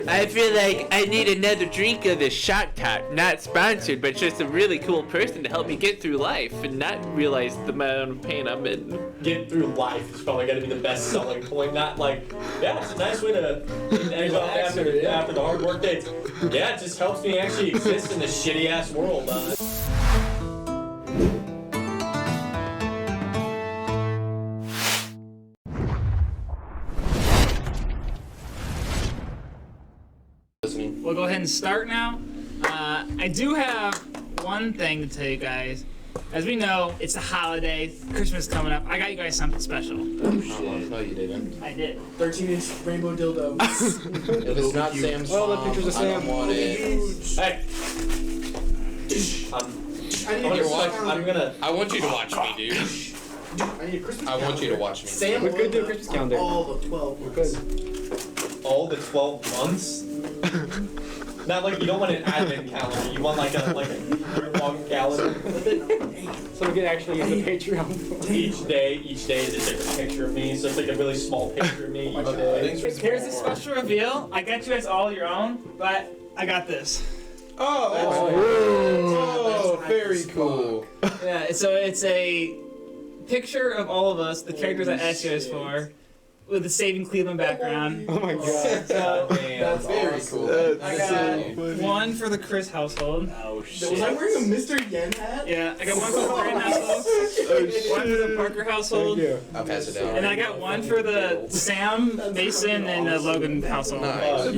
I feel like I need another drink of this shot top. Not sponsored, but just a really cool person to help me get through life and not realize the amount of pain I'm in. Get through life is probably gonna be the best selling point. Not like, yeah, it's a nice way to end off after the hard work day. Yeah, it just helps me actually exist in this shitty ass world. We'll go ahead and start now. I do have one thing to tell you guys. As we know, it's the holiday, Christmas coming up. I got you guys something special. Oh shit. No, you didn't. I did. 13-inch rainbow dildo. If it's not Sam's Well, the mom, pictures of I Sam. don't want it. Hey. I want you to watch me, dude. I need a Christmas I want you to watch me. Sam, We could do a Christmas calendar. all the 12 We months. could. All the 12 months? Not like you don't want an advent calendar. You want like a year-long calendar. So we could actually use the Patreon. Each day is a different picture of me. So it's like a really small picture of me each day. Here's a special reveal. I got you guys all your own, but I got this. Oh, very cool. Yeah, so it's a picture of all of us, the characters I asked you guys for, with the Saving Cleveland background. Oh my god. So That's very cool. I got one for the Chris household. Oh shit. Was I wearing a Mr. Yen hat? Yeah, I got one for the Brand household, one for the Parker household, Thank you. I'll pass it down. and I got one for the Sam, Mason, and Logan household. Nice.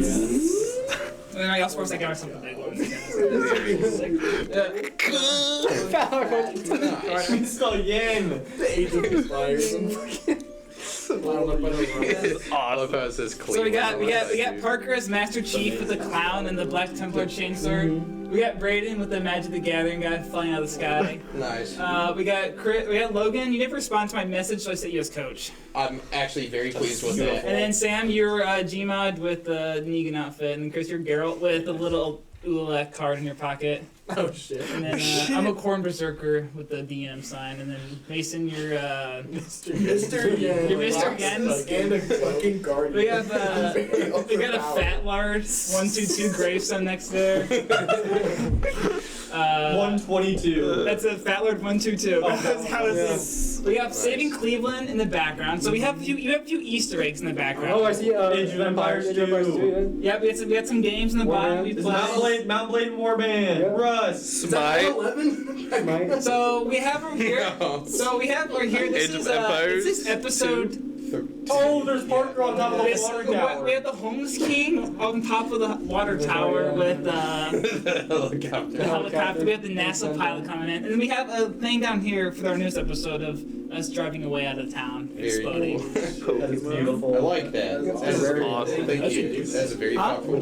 And then I also, of course, I got something big one. Mr. Yen. The age of fires. I love how it says clean. So we got Parker as Master Chief with the clown and the Black Templar chainsword. We got Brayden with the Magic the Gathering guy flying out of the sky. Nice. We got Logan. You never respond to my message, so I set you as coach. I'm actually very pleased with that. And then Sam, you're Gmod with the Negan outfit, and Chris, you're Geralt with the little Ulek card in your pocket. Oh shit. And then I'm a Corn Berserker with the DM sign, and then Mason, you're Mr. Yen. You're Mr. Yen. And a fucking guardian. we got a Fat Lard 122 gravestone next there. 122. That's a Fat Lord 122. That's how it is. We have Saving Cleveland in the background. So you have a few Easter eggs in the background. Oh, I see. Age of Empires 2. Yeah, we had some games in the bottom. We This is played. Mount Blade Warband. Yeah. Russ. Smite. 11? So we have over here. No. So we have over here. This Age is of Empires this is episode. Oh, there's Parker on top of the water tower. We have the Homeless King on top of the water tower with the helicopter. We have the NASA pilot coming in, and then we have a thing down here for our newest episode of us driving away out of town, Very exploding. cool. That is beautiful. I like that. That's very awesome. Thank you. That's a very Huh? thoughtful. I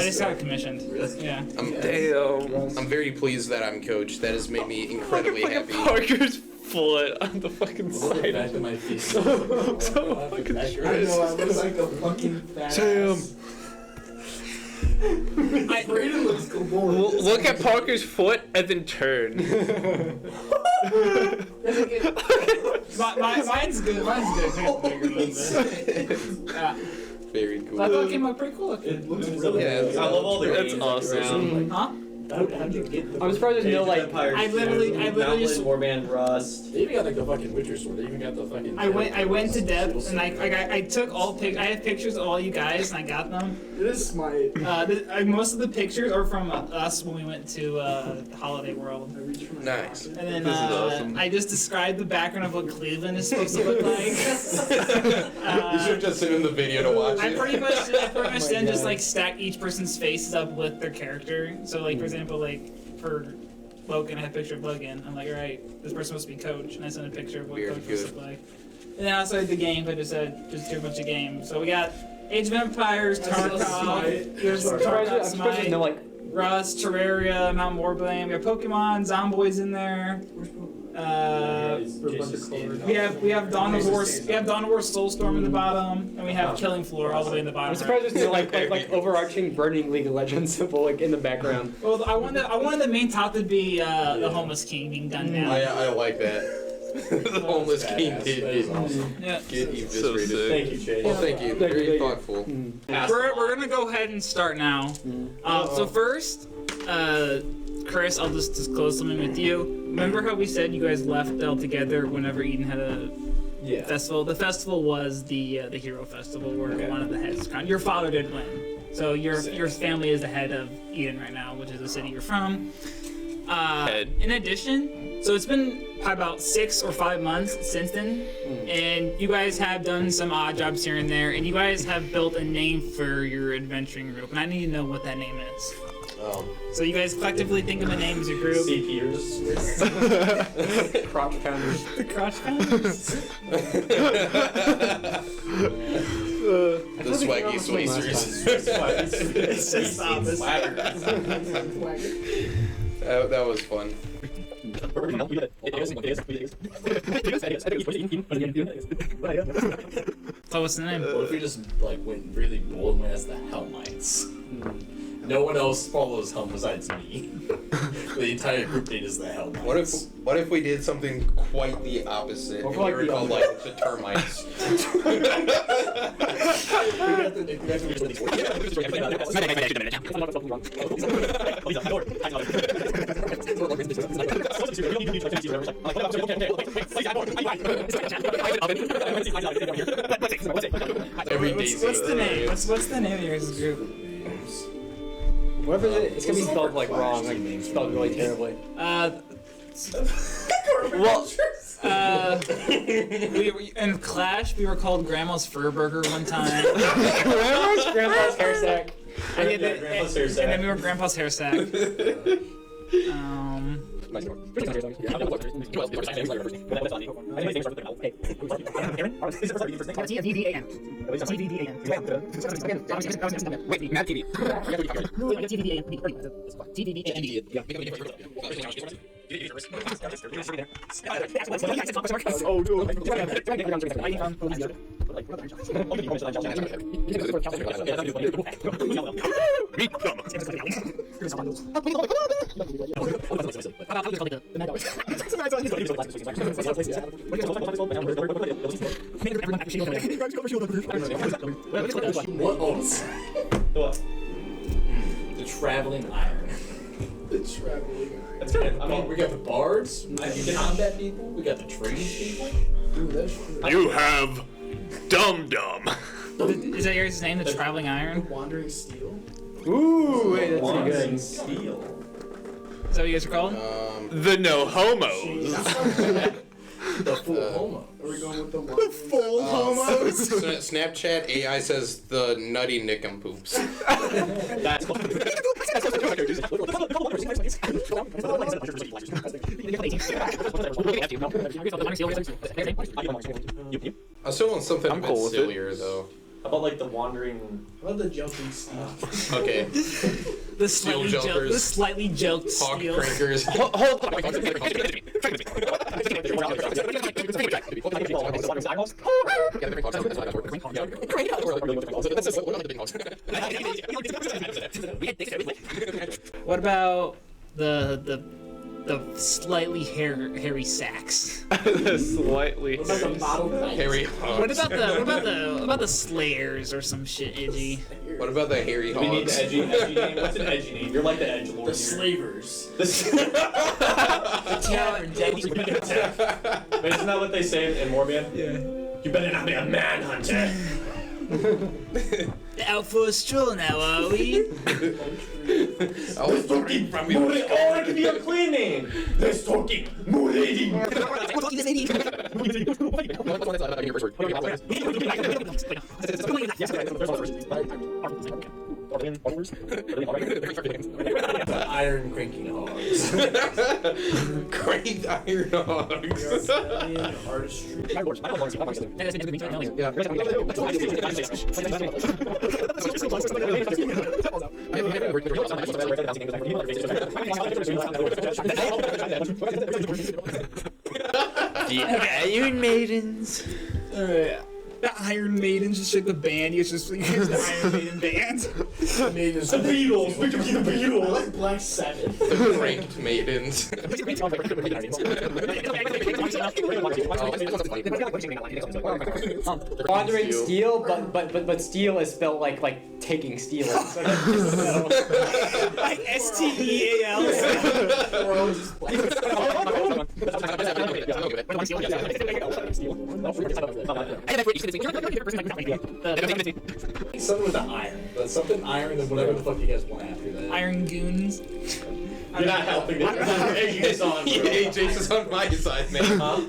just got it commissioned. Yeah. Damn. I'm very pleased that I'm coach. That has made me incredibly happy. Parker's foot on the fucking side. Back to my feet. So fucking I stressed. know, I was like a fucking fat Sam. ass. Brayden looks glorious. Look at Parker's foot and then turn. Mine's good. Mine's good. I got the bigger one, but- Yeah. Very cool. I thought it came out pretty cool. It looks really good. Yeah, I love all the That's games awesome. Huh? How'd you get the... I'm surprised there's no like. I literally just- Warband Rust. They even got like the fucking Witcher sword. They even got the fucking... I went to depth and I took all I have pictures of all you guys and I got them. It is Smite. Most of the pictures are from us when we went to Holiday World. Nice. And then This is awesome. I just described the background of what Cleveland is supposed to look like. You should have just sent him the video to watch I it. pretty much then just like stack each person's faces up with their character. So like for example, like for Logan, I had a picture of Logan. I'm like, all right, this person's supposed to be coach, and I sent a picture of what Very coach must good. look like. And then outside the games, I just said just do a bunch of games. So we got Age of Empires, Tarkov, there's I'm surprised Tarkov, there's Smite, no like. Rust, Terraria, Mount Warband. We have Pokemon, Zomboids in there. We have Dawn of War. We have Dawn of War Soulstorm in the bottom, and we have Killing Floor all the way in the bottom. I'm surprised there's no like overarching burning League of Legends symbol like in the background. Well, I wanted the main top to be the Homeless King being done now. I like that. The homeless king Badass. did That is awesome. Yeah. get eviscerated. sick. Thank you, Chase. Well, thank you. Very thoughtful. We're gonna go ahead and start now. So first, Chris, I'll just disclose something with you. Remember how we said you guys left all together whenever Eden had a Yeah. festival? The festival was the Hero Festival where one of the heads was crowned. Your father didn't win, so your family is the head of Eden right now, which is the city you're from. Head. In addition, so it's been probably about 6 or 5 months since then, and you guys have done some odd jobs here and there, and you guys have built a name for your adventuring group, and I need to know what that name is. So you guys collectively think of a name as your group. CPers. Crotch pounders. The Crotch Pounders. The swaggy swacers. It's just opposite. That was fun. So what's the name? What if we just like went really bold and went as the Helmites? No one else follows Helm besides me. The entire group name is the Helmites. What if we did something quite the opposite? Or And like we were the called like the termites. Every daisy. What's the name? What's the name of your group? Whatever it is, it's gonna be spelled like wrong, like spelled really terribly. In Clash, we were called Grandma's Fur Burger one time. Grandpa's hair sack. And Yeah, Grandpa's hair sack. and then we were Grandpa's hair sack. Oh, no. What else? What? The traveling iron. It's traveling. That's good. I mean, we got the bards, the combat people, we got the trading people. Dude, that's true. You have Dum Dum. Is that your name, the Traveling Iron? Wandering Steel. Ooh, wait, that's pretty Wands good. and steel. Is that what you guys are called? The No Homos. The full homo. Are we going with the wandering? Full homos. Snapchat AI says the nutty nickompoops. That's I still want something I'm a bit cool with it. sillier though. How about like the wandering? How about the jumping steel? Okay. The slightly jumpers. the slightly joked Hawk steel. crankers. What about the slightly hairy sacks? Slightly. What about the bottle knife? Hairy What hogs. about the Slayers or some shit edgy? What about the hairy We need hogs? the edgy name. What's an edgy name? You're like the edge lord The here. slavers. The tavern devils. But isn't that what they say in Morbian? Yeah. You better not be a manhunter. Out for a stroll now, are we? I was talking from Oh, that could be a clean name. Let's talking Mulady. Iron cranking hogs. Cranked iron hogs. Artistry. The Iron Maidens. The Iron Maidens, just like the band. You just the Iron Maiden band. The Beatles. We could be the I Beatles. like Black Sabbath. Ranked maidens. Wandering steel, but steel is spelled like taking stealing. So Like STEAL. Something with the iron, but something iron and whatever the fuck you guys want after that. Iron Goons. You're not helping. You're egging this on, bro. Hey, Jason's on my side, man. Huh?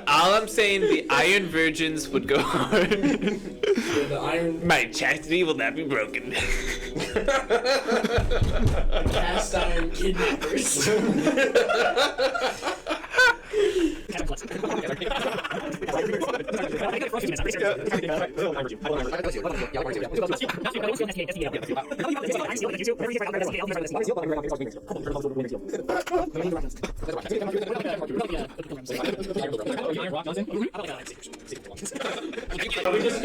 All I'm saying, the Iron Virgins would go hard. Yeah, the iron My chastity will not be broken. cast iron kidnappers. Are we just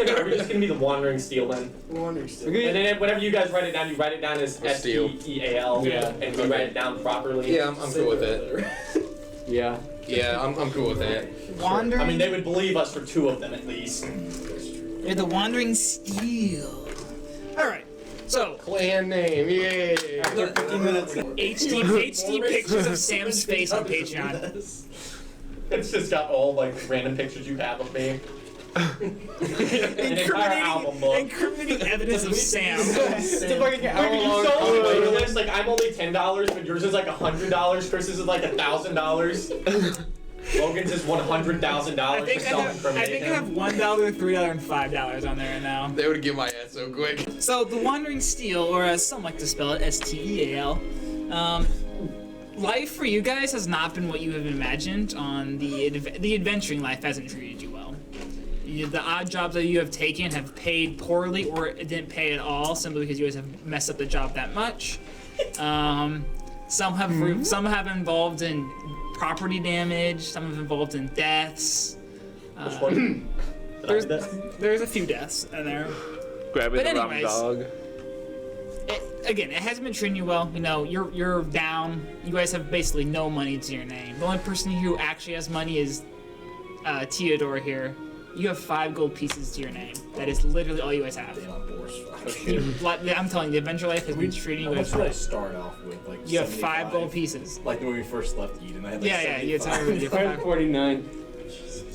gonna be the Wandering Steel then? Wandering still. And then whenever you guys write it down, you write it down as Steel. STEAL. Yeah. And you write it down properly. Yeah, I'm cool with it. yeah. Yeah, I'm cool with that. Wandering. I mean, they would believe us for 2 of them at least. You're the Wandering Steel. Alright, so Clan name, yay! After 15 minutes. HD pictures of Sam's face on Patreon. It's just got all like random pictures you have of me. An entire album book. Incriminating evidence of Sam. It's a fucking Wait, hour but you long. saw on the waiting list, like I'm only $10, but yours is like $100, Chris's is like $1,000. Logan's is $100,000 I think I have $1, $3, and $5 on there right now. They would get my ass so quick. So the Wandering Steel, or as some like to spell it, STEAL, life for you guys has not been what you have imagined. On the adventuring life hasn't treated you well. The odd jobs that you have taken have paid poorly, or it didn't pay at all, simply because you guys have messed up the job that much. Some have involved in property damage. Some have involved in deaths. Which one? Did I do that? There's a few deaths in there. Grabbing But the wrong anyways. dog. Again, it hasn't been treating you well. You know, you're down. You guys have basically no money to your name. The only person who actually has money is Theodore here. You have 5 gold pieces to your name. That is literally all you guys have. I'm telling you, the adventure life has been treating you How guys much did I well. start off with? Like You have 5 75? gold pieces. Like when we first left Eden, I had like Yeah, you have 75. 549.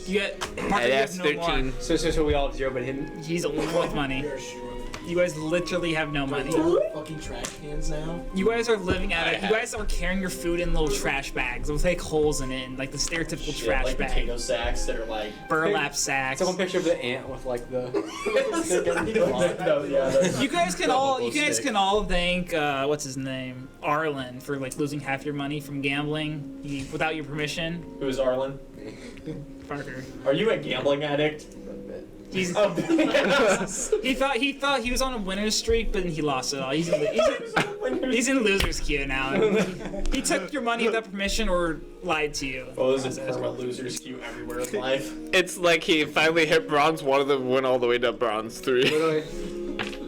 You get. And Parker, you that's have no more. 13. So we all have 0, but him. He's the only one with money. Yeah, sure. You guys literally have no money. Fucking trash cans now. You guys are living out of. You guys are carrying your food in little trash bags with like holes in it, and, like the stereotypical Shit, trash like bag. potato sacks that are like. Burlap sacks. Someone picture of the ant with like the. No, yeah. You guys can all thank what's his name, Arlen, for like losing half your money from gambling without your permission. Who is Arlen? Parker. Are you a gambling addict? He's Oh, he thought he was on a winner's streak, but then he lost it all. He's in loser's queue now. He took your money without permission or lied to you. Oh, this is permanent losers queue everywhere in life. It's like he finally hit bronze 1 of them went all the way to bronze 3.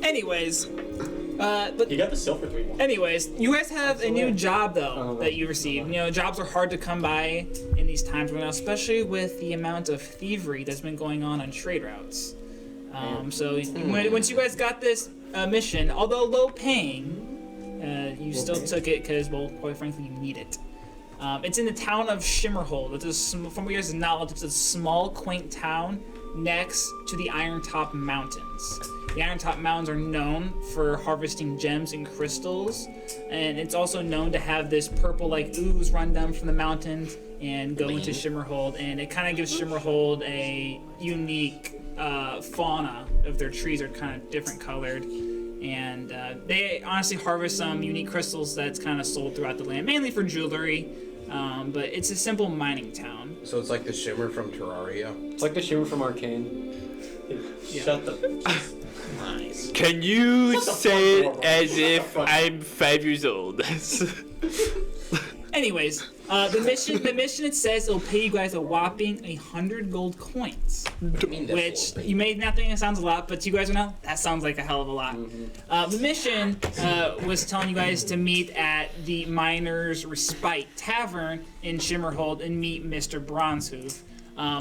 Anyways, but You got the silver 3 one. anyways, you guys have a new job though that you received. You know, jobs are hard to come by in these times right now, especially with the amount of thievery that's been going on trade routes. So once you guys got this mission, although low paying, you still took it because, well, quite frankly, you need it. It's in the town of Shimmerhold. From your guys' knowledge, it's a small, quaint town next to the Iron Top Mountains. The Iron Top Mountains are known for harvesting gems and crystals, and it's also known to have this purple-like ooze run down from the mountains and go into Shimmerhold, and it kind of gives Shimmerhold a unique fauna of their trees are kind of different colored, and they honestly harvest some unique crystals that's kind of sold throughout the land, mainly for jewelry, but it's a simple mining town. So it's like the Shimmer from Terraria. It's like the Shimmer from Arcane. Shut the. Nice. Can you Shut the say fuck it up, as Shut the if fuck up. I'm 5 years old? Anyways, the mission it says it'll pay you guys a whopping 100 gold coins, which you may not think it sounds a lot, but you guys know that sounds like a hell of a lot. The mission was telling you guys to meet at the Miner's Respite Tavern in Shimmerhold and meet Mr. Bronzehoof.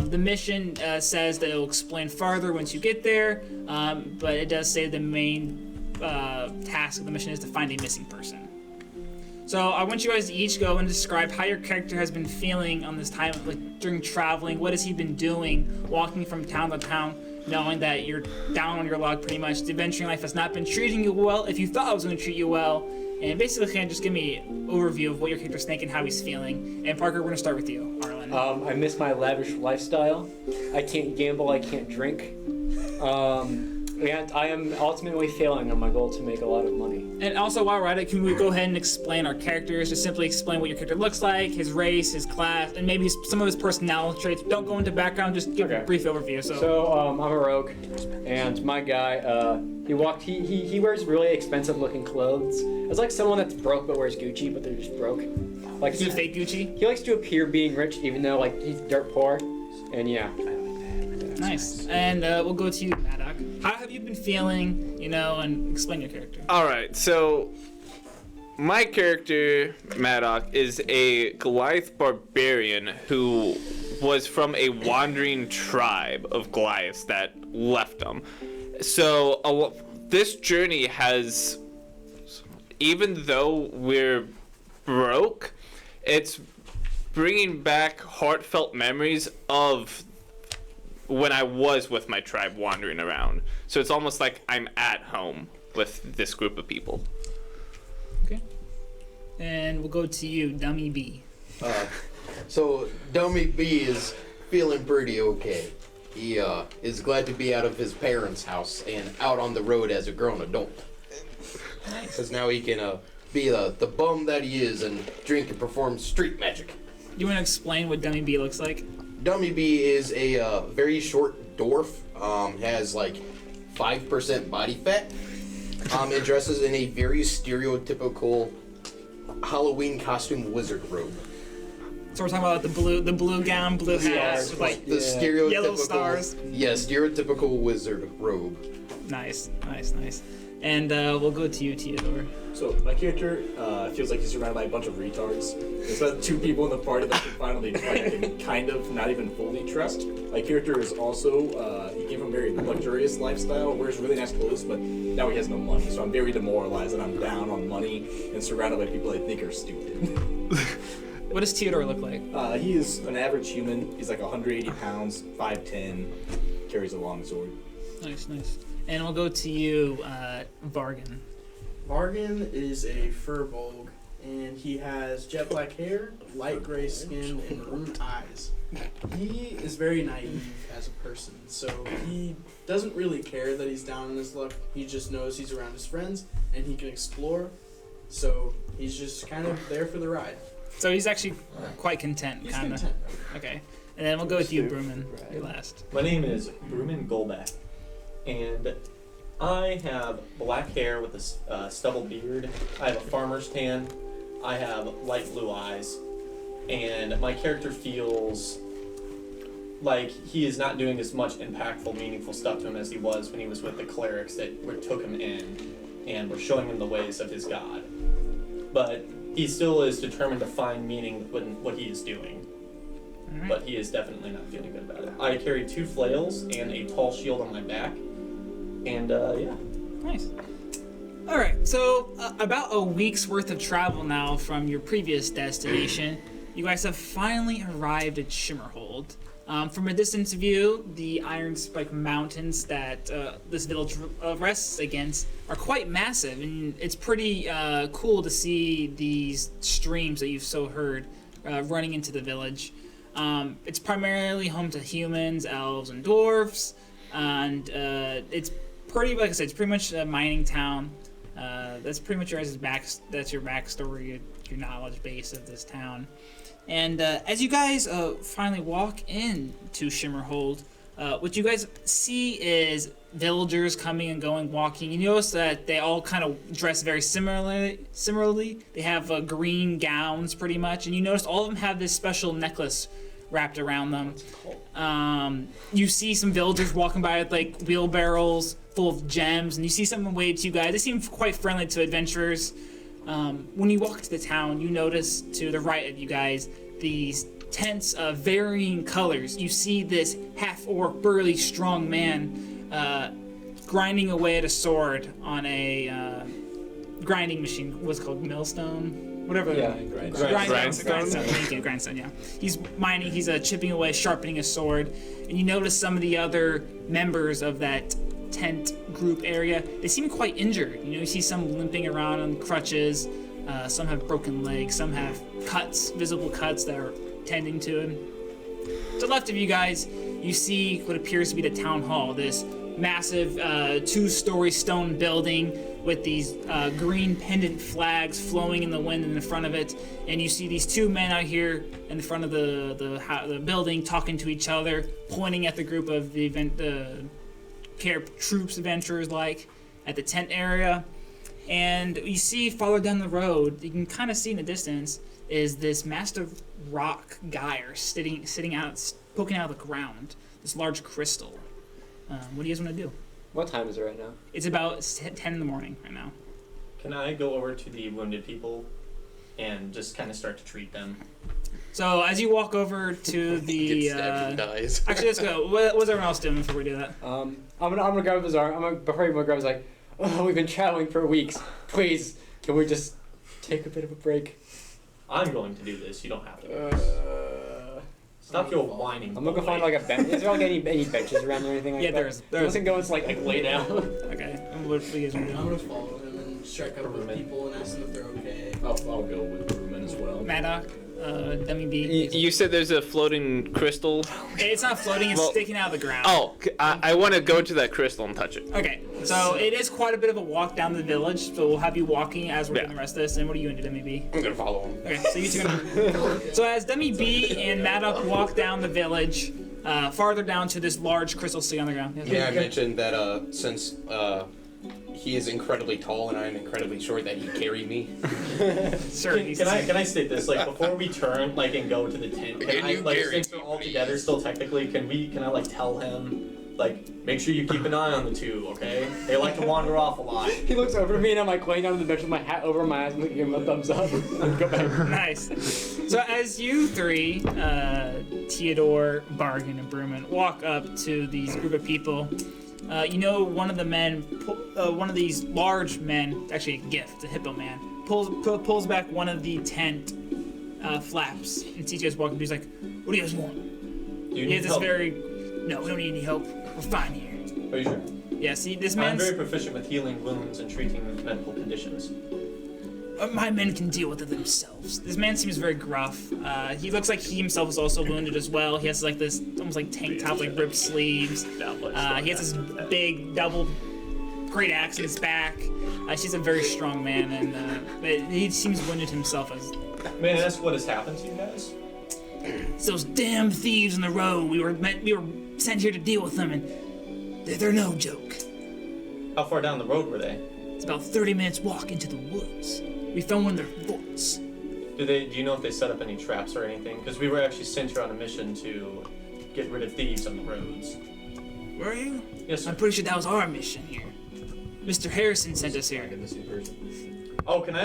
The mission says that it'll explain further once you get there, but it does say the main task of the mission is to find a missing person. So I want you guys to each go and describe how your character has been feeling on this time, like during traveling. What has he been doing, walking from town to town, knowing that you're down on your luck pretty much. The adventuring life has not been treating you well if you thought it was going to treat you well. And basically, kind of just give me an overview of what your character's thinking, how he's feeling. And Parker, we're going to start with you, Arlen. I miss my lavish lifestyle. I can't gamble, I can't drink. And I am ultimately failing on my goal to make a lot of money. And also, while we're at it, can we go ahead and explain our characters? Just simply explain what your character looks like, his race, his class, and maybe some of his personality traits. Don't go into background, just give a brief overview. So I'm a rogue, and my guy, he wears really expensive looking clothes. It's like someone that's broke but wears Gucci, but they're just broke. Like he's fake Gucci? He likes to appear being rich even though like he's dirt poor. And yeah. Nice. And we'll go to you, Maddox. How have you been feeling, and explain your character. Alright, so my character, Maddox, is a Goliath barbarian who was from a wandering tribe of Goliaths that left them. So this journey has, even though we're broke, it's bringing back heartfelt memories of when I was with my tribe wandering around. So it's almost like I'm at home with this group of people. Okay. And we'll go to you, Dummy B. So Dummy B is feeling pretty okay. He is glad to be out of his parents' house and out on the road as a grown adult. Nice. Because now he can be the bum that he is and drink and perform street magic. You want to explain what Dummy B looks like? Dummy B is a very short dwarf, has like 5% body fat, and dresses in a very stereotypical Halloween costume wizard robe. So we're talking about the blue gown, blue hat, with like the stereotypical yellow stars. Yeah, stereotypical wizard robe. Nice. And we'll go to you, Theodore. So my character feels like he's surrounded by a bunch of retards. There's about 2 people in the party that can finally can kind of not even fully trust. My character is also he came from a very luxurious lifestyle, wears really nice clothes, but now he has no money. So I'm very demoralized and I'm down on money and surrounded by people I think are stupid. What does Theodore look like? He is an average human. He's like 180 pounds, 5'10", carries a long sword. Nice. And we'll go to you, Vargan. Vargan is a furbolg, and he has jet black hair, light gray skin, and maroon eyes. He is very naive as a person, so he doesn't really care that he's down in his luck. He just knows he's around his friends, and he can explore, so he's just kind of there for the ride. So he's actually quite content, He's kind of. content. Okay. And then we'll go with you, Bruman. You're last. My name is Bruman Golback, and I have black hair with a stubble beard. I have a farmer's tan. I have light blue eyes, and my character feels like he is not doing as much impactful, meaningful stuff to him as he was when he was with the clerics that took him in and were showing him the ways of his god. But he still is determined to find meaning in what he is doing. Alright. But he is definitely not feeling good about it. I carry 2 flails and a tall shield on my back. And, yeah. Nice. All right, so about a week's worth of travel now from your previous destination, you guys have finally arrived at Shimmerhold. From a distance view, the Iron Spike Mountains that this village rests against are quite massive, and it's pretty cool to see these streams that you've so heard running into the village. It's primarily home to humans, elves, and dwarves, and it's pretty, like I said, it's pretty much a mining town. That's pretty much your backstory, your knowledge base of this town. And as you guys finally walk in to Shimmerhold, What you guys see is villagers coming and going, walking. You notice that they all kind of dress very similarly. They have green gowns, pretty much, and you notice all of them have this special necklace wrapped around them. You see some villagers walking by with like wheelbarrows full of gems, and you see someone wave to you guys. They seem quite friendly to adventurers. When you walk to the town, you notice to the right of you guys these tents of varying colors. You see this half-orc, burly, strong man grinding away at a sword on a grinding machine. What's it called? Millstone? Whatever. Yeah, Grindstone. Thank you, grindstone, yeah. He's mining, he's chipping away, sharpening a sword. And you notice some of the other members of that tent group area, they seem quite injured. You see some limping around on crutches, some have broken legs, some have cuts, visible cuts that are tending to him. To the left of you guys, you see what appears to be the town hall, this massive 2-story stone building with these green pendant flags flowing in the wind in the front of it, and you see these 2 men out here in the front of the building talking to each other, pointing at the group of the care troops, adventurers like, at the tent area. And you see farther down the road, you can kind of see in the distance, is this massive rock gyre sitting out, poking out of the ground, this large crystal. What do you guys want to do? What time is it right now? It's about 10 in the morning right now. Can I go over to the wounded people and just kind of start to treat them? So as you walk over to the Gets stabbed and dies. actually, let's go. What's everyone else doing before we do that? I'm gonna grab his arm. Before he grabs, like, oh, we've been traveling for weeks. Please, can we just take a bit of a break? I'm going to do this. You don't have to. Stop your whining. I'm gonna go find like a bench. Is there like any benches around or anything like Yeah, that? there's. I can go and like lay down. Okay. What do you guys want to I'm do? gonna follow him and strike up with people and ask them if they're okay. I'll go with Rumen as well. Maddock, Dummy B. You said there's a floating crystal. It's not floating, it's Well- sticking out of the ground. Oh, I want to go to that crystal and touch it. Okay, so it is quite a bit of a walk down the village, so we'll have you walking as we're Yeah. doing the rest of this. And what are you going to do, Dummy B? I'm gonna follow him. Okay, so you two are gonna... So as Dummy B and Maddock walk down the village, farther down to this large crystal sitting on the ground. Yeah, I mentioned that since he is incredibly tall and I'm incredibly short, that he carried me. Sure. Can I state this? Like before we turn and go to the tent, can I you like carry since we're all together still technically, can I like tell him make sure you keep an eye on the 2, okay? They like to wander off a lot. He looks over to me and I'm like laying down on the bench with my hat over my eyes and give him a thumbs up. And go back. Nice. So as you three, Theodore, Bargain, and Bruman, walk up to these group of people, one of the men, one of these large men, actually a gift, a hippo man, pulls back one of the tent flaps and sees you guys walking. He's like, "What do you guys want?" Do you He has need this help? no, we don't need any help. We're fine here. Are you sure? Yeah, see, this I'm man's... very proficient with healing wounds and treating medical conditions. My men can deal with it themselves. This man seems very gruff. He looks like he himself is also wounded as well. He has like this almost like tank top, like ripped sleeves. He has this big double great axe in his back. He's a very strong man, and but he seems wounded himself. May I ask what has happened to you guys? It's those damn thieves in the road. We were sent here to deal with them, and they're no joke. How far down the road were they? It's about 30 minutes walk into the woods. We found one of their forts. Do you know if they set up any traps or anything? Because we were actually sent here on a mission to get rid of thieves on the roads. Were you? Yes, sir. I'm pretty sure that was our mission here. Mr. Harrison sent us here. Oh, can I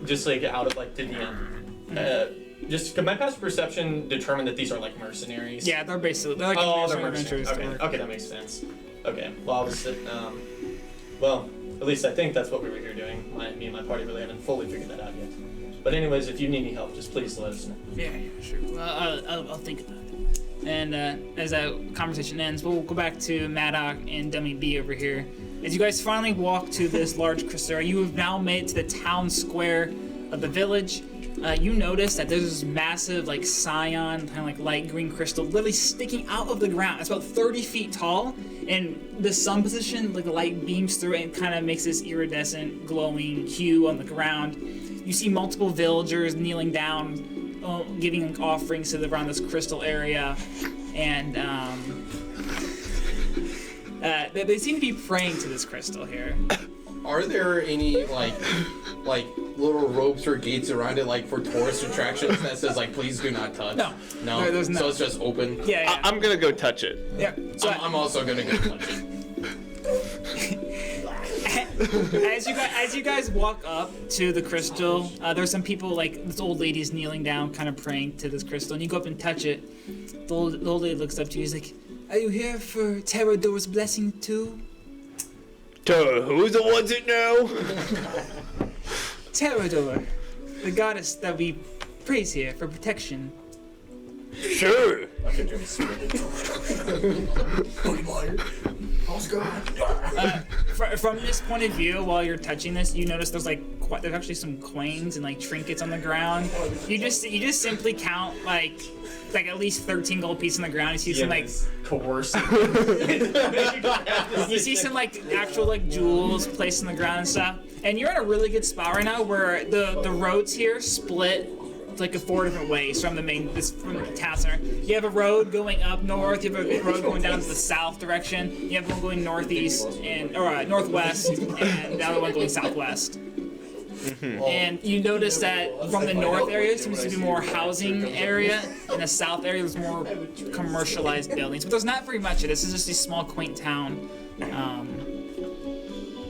just out of to the end? Just can my past perception determine that these are like mercenaries? Yeah, they're basically they're like they're adventurers. mercenaries. Okay, that makes sense. Okay, well I was at least I think that's what we were here doing. Me and my party really haven't fully figured that out yet. But anyways, if you need any help, just please let us know. Yeah, sure. Well, I'll think about it. And as that conversation ends, we'll go back to Maddock and Dummy B over here. As you guys finally walk to this large crystal, you have now made it to the town square of the village. You notice that there's this massive, cyan, kind of light green crystal literally sticking out of the ground. It's about 30 feet tall, and the sun position, the light beams through it and kind of makes this iridescent, glowing hue on the ground. You see multiple villagers kneeling down, giving offerings to around this crystal area. and they seem to be praying to this crystal here. Are there any like little ropes or gates around it, like for tourist attractions that says like please do not touch? No. No. There's So it's just open. Yeah. I'm gonna go touch it. Yeah. So I'm also gonna go touch it. as you guys walk up to the crystal, there's some people, like this old lady's kneeling down, kind of praying to this crystal, and you go up and touch it. The old lady looks up to you. He's like, "Are you here for Terrador's blessing too?" Who's the ones that know? Terrador, the goddess that we praise here for protection. Sure. I can turn From this point of view, while you're touching this, you notice there's there's actually some coins and like trinkets on the ground. You just simply count like at least 13 gold pieces on the ground. You see some coercive. you see some actual jewels placed on the ground and stuff. And you're in a really good spot right now where the roads here split like 4 different ways from the town center. You have a road going up north, you have a road going down to the south direction, you have one going northeast or northwest, and the other one going southwest. And you notice that from the north area seems to be more housing area, and the south area is more commercialized buildings. But there's not very much of this. This is just a small, quaint town.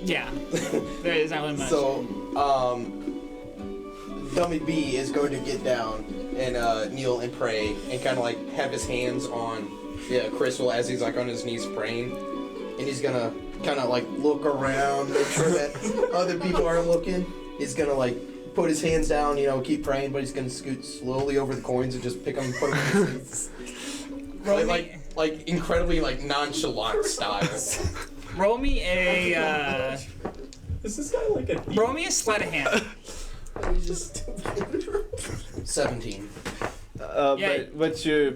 Yeah, there is not really much. So, Dummy B is going to get down and kneel and pray and kind of have his hands on the crystal as he's on his knees praying, and he's gonna kind of look around, make sure that other people are looking. He's gonna put his hands down, keep praying, but he's gonna scoot slowly over the coins and just pick them and put them in his seats. Incredibly nonchalant style. Roll me a Is this guy like a? roll me a sleight of hand. 17. Yeah. But what's your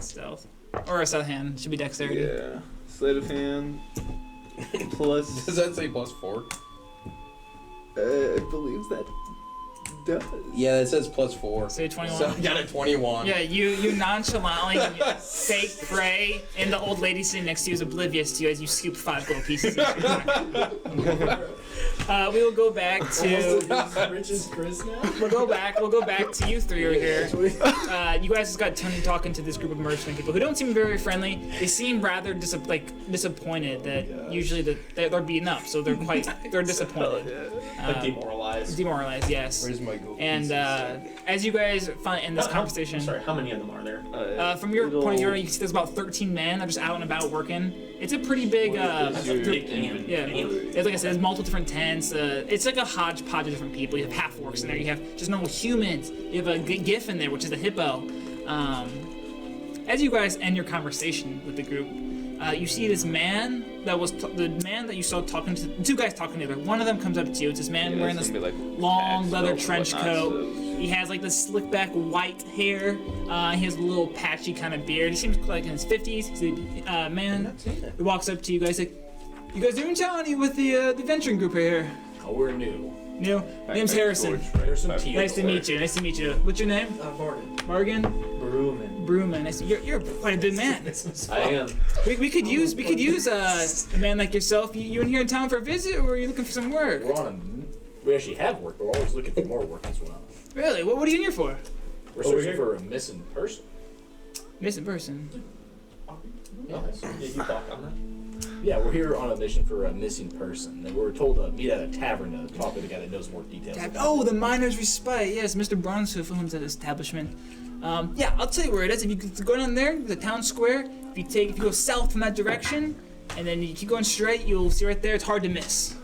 Stealth. Or a sleight of hand. Should be dexterity. sleight of hand plus? Does that say +4? I believe that does. Yeah, it says +4. So 21. So I got a 21. Yeah, you nonchalantly fake pray, and the old lady sitting next to you is oblivious to you as you scoop 5 gold pieces. We will go back to. Rich as Chris now? We'll go back to you 3 over here. You guys just got talking to this group of merchant people who don't seem very friendly. They seem rather disappointed that usually they're beaten up, so they're disappointed. Demoralized. Demoralized, yes. Where's my gold And as you guys find in this conversation, How many of them are there? from your point of view, you can see there's about 13 men that are just out and about working. It's a pretty big, yeah. It's like I said, there's multiple different tents. It's like a hodgepodge of different people. You have half-orcs in there. You have just normal humans. You have a GIF in there, which is the hippo. As you guys end your conversation with the group, you see this man that was the man that you saw talking to 2 guys talking together. One of them comes up to you. It's this man wearing this long leather trench coat. He has this slick back white hair. He has a little patchy kind of beard. He seems like in his 50s. He's a man who walks up to you guys like, "You guys doing town? Are you with the adventuring group here?" Oh, we're new. New? Name's Harrison. There's some tea. Nice to meet you. Nice to meet you. What's your name? Morgan. Morgan? Brewman. Brewman. You're quite a big man. I am. We could use a man like yourself. You in here in town for a visit, or are you looking for some work? We actually have work, but we're always looking for more work as well. Really? What are you in here for? We're searching for a missing person. Missing person. Yes. Did you talk on that? Yeah, we're here on a mission for a missing person. And we were told to meet at a tavern to talk with a guy that knows more details. Oh, the Miner's Respite. Yes, Mr. Bronshoof owns that establishment. Yeah, I'll tell you where it is. If you go down there, the town square. If you go south from that direction, and then you keep going straight, you'll see right there. It's hard to miss.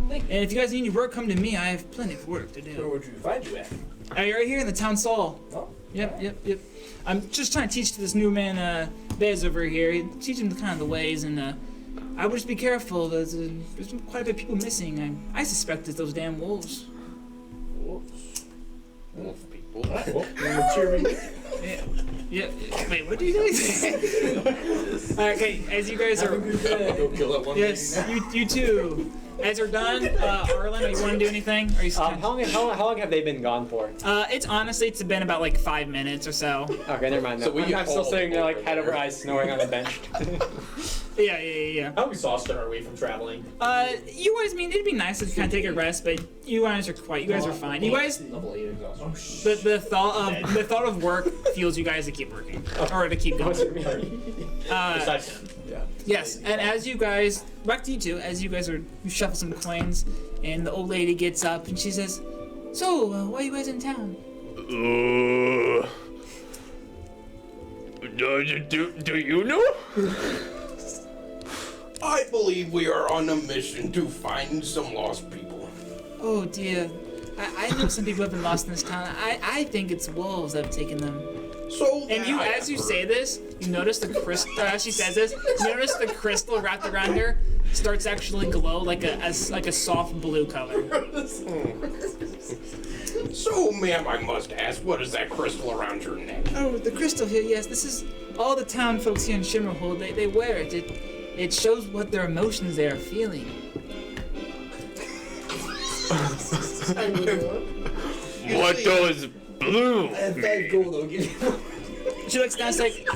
Thank you. And if you guys need any work, come to me. I have plenty of work to Where do. would you find you at? Right here in the town hall. Oh. Yep. I'm just trying to teach to this new man, Bez over here. Teach him the ways, and I would just be careful. There's quite a bit of people missing. I suspect it's those damn wolves. Wolves. Wolf people. Alright, well, cheer me. Yeah. Wait, what do you guys? Okay, as you guys are. Go kill that one. Yes, you two. As you're done, Arlen, do you want to do anything? Or you How long have they been gone for? It's been about like 5 minutes or so. Okay, never mind. So I'm still sitting there like head over eyes, snoring on the bench. Yeah. How exhausted are we from traveling? You guys, it'd be nice to kind of take a rest, but you guys are fine. You guys, Level 8 exhaustion. the thought of work fuels you guys to keep working or to keep going. Besides him. Yeah. Yes, and as you guys, back to you two, as you guys you shuffle some coins, and the old lady gets up and she says, "So, why are you guys in town?" Do you know? I believe we are on a mission to find some lost people. Oh dear, I know some people have been lost in this town. I think it's wolves that have taken them. So And you, as you say this, you notice the crystal. As she says this, you notice the crystal wrapped around her starts to actually glow like a soft blue color. So, ma'am, I must ask, what is that crystal around your neck? Oh, the crystal here. Yes, this is all the town folks here in Shimmerhold. They wear it. It shows what their emotions they are feeling. What does blue? I have 5 gold, I'll give you. She looks down, it's like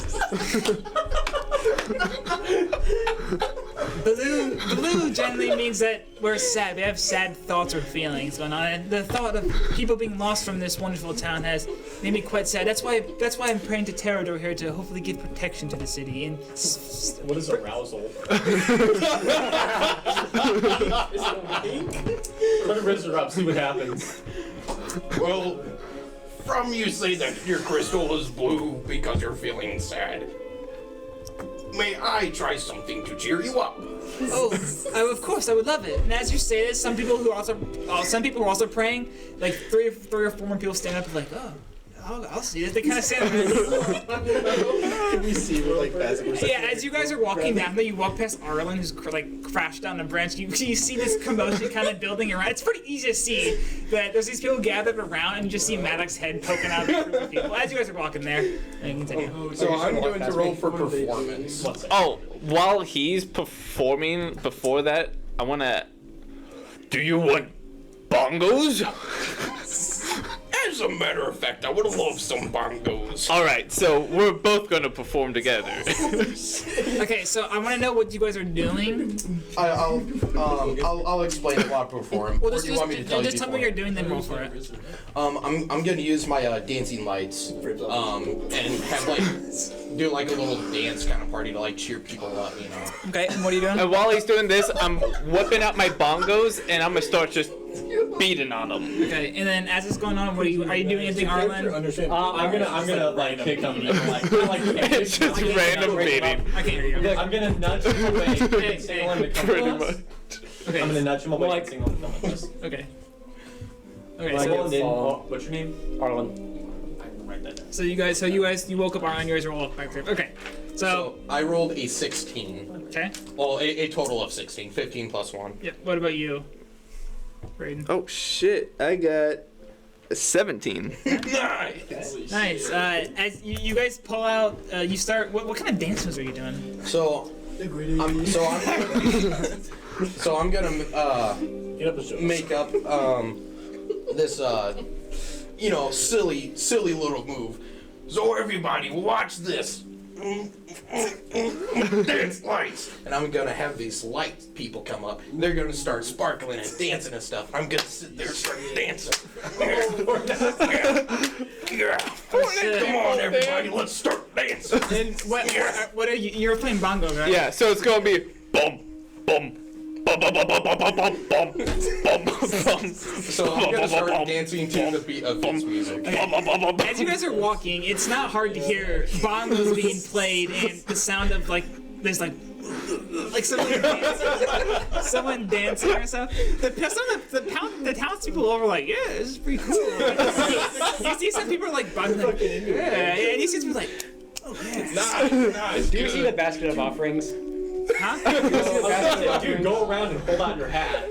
blue generally means that we're sad. We have sad thoughts or feelings going on, and the thought of people being lost from this wonderful town has made me quite sad. That's why I'm praying to Terrador here to hopefully give protection to the city. And What is arousal? Put a razor up, see what happens. Well, from you say that your crystal is blue because you're feeling sad. May I try something to cheer you up? oh, of course, I would love it. And as you say this, some people who are also praying. Like three or four more people stand up and like, oh. I'll see it. They kind of stand there. Can we see we're like passing? Yeah, as you guys are walking down there, you walk past Arlen, who's crashed down a branch. You see this commotion kind of building around. It's pretty easy to see that there's these people gathered around, and you just see Maddox's head poking out of the group of people. As you guys are walking there, and continue. So I'm going to roll for performance. Oh, while he's performing before that, I wanna. Do you want bongos? As a matter of fact, I would love some bongos. All right, so we're both gonna perform together. Okay, so I want to know what you guys are doing. I'll explain while I perform. Well, Or do you want me to tell you just tell me what you're doing, then roll for it. I'm going to use my dancing lights and have like do like a little dance kind of party to like cheer people up, you know. Okay, and what are you doing? And while he's doing this, I'm whipping out my bongos and I'm gonna start just beating on them. Okay, and then as it's going on, are you doing anything, Arlen? I'm gonna like kick him. It's just random beating. I can't hear you. I'm gonna nudge him away and signal him to come Pretty with us. much. Okay. I'm gonna nudge him away and signal him to come with us. Okay. Like, Okay, what's your name? Arlen. I can write that down. so you woke up Arlen, you guys are all back there. Okay. So I rolled a 16. Okay. Well, a total of 16. 15 plus 1. Yep. What about you, Braden? Oh shit! I got a 17. Nice. Nice. As you guys pull out, you start. What kind of dance moves are you doing? So I'm gonna Get up and show us. make up this silly little move. So everybody, watch this. Dance lights. And I'm gonna have these light people come up. They're gonna start sparkling and dancing and stuff. I'm gonna sit there and start dancing. Yeah. Come on, everybody, let's start dancing. And what are you? You're playing bongos, right? Yeah, so it's gonna be bum bum. Bum, bum, bum, bum, bum, bum, bum, bum, bum, bum. So I'm gonna start dancing to the beat of this music. As you guys are walking, it's not hard to hear bongos being played and the sound of like there's like someone dancing or stuff. The townspeople over like, yeah, this is pretty cool. You see some people are like bugging like, yeah, and you see some like, oh yeah. Nice. Do you see the basket of offerings? Huh? Dude, go around and hold out your hat.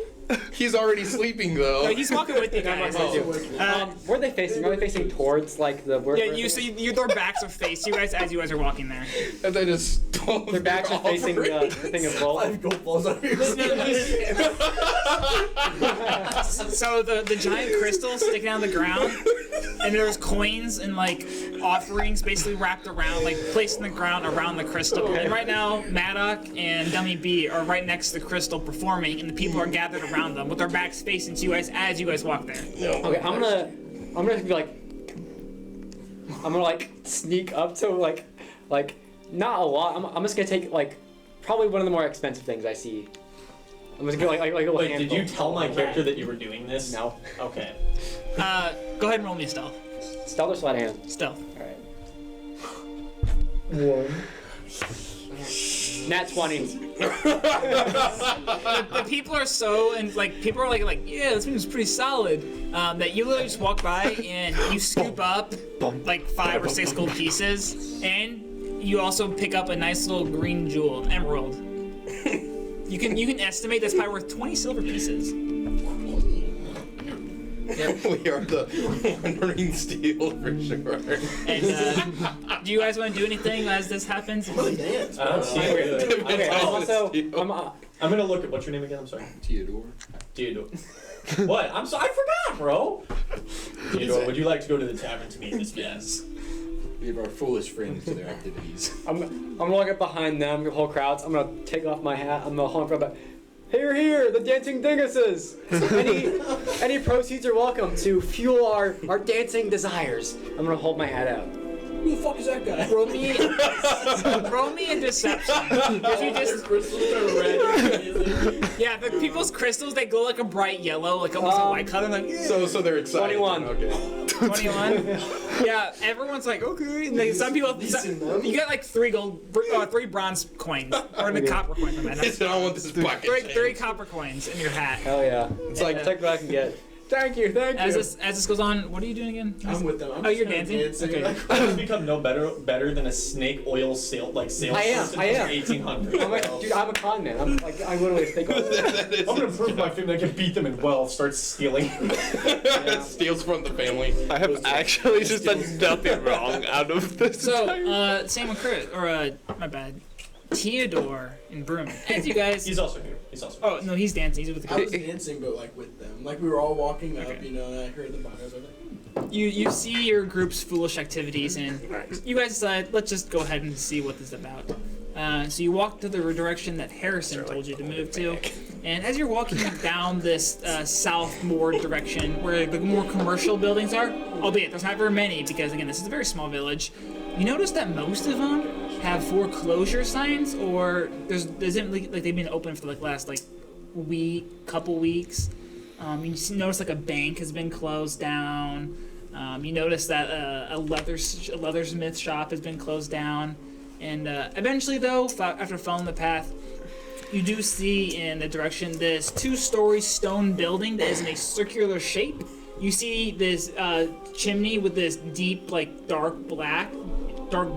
He's already sleeping though. No, he's walking with you guys. Where are they facing? Are they facing towards like the? Yeah, their backs are facing you guys as you guys are walking there. And they just stole Their backs are facing the thing of gold. 5 gold balls out of your So the giant crystal sticking out of the ground, and there's coins and like offerings basically wrapped around, like placed in the ground around the crystal. And right now, Maddock and Dummy B are right next to the crystal performing, and the people are gathered around them with their backs facing to you guys as you guys walk there. Okay, I'm gonna be like, I'm gonna like sneak up to like not a lot. I'm just gonna take like probably one of the more expensive things I see. I'm just gonna like a little Wait, did handful. you tell my character that you were doing this? No. Okay. Go ahead and roll me a stealth. Stealth or sleight of hand? Stealth. All right. 1. Nat 20. The people are so, and like people are like yeah, this seems pretty solid. That you literally just walk by and you scoop up like 5 or 6 gold pieces, and you also pick up a nice little green jewel, emerald. You can estimate that's probably worth 20 silver pieces. We are the wandering steel for sure. And do you guys want to do anything as this happens? Dance. I don't see it. Okay. Also, I'm gonna look at what's your name again? I'm sorry. Theodore. What? I forgot, bro. Theodore, would you like to go to the tavern to meet this man? Leave our foolish friends to their activities. I'm gonna walk up behind them, the whole crowds. I'm gonna take off my hat. I'm gonna hold in front of it. Here, the dancing dinguses! Any proceeds are welcome to fuel our dancing desires. I'm gonna hold my hat out. Who the fuck is that guy? Roll me a deception. If you just, yeah, the people's crystals, they glow like a bright yellow, like almost a white color. Like, yeah. So they're excited. 21. Okay. 21. Yeah, everyone's like, okay. And like, some people, you got like 3 bronze coins, or the copper coins. I don't want this bucket. 3 copper coins in your hat. Hell yeah. It's like Take what I can get. Thank you. As this goes on, what are you doing again? I'm with them. I'm Oh, you're just dancing? Okay. I've become no better than a snake oil sales I am. person from 1800. Dude, I'm a con man. I'm literally a snake oil. I'm gonna prove my family I can beat them in wealth. Start stealing. Steals from the family. I have actually just done nothing wrong out of this. So, Sam and Chris, or my bad, Theodore and Broom. As you guys. He's also here. Oh no, he's dancing. He's with the I kids. was dancing, but like with them. Like we were all walking up, and I heard the banners. I was like, You see your group's foolish activities, and you guys decide, let's just go ahead and see what this is about. So you walk to the direction that Harrison told you to move to, and as you're walking down this southward direction, where the more commercial buildings are, albeit there's not very many, because again, this is a very small village, you notice that most of them have foreclosure signs, or isn't like they've been open for like last couple weeks. You notice like a bank has been closed down. You notice that a leathersmith shop has been closed down, and eventually, though, after following the path, you do see in the direction this 2-story stone building that is in a circular shape. You see this chimney with this deep, like dark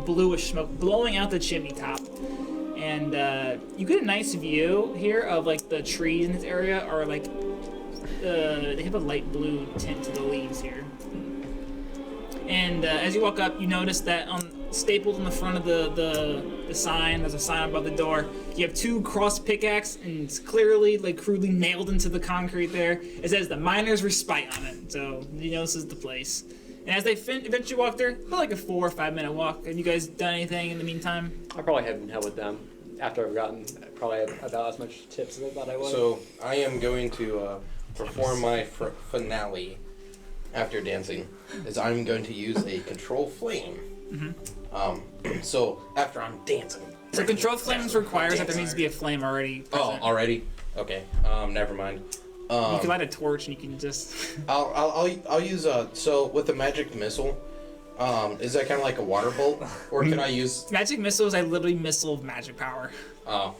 bluish smoke blowing out the chimney top, and you get a nice view here of like the trees in this area are like they have a light blue tint to the leaves here. And as you walk up, you notice that stapled on the front of the sign, there's a sign above the door. You have 2 cross pickaxe, and it's clearly, like, crudely nailed into the concrete there. It says the Miner's Respite on it, so you know this is the place. And as they eventually walk there, about like a 4 or 5 minute walk. Have you guys done anything in the meantime? I probably haven't held with them after I've gotten probably about as much tips as I thought I would. So I am going to perform my finale after dancing. Is I'm going to use a control flame. So after I'm dancing. So control flames requires that there needs to be a flame already present. Oh, already? Okay. Never mind. You can light a torch and you can just. I'll use so with the magic missile. Is that kind of like a water bolt, or can I use? Magic missile is a literally missile of magic power. Oh.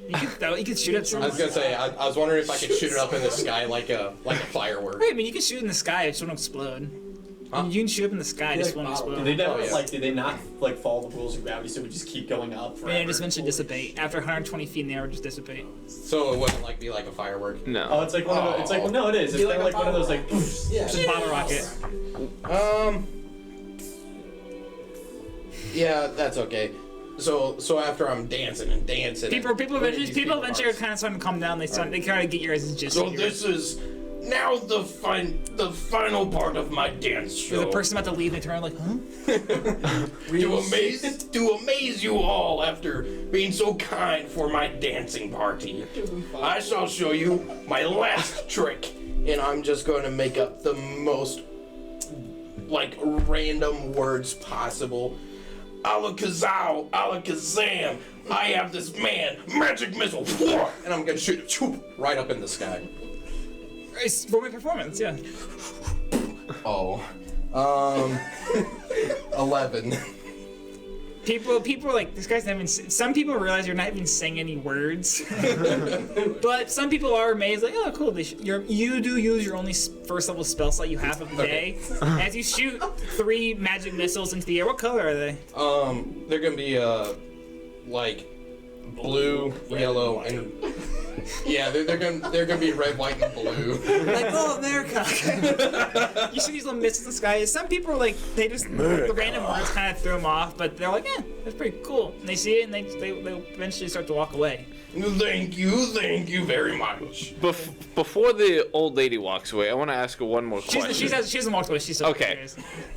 You could shoot it. I was gonna say I was wondering if I could shoot it up in the sky like a firework. Right, I mean you can shoot it in the sky; it just won't explode. Huh? You can shoot up in the sky, just won't explode. Did they never, yeah. did they not follow the rules of gravity, so we just keep going up forever? And just eventually dissipate. After 120 feet in the air, it would just dissipate. So it wouldn't be like a firework. No. Oh, it's like one of the, it's like, no, it is. It's kind of like one of those, like, Yeah. Just a bottle rocket. Yeah, that's okay. So after I'm dancing and dancing. People eventually are kind of starting to calm down. They kind of get your guys' gist. So this is now the final part of my dance show. The person about to leave, they turn like, huh? To amaze you all after being so kind for my dancing party, I shall show you my last trick, and I'm just going to make up the most random words possible. Alakazam, Alakazam, I have this man, magic missile, and I'm gonna shoot it right up in the sky. It's for my performance, yeah. Oh, 11. People are like, this guy's not even. Some people realize you're not even saying any words, but some people are amazed. Like, oh, cool. You do use your only first level spell slot you have of the day. As you shoot 3 magic missiles into the air. What color are they? They're gonna be blue, yellow, and yeah, they're gonna be red, white, and blue. Like, oh, America. You see these little missiles in the sky. Some people are like, they just the random words kind of throw them off, but they're like, yeah, that's pretty cool. And they see it and they eventually start to walk away. Thank you very much. Before the old lady walks away, I want to ask her one more question. She hasn't walked away. She's still Okay.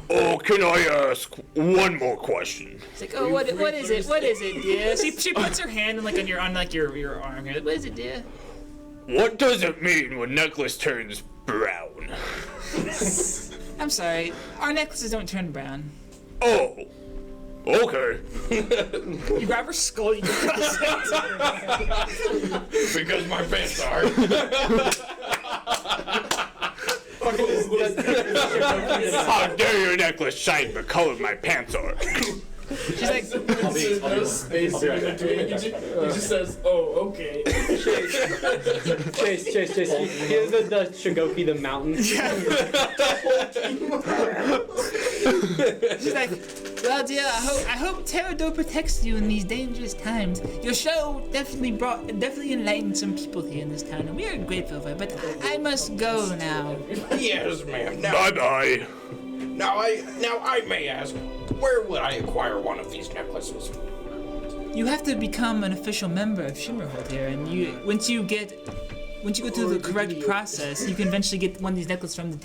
Oh, can I ask one more question? It's like, oh, what is it? What is it, dear? She puts her hand on your arm here. What is it, dear? What does it mean when necklace turns brown? I'm sorry. Our necklaces don't turn brown. Oh, okay. You grab her skull. You cross it. Because my pants are. How dare your necklace shine the color my pants are? She's like, There's no space in between. He just says, "Oh, okay." Chase. Here's the Shigoki the mountain. she's like, well, dear, I hope Terrador protects you in these dangerous times. Your show definitely enlightened some people here in this town, and we are grateful for it. But I must go now. Yes, ma'am. Bye bye. Now I may ask, where would I acquire one of these necklaces? You have to become an official member of Shimmerhold here, and once you go through the correct process, you can eventually get one of these necklaces from the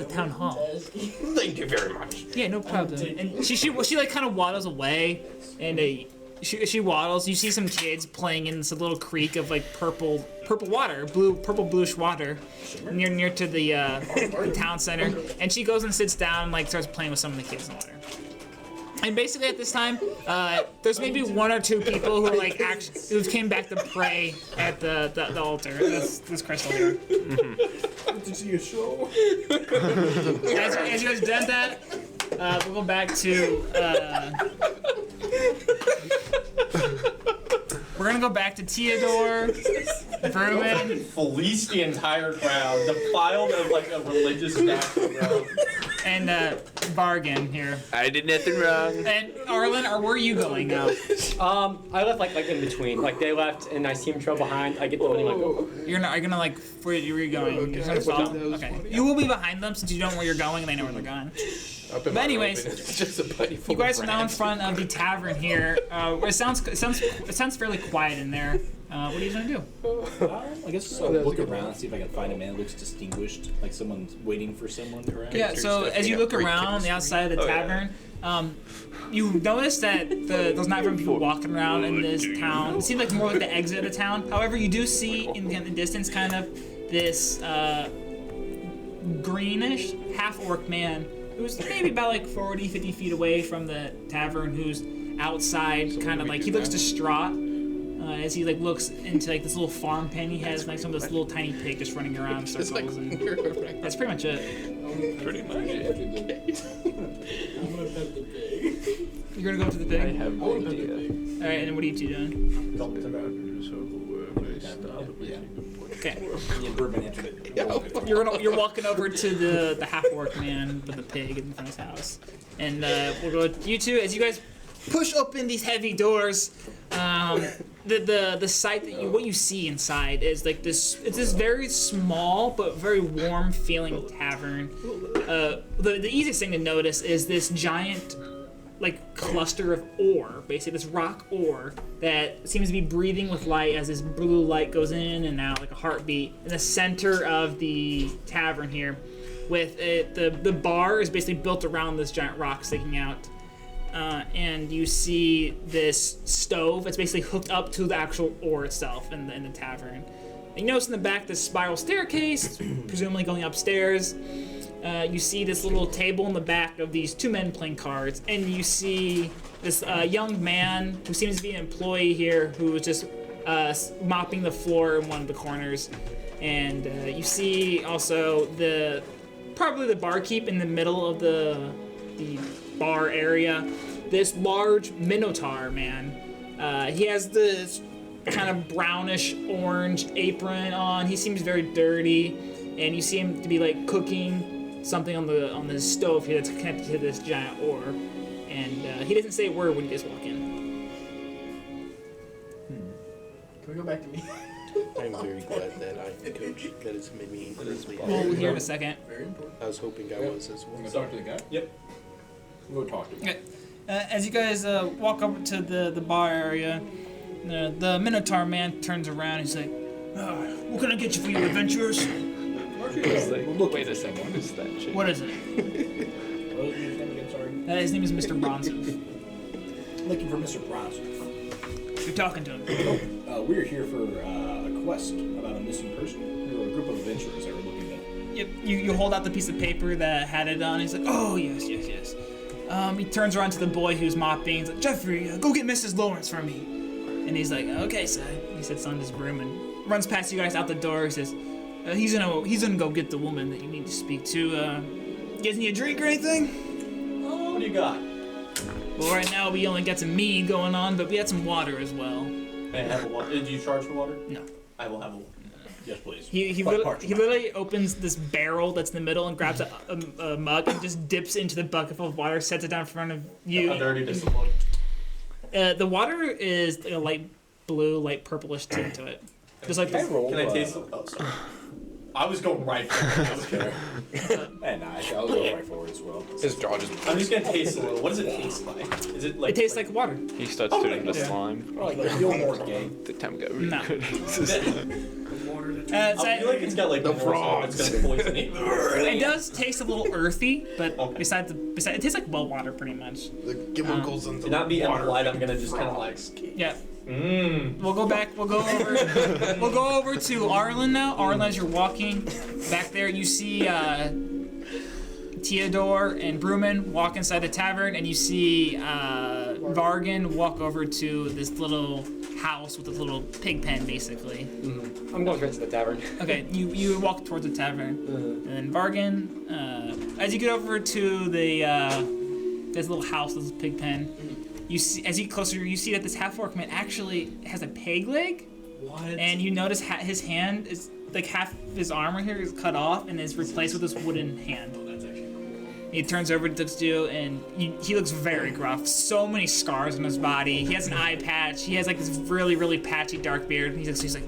town hall. Thank you very much. Yeah, no problem. And she like kind of waddles away, and she waddles. You see some kids playing in this little creek of like purple water, purple bluish water, near to the town center. And she goes and sits down and like starts playing with some of the kids in the water. And basically at this time, there's maybe 1 or 2 people who like who came back to pray at the altar. This crystal here. Did you see a show? As you guys done that, we'll go back to. We're gonna go back to Theodore, Vermin, Fleece the entire crowd, defiled of like a religious statue, bro. and Bargain here. I did nothing wrong. And Arlen, where are you going now? I left like in between. Like they left and I see him trail behind. I get the money like go. You're gonna like where you're going. You're gonna follow. Okay. You will be behind them since you know where you're going and they know where they're going. But anyways, it's just a buddy full you guys of are now in rats. front of the tavern here. It sounds fairly quiet in there. What are you gonna do? I guess I'll look around and see if I can find a man that looks distinguished, like someone's waiting for someone around. Yeah. So as you look around the outside of the tavern, you notice that there's not very people walking around in this town. It seems like more like the exit of the town. However, you do see in the distance kind of this greenish half-orc man who's maybe about like 40, 50 feet away from the tavern, who's outside, kind of like, he looks distraught as he like looks into like this little farm pen he has, like some of this little tiny pig just running around in circles. And that's pretty much it. Pretty much it. I'm gonna pet the pig. You're gonna go to the pig? I have I no want to pet the idea. pig. Alright, and then what are you two doing? Okay, Okay. Me and Bourbon answered it. You're walking over to the half-orc man with the pig in front of his house, and we'll go with you two as you guys push open these heavy doors. The sight that what you see inside is like this. It's this very small but very warm feeling tavern. The easiest thing to notice is this giant, like, cluster of ore, basically this rock ore that seems to be breathing with light as this blue light goes in and out like a heartbeat in the center of the tavern here. With it, the bar is basically built around this giant rock sticking out. And you see this stove that's basically hooked up to the actual ore itself in the tavern. And you notice in the back this spiral staircase, presumably going upstairs. You see this little table in the back of these two men playing cards, and you see this young man who seems to be an employee here who is just mopping the floor in one of the corners. And you see also probably the barkeep in the middle of the bar area, this large minotaur man. He has this kind of brownish orange apron on. He seems very dirty, and you see him to be like cooking something on the stove here that's connected to this giant ore. And he doesn't say a word when you guys walk in. Can we go back to me? I'm very glad that I coach. That has made me incredibly We'll happy. hear in a second. Very important. I was hoping I was as You well. gonna talk to the guy? Yep. We'll go talk to him. Okay. As you guys walk over to the bar area, the Minotaur man turns around. He's like, "What can I get you for your adventures? It's like, wait a second, what is that shit? What is it?" What was your name again? Sorry. His name is Mr. Bronson. Looking for Mr. Bronson. You're talking to him. We're here for a quest about a missing person. We were a group of adventurers that were looking at. Yep. You hold out the piece of paper that had it on. He's like, "Oh yes. He turns around to the boy who's mopping. He's like, "Jeffrey, go get Mrs. Lawrence for me." And he's like, "Okay, sir." He sits on his broom and runs past you guys out the door. He says, "He's gonna go get the woman that you need to speak to. You guys need a drink or anything?" What do you got? Well, right now we only got some mead going on, but we had some water as well. May I have a water? Do you charge for water? No. I will have a water. Yes, please. He literally opens this barrel that's in the middle and grabs a mug and just dips into the bucket full of water, sets it down in front of you. A dirty disappointment. The water is like a light blue, light purplish tint to it. Just like this. Can I taste it? Oh, sorry. I was going right for it. And I'll go right forward as well. His jaw just. I'm just gonna taste a little. What does it taste like? Is it like? It tastes like water. He starts turning to slime. Like feel more gay. The time got really No. good. I feel like it's got like The more stuff that's gonna poison it. It does taste a little earthy, but Okay. besides it tastes like well water pretty much. The chemicals in To the not be water. impolite, I'm gonna just kind of like. Yeah. Mmm. We'll go back. We'll go over to Arlen now. Arlen, as you're walking back there, you see Theodore and Bruman walk inside the tavern, and you see Vargan walk over to this little house with a little pig pen, basically. I'm going straight to the tavern. Okay, you walk towards the tavern, and then Vargan, as you get over to this little house, this pig pen, you see as you get closer, you see that this half-orc man actually has a peg leg. What? And you notice his hand is like half his arm right here is cut off and is replaced with this wooden hand. That's actually cool. He turns over to you and he looks very gruff. So many scars on his body. He has an eye patch. He has like this really, really patchy dark beard. And he's like,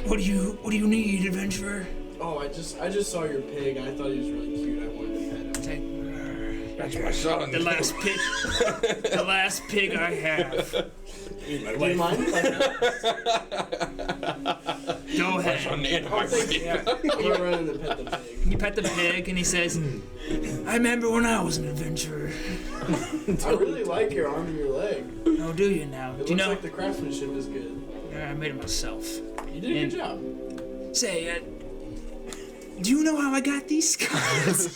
what do you need, adventurer? Oh, I just saw your pig. I thought he was really cute. I wanted to pet him. He's like, That's my son. the last pig I have. Do you mind? Go ahead. Yeah. I'm gonna run in and pet the pig. You pet the pig and he says, I remember when I was an adventurer. I really like your arm and your leg. Oh, do you now? It Do you looks know? like the craftsmanship is good. I made it myself. You did a good job. Say, do you know how I got these scars?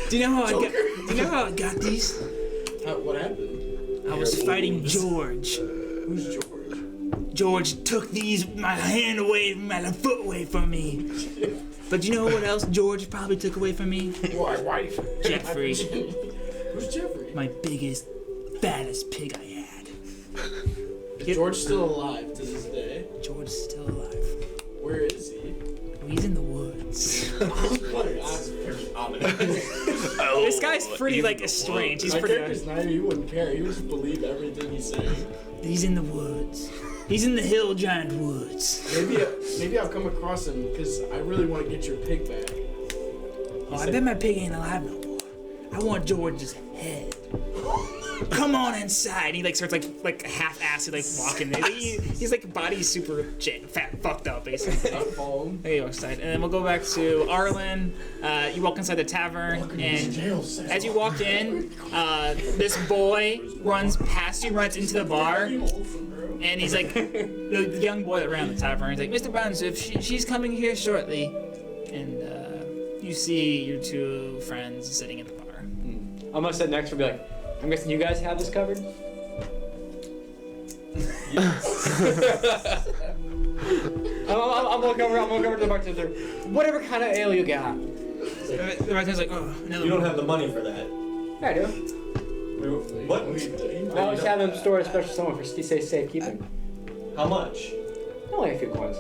Do you know how I got these? What happened? I was fighting George. Who's George? George took my hand away, my foot away from me. But you know what else George probably took away from me? My wife. Jeffrey, Who's Jeffrey? my biggest, baddest pig I had. George's still alive to this day. George is still alive. Where is he? He's in the woods. That's very ominous. This guy's pretty like estranged. He's My pretty. character's neither. He wouldn't care. He would just believe everything he's saying. He's in the woods. He's in the hill giant woods. Maybe I'll come across him because I really want to get your pig back. Oh, I bet my pig ain't alive no more. I want George's head. Come on inside. He like starts like half-assed like walking. He's like body's super fat, fucked up basically. There you go, inside. And then we'll go back to Arlen. You walk inside the tavern, and as you walk in, this boy runs past you, runs into the bar, and he's like the young boy that ran the tavern. He's like, Mr. Bounsif, she's coming here shortly, and you see your two friends sitting at the bar. I'm gonna sit next and be like, I'm guessing you guys have this covered? I'm gonna come over to the bartender. Whatever kind of ale you got. The bartender's like, oh, another You don't one. have the money for that. I do. What? I always have them store a special someone for safekeeping. How much? Only a few coins.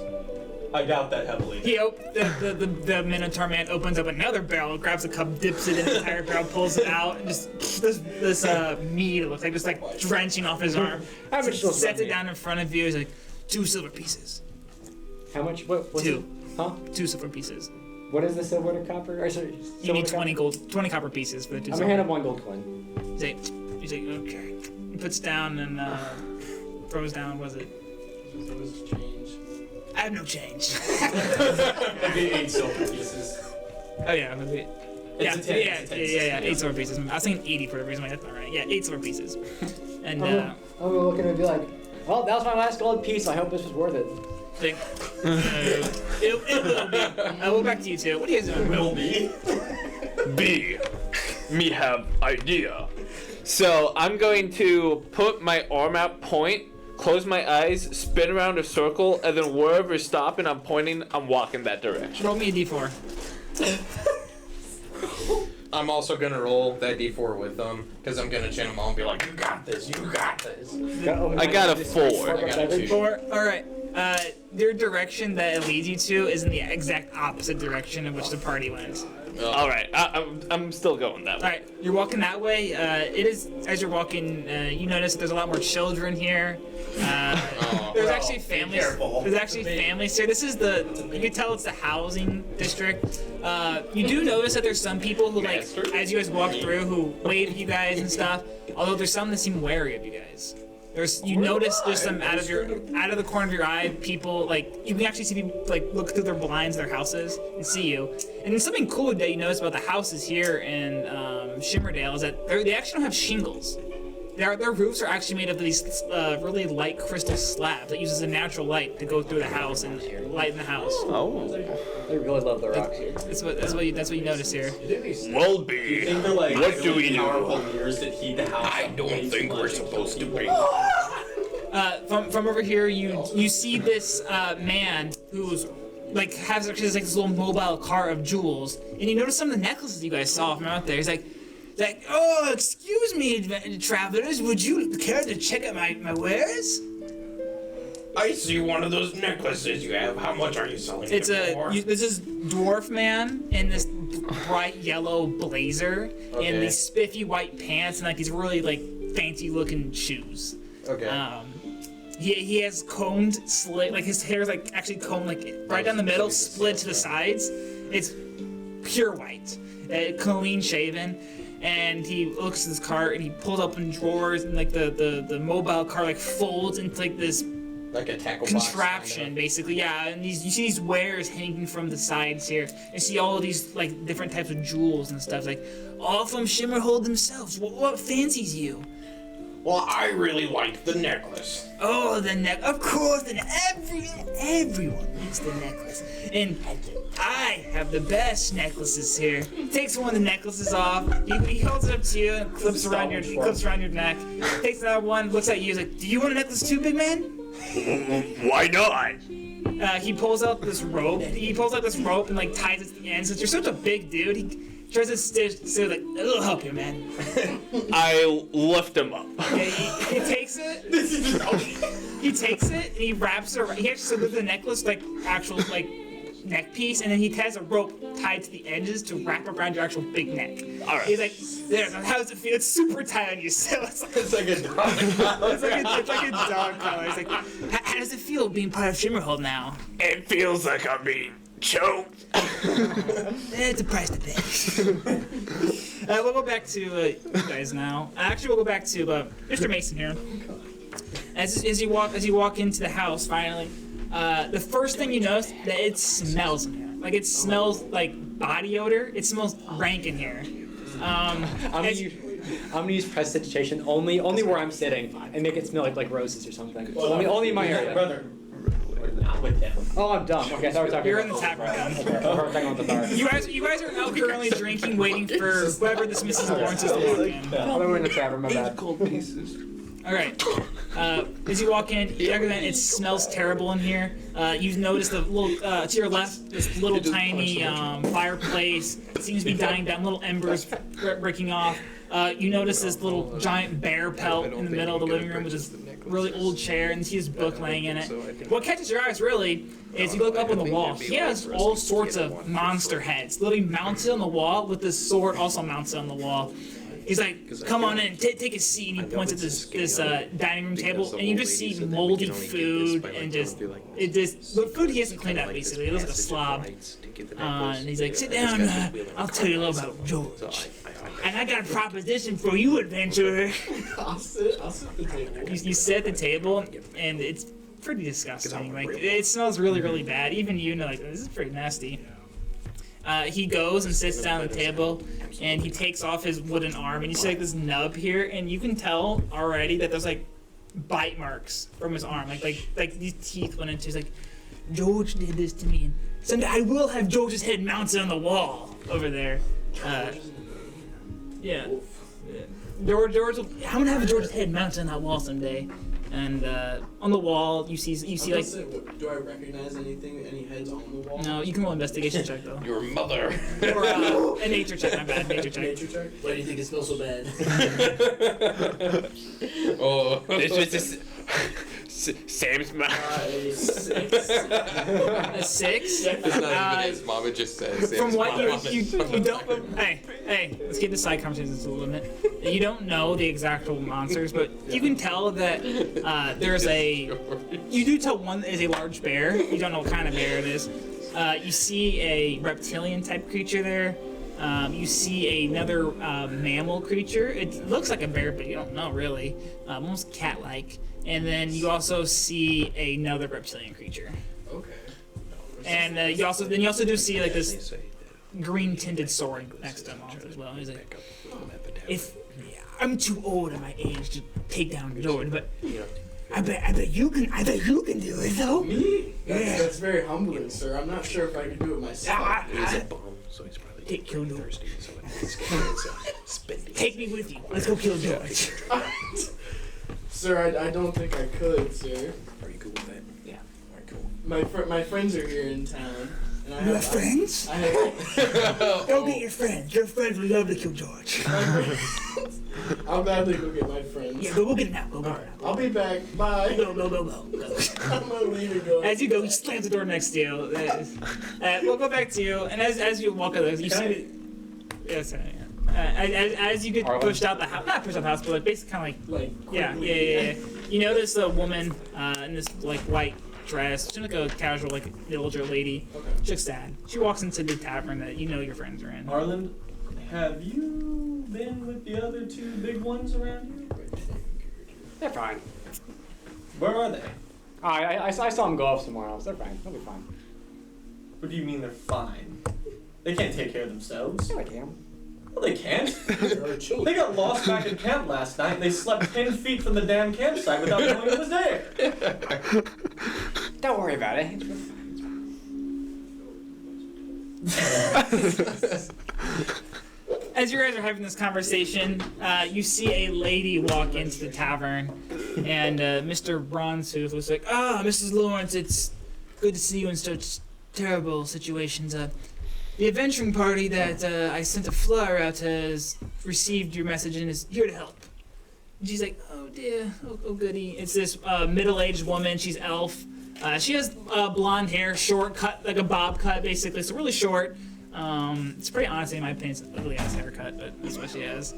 I doubt that heavily. The Minotaur man opens up another barrel, grabs a cup, dips it in the entire barrel, pulls it out, and just this mead, it looks like, just like drenching off his arm. How much was Sets that it down in front of you. He's like, 2 silver pieces. How much? What's 2. it? Huh? 2 silver pieces. What is the silver to copper? Or, sorry, You need silver to 20 copper pieces for the 2 I'm silver. gonna hand him 1 gold coin. He's like, okay. He puts down and throws down, was it? I have no change. It'd be 8 silver pieces. Oh yeah, maybe. Yeah, It's a 10, it's a 10, yeah, 8 silver pieces. I was thinking 80 for the reason why that's not right. Yeah, 8 silver pieces. And I'm gonna look at him and be like, well, that was my last gold piece. I hope this was worth it. it will be. I'll go back to you two. What are you guys doing? Will be. B. Me have idea. So I'm going to put my arm out, point, close my eyes, spin around a circle, and then wherever it's stopping, I'm pointing, I'm walking that direction. Roll me a d4. I'm also gonna roll that d4 with them because I'm gonna channel them all and be like, "You got this, you got this." I got a 4. I got a 2. 4. All right. Their direction that it leads you to is in the exact opposite direction in which the party went. All right, I'm still going that All way. right, you're walking that way. It is as you're walking, you notice that there's a lot more children here. There's actually families. careful. There's actually families here. This is you can tell it's the housing district. You do notice that there's some people who, like, as you guys walk through, who wave at you guys and stuff. Although there's some that seem wary of you guys. You notice there's some out of the corner of your eye, people, like, you can actually see people, like, look through their blinds, their houses, and see you. And then something cool that you notice about the houses here in Shimmerdale is that they actually don't have shingles. Their roofs are actually made of these really light crystal slabs that uses a natural light to go through the house and lighten the house. Oh. They really love the rocks here. That's what you notice here. Well, Do you B. think they're like What do we really do? powerful mirrors that heat the house? I don't think we're supposed to be. From over here, you see this man who's like has actually like this little mobile car of jewels, and you notice some of the necklaces you guys saw from out there. He's like, oh, excuse me, travelers, would you care to check out my wares? I see one of those necklaces you have. How much are you selling It's it for? this is dwarf man in this bright yellow blazer and these spiffy white pants and like these really like fancy looking shoes. Okay. He has combed slit, like his hair is like actually combed like right down the middle, split to the sides. It's pure white, clean shaven, and he looks at his car and he pulls open drawers and like the mobile car like folds into like this Like a tackle contraption, basically, yeah. And you see these wares hanging from the sides here. You see all of these like different types of jewels and stuff, like all from Shimmerhold themselves. What fancies you? Well, I really like the necklace. Oh, the neck. Of course, and everyone needs the necklace. And I have the best necklaces here. He takes one of the necklaces off. He holds it up to you and clips around your neck. Takes another one, looks at you, he's like, "Do you want a necklace too, big man?" Why not? He pulls out this rope. He pulls out this rope and like ties it to the end. Since you're such a big dude, tries to say like, it'll help you, man. I lift him up. Yeah, he takes it. He takes it and he wraps it around. He actually with the necklace, like actual like neck piece, and then he has a rope tied to the edges to wrap around your actual big neck. All right. He's like, there. How does it feel? It's super tight on you. So it's like a dog. it's like a dog collar. It's like, how does it feel being part of Shimmerhold now? It feels like I'm being choked. It's a price to pay. We'll go back to you guys now. Actually, we'll go back to Mr. Mason here. As you walk into the house, finally, the first thing you notice that it smells in here. Like it smells like body odor. It smells rank in here. I'm gonna use prestidigitation only where I'm sitting and make it smell like roses or something. Only in my area. Brother, not with him. Oh, I'm dumb. Okay, I thought we were talking You're about in the tavern now. Okay, I thought we were talking about the bar. You guys are now currently drinking, waiting for whoever this Mrs. Lawrence is to walk in. I thought we were in the tavern, my bad. All right. As you walk in, it smells terrible in here. You notice the little to your left, this little tiny fireplace seems to be dying down. Little embers breaking off. You notice this little giant bear pelt in the middle of the living room with this really old chair, and you see this book laying in it. What catches your eyes really is you look up on the wall. He has all sorts of monster heads, literally mounted on the wall, with this sword also mounted on the wall. He's like, come on in, take a seat, and he points at this dining room table, and you just see moldy food, and the food he hasn't cleaned up, basically. It looks like a slob. And he's like, sit down, I'll tell you a little about George. And I got a proposition for you, adventurer. I'll sit at the table. You sit at the table, and it's pretty disgusting. Like, it smells really, really bad. Even you know, like, this is pretty nasty. He goes and sits down at the table, and he takes off his wooden arm, and you see like this nub here, and you can tell already that there's like bite marks from his arm, like these teeth went into. He's like, George did this to me, and someday I will have George's head mounted on the wall over there. Yeah. George, I'm gonna have George's head mounted on that wall someday. And on the wall, you see like. Do I recognize anything? Any heads on the wall? No, you can roll an investigation check though. Your mother. Or a nature check. My bad. Nature check. Nature check. Why do you think it smells so bad? Oh. It's just Sam's mouth. A 6. It's not even his mom, it just says From Sam's what mom. you don't. Hey, let's get the side conversations to the limit. You don't know the exact monsters, but you can tell that there's a. You do tell one is a large bear. You don't know what kind of bear it is. You see a reptilian type creature there. You see another mammal creature. It looks like a bear, but you don't know really. Almost cat-like. And then you also see another reptilian creature. Okay. And you also do see like this green tinted sword next to him as well. He's like, if I'm too old at my age to take down Jordan, but I bet you can do it though. Me? That's very humbling, sir. I'm not sure if I can do it myself. Take kill George. Take me with you. Let's go kill George. Sir, I don't think I could, sir. Are you cool with that? Yeah. Alright, cool. My friends are here in town. And I You have friends? I have, Go get your friends. Your friends would love to kill George. I'll gladly go get my friends. Yeah, go get it now. Go get it now. I'll be back. Bye. Go. I'm gonna leave and go. As you go, he slams the door next to you. We'll go back to you, and as you walk out, you see. Yes, as you get pushed out the house, not pushed out the house, but like basically kind of like yeah. You notice a woman in this like white dress. She's like a casual like older lady. Okay. She looks sad. She walks into the tavern that you know your friends are in. Arlen, have you been with the other two big ones around here? They're fine. Where are they? I saw them go off somewhere else. They're fine. They'll be fine. What do you mean they're fine? They can't take care of themselves. Yeah, I can. Well, they can't. They got lost back in camp last night, and they slept 10 feet from the damn campsite without knowing it was there. Don't worry about it. As you guys are having this conversation, you see a lady walk into the tavern, and Mr. Bronzetooth was like, Mrs. Lawrence, it's good to see you in such terrible situations. The adventuring party that I sent a flyer out to has received your message and is here to help. And she's like, oh dear, oh goody. It's this middle-aged woman. She's elf. She has blonde hair, short cut, like a bob cut, basically. So really short. It's pretty honestly, in my opinion, it's an ugly ass haircut, but that's what she has.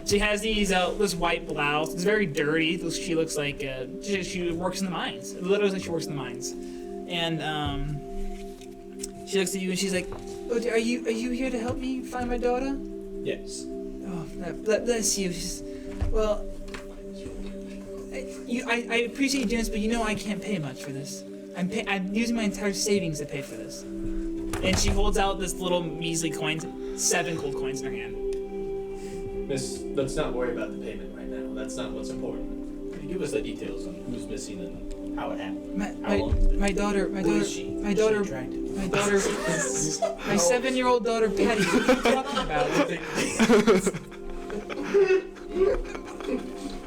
She has this white blouse. It's very dirty. She looks like she works in the mines. It literally looks like she works in the mines. And she looks at you and she's like, "Oh, are you here to help me find my daughter?" Yes. Oh, bless you. Well, I appreciate you doing this, but you know I can't pay much for this. I'm using my entire savings to pay for this. And she holds out this little measly coins, 7 gold coins in her hand. Miss, let's not worry about the payment right now. That's not what's important. Can you give us the details on who's missing and how it happened? My daughter, my 7-year-old daughter Patty. What are you talking about?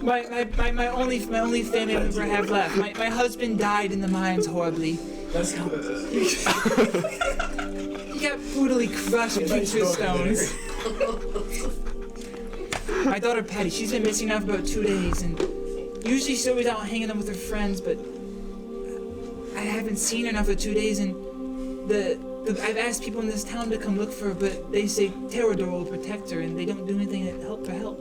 My only family member I have left. My husband died in the mines horribly. That's how it is. He got brutally crushed between 2 stones. My daughter Patty, she's been missing now for about 2 days, and usually she's always out hanging out with her friends, but I haven't seen her now for 2 days, and I've asked people in this town to come look for her, but they say Terrador will protect her, and they don't do anything to help her.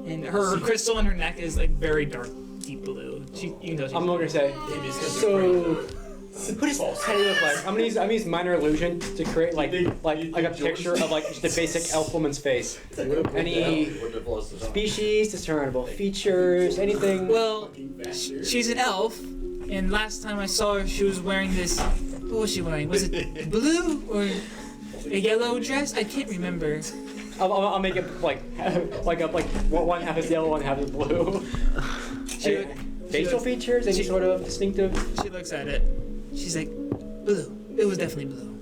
And her crystal in her neck is like very dark, deep blue. You can tell she's. I'm not gonna say. So, what does Patty look like? I'm gonna use minor illusion to create like a picture of like just a basic elf woman's face. Any species, discernible features, anything? Well, she's an elf, and last time I saw her, she was wearing this. What was she wearing? Was it blue or a yellow dress? I can't remember. I'll make it like one half is yellow, one half is blue. Facial features, any sort of distinctive. She looks at it. She's like, blue. It was definitely blue.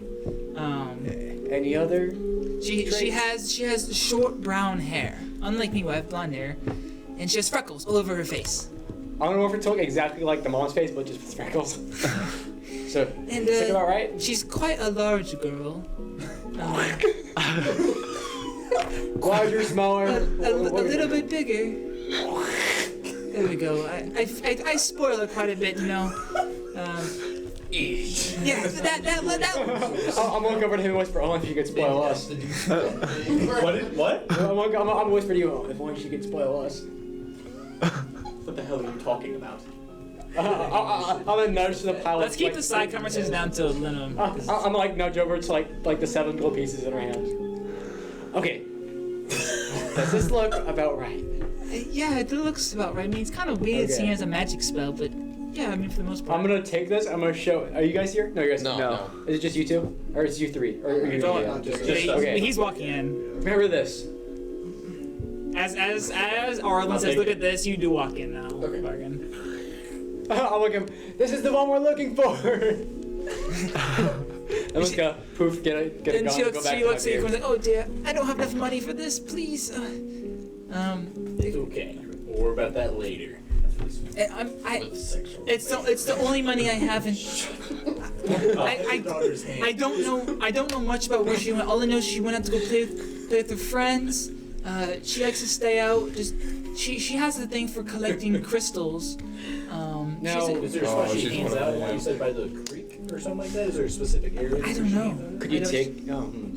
Any other? She has short brown hair. Unlike me, who I have blonde hair, and she has freckles all over her face. I don't know if it's look exactly like the mom's face, but just with freckles. So, and is that about right? She's quite a large girl. Larger, smaller, a little bit bigger. There we go. I spoil her quite a bit, you know. Yeah, that. I'm gonna go over to him and whisper, only if you could spoil us. What? I'm gonna whisper to you, if only she could spoil us. What the hell are you talking about? I'm gonna nudge to the pile. Let's keep the side conversations down to a minimum. I'm gonna like nudge over to like the 7 gold pieces in her hand. Okay. Does this look about right? Yeah, it looks about right. I mean, it's kind of weird seeing it as a magic spell, but yeah, I mean, for the most part. I'm gonna take this. I'm gonna show. Are you guys here? No, you guys. No. Is it just you 2, or is it you 3? Or are you? Okay. He's walking in. Remember this. As Arlen says, look at this. You do walk in now. Okay. Bargain. I'm looking. This is the one we're looking for. I'm just gonna poof, get a gun, And go back she looks to at you my and beard. goes, "Oh dear, I don't have enough money for this. Please." It's okay. We'll worry about that later. It's the only money I have, and I don't know much about where she went. All I know is she went out to go play with her friends. She likes to stay out. She has the thing for collecting crystals. Now, Is there a spot she hangs out? You said by the creek or something like that? Is there a specific area? I don't know. could you take?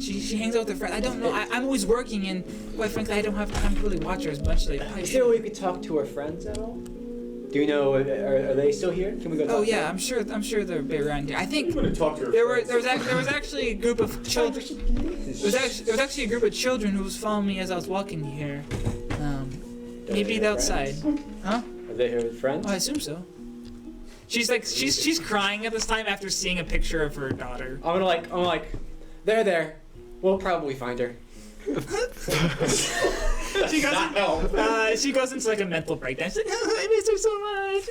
She hangs out with her friends. I don't know. I'm always working, and quite frankly, I don't have time to really watch her as much as I probably Is there a should. way we could talk to her friends at all? Do you know? Are they still here? Can we go? Talk Oh to yeah, them? I'm sure they're around here. I think I'm gonna talk to her. there was actually a group of children. There was actually a group of children who was following me as I was walking here. Maybe they're outside. Huh? Are they her friends? Oh, I assume so. She's crying at this time after seeing a picture of her daughter. I'm like, they're there. We'll probably find her. She goes into like a mental breakdown. She's like, oh, I miss her so much.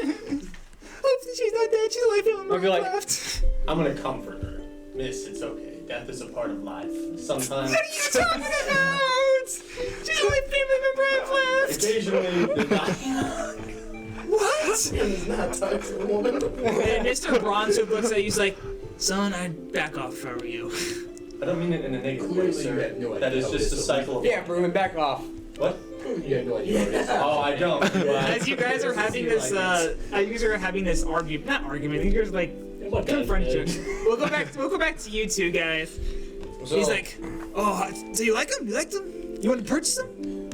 Hopefully she's not dead. She's the only family member left. I'm gonna comfort her. Miss, it's okay. Death is a part of life. Sometimes. What are you talking about? She's the only family member I've left. Occasionally, the What? It's not talking to a woman. And Mr. Bronze looks at you. He's like, son, I'd back off if I were you. I don't mean it in a negative way, Clearly sir. you had no idea That is how just a this cycle of Yeah, Bruin, back off. What? You had no idea. What it is. Oh, I don't. As you guys are having this, argument, not argument. You guys are like confront each other. We'll go back to you two guys. So, He's like, oh, so you like them? You like them? You want to purchase them?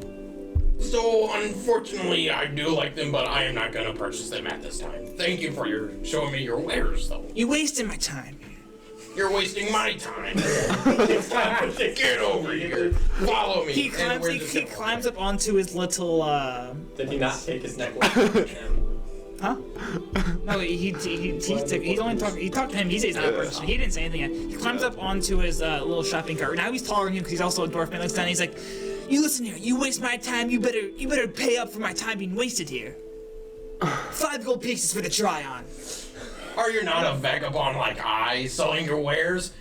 So, unfortunately, I do like them, but I am not going to purchase them at this time. Thank you for showing me your wares, though. You wasted my time. You're wasting my time. Get over here. Follow me. He climbs up onto his little, Did he not take his necklace? huh? No, he talked to him. He says he's not a person. He didn't say anything yet. He climbs up onto his little shopping cart. Now he's taller than him because he's also a dwarf. Man looks down and he's like, you listen here. You waste my time. You better pay up for my time being wasted here. 5 gold pieces for the try on. Are you not a vagabond like I, selling your wares?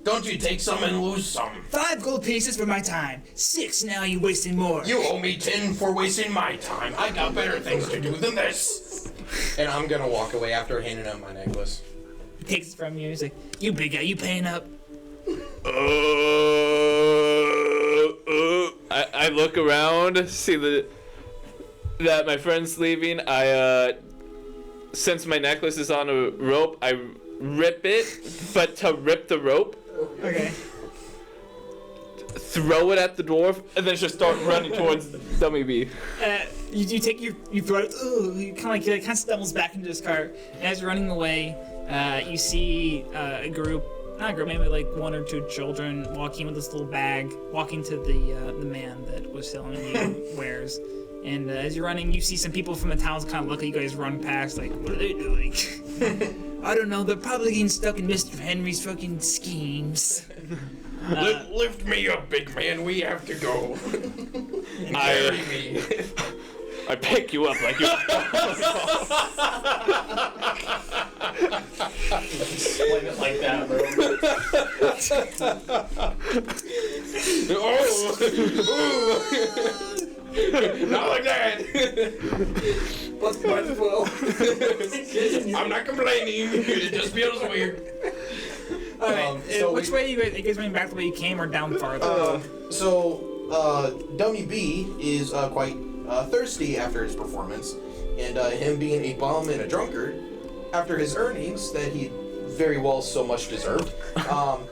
Don't you take some and lose some? 5 gold pieces for my time. 6 now. You wasting more. You owe me 10 for wasting my time. I got better things to do than this. and I'm gonna walk away after handing him my necklace. He takes it from you. He's like, you big guy. You paying up? I look around, see that my friend's leaving. Since my necklace is on a rope, I rip it, but to rip the rope, Okay. throw it at the dwarf, and then just start running towards Dummy B. You throw it. He kind of stumbles back into his cart. And as you're running away, you see not a group, maybe like 1 or 2 children walking with this little bag, walking to the man that was selling you wares. And as you're running, you see some people from the towns kind of look at you guys run past, like, what are they doing? I don't know. They're probably getting stuck in Mr. Henry's fucking schemes. Lift me up, big man. We have to go. Carry me. I pick you up like you. Explain it like that, bro. Not like that. Might as well. I'm not complaining. It just feels weird. Alright, which way you guys running back the way you came or down farther? Dummy B is quite thirsty after his performance, and him being a bum and a drunkard, after his earnings that he very well so much deserved,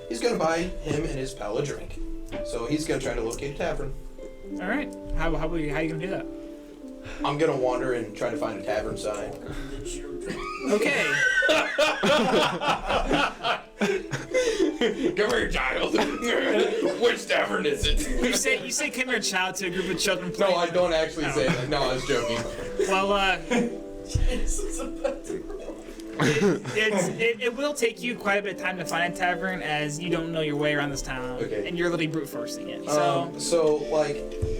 he's gonna buy him and his pal a drink. So he's gonna try to locate a tavern. Alright, how are you gonna do that? I'm gonna wander and try to find a tavern sign. Okay. Come here, child. Which tavern is it? You say come here, child, to a group of children No, playing. I don't actually say that. No, I was joking. Well, it will take you quite a bit of time to find a tavern, as you don't know your way around this town, Okay. and you're literally brute forcing it.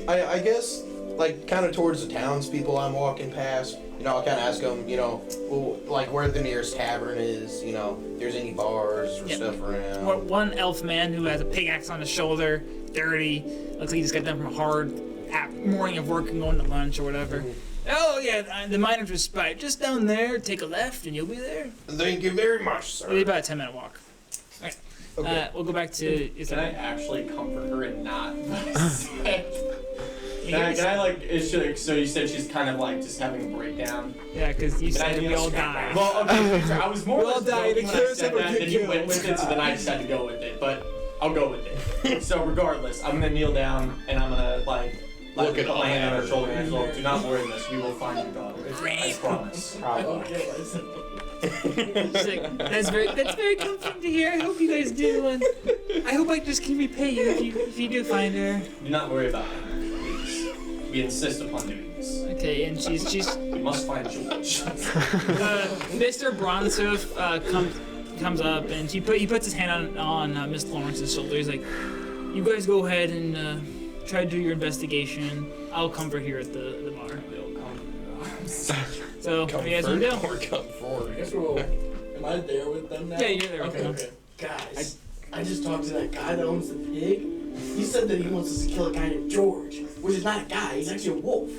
I guess, like, kind of towards the townspeople I'm walking past, I'll kind of ask them, where the nearest tavern is, if there's any bars or stuff around. One elf man who has a pickaxe on his shoulder, dirty, looks like he just got done from a hard morning of work and going to lunch or whatever. Oh yeah, the miner's respite. Just down there, take a left, and you'll be there. Thank you very much, It'll be sir. about a 10-minute walk. Okay. We'll go back to. Can I actually comfort her and not? So you said she's kind of like just having a breakdown? Yeah, because you said we all die. Well, okay, so I was more We'll just die, joking the when I cures said never that, get then you killed. went with it, so then I just had to go with it, but I'll go with it. So regardless, I'm gonna kneel down and I'm gonna Look put at my hand all on her shoulder and go, do not worry this, we will find your daughter. I promise. She's like, that's very comforting to hear. I hope you guys do, and I hope I just can repay you if you do find her. Do not worry about it. Please. We insist upon doing this. Okay, and she's We must find George. Mr. Bronzehoof comes up and he puts his hand on Miss Lawrence's shoulder. He's like, you guys go ahead and try to do your investigation. I'll comfort here at the bar. So, what do you guys want to do? Or come forward. I guess am I there with them now? Yeah, you're there with them. Okay. Guys, I just talked to that guy that owns the pig. He said that he wants us to kill a guy named George, which is not a guy, he's actually a wolf.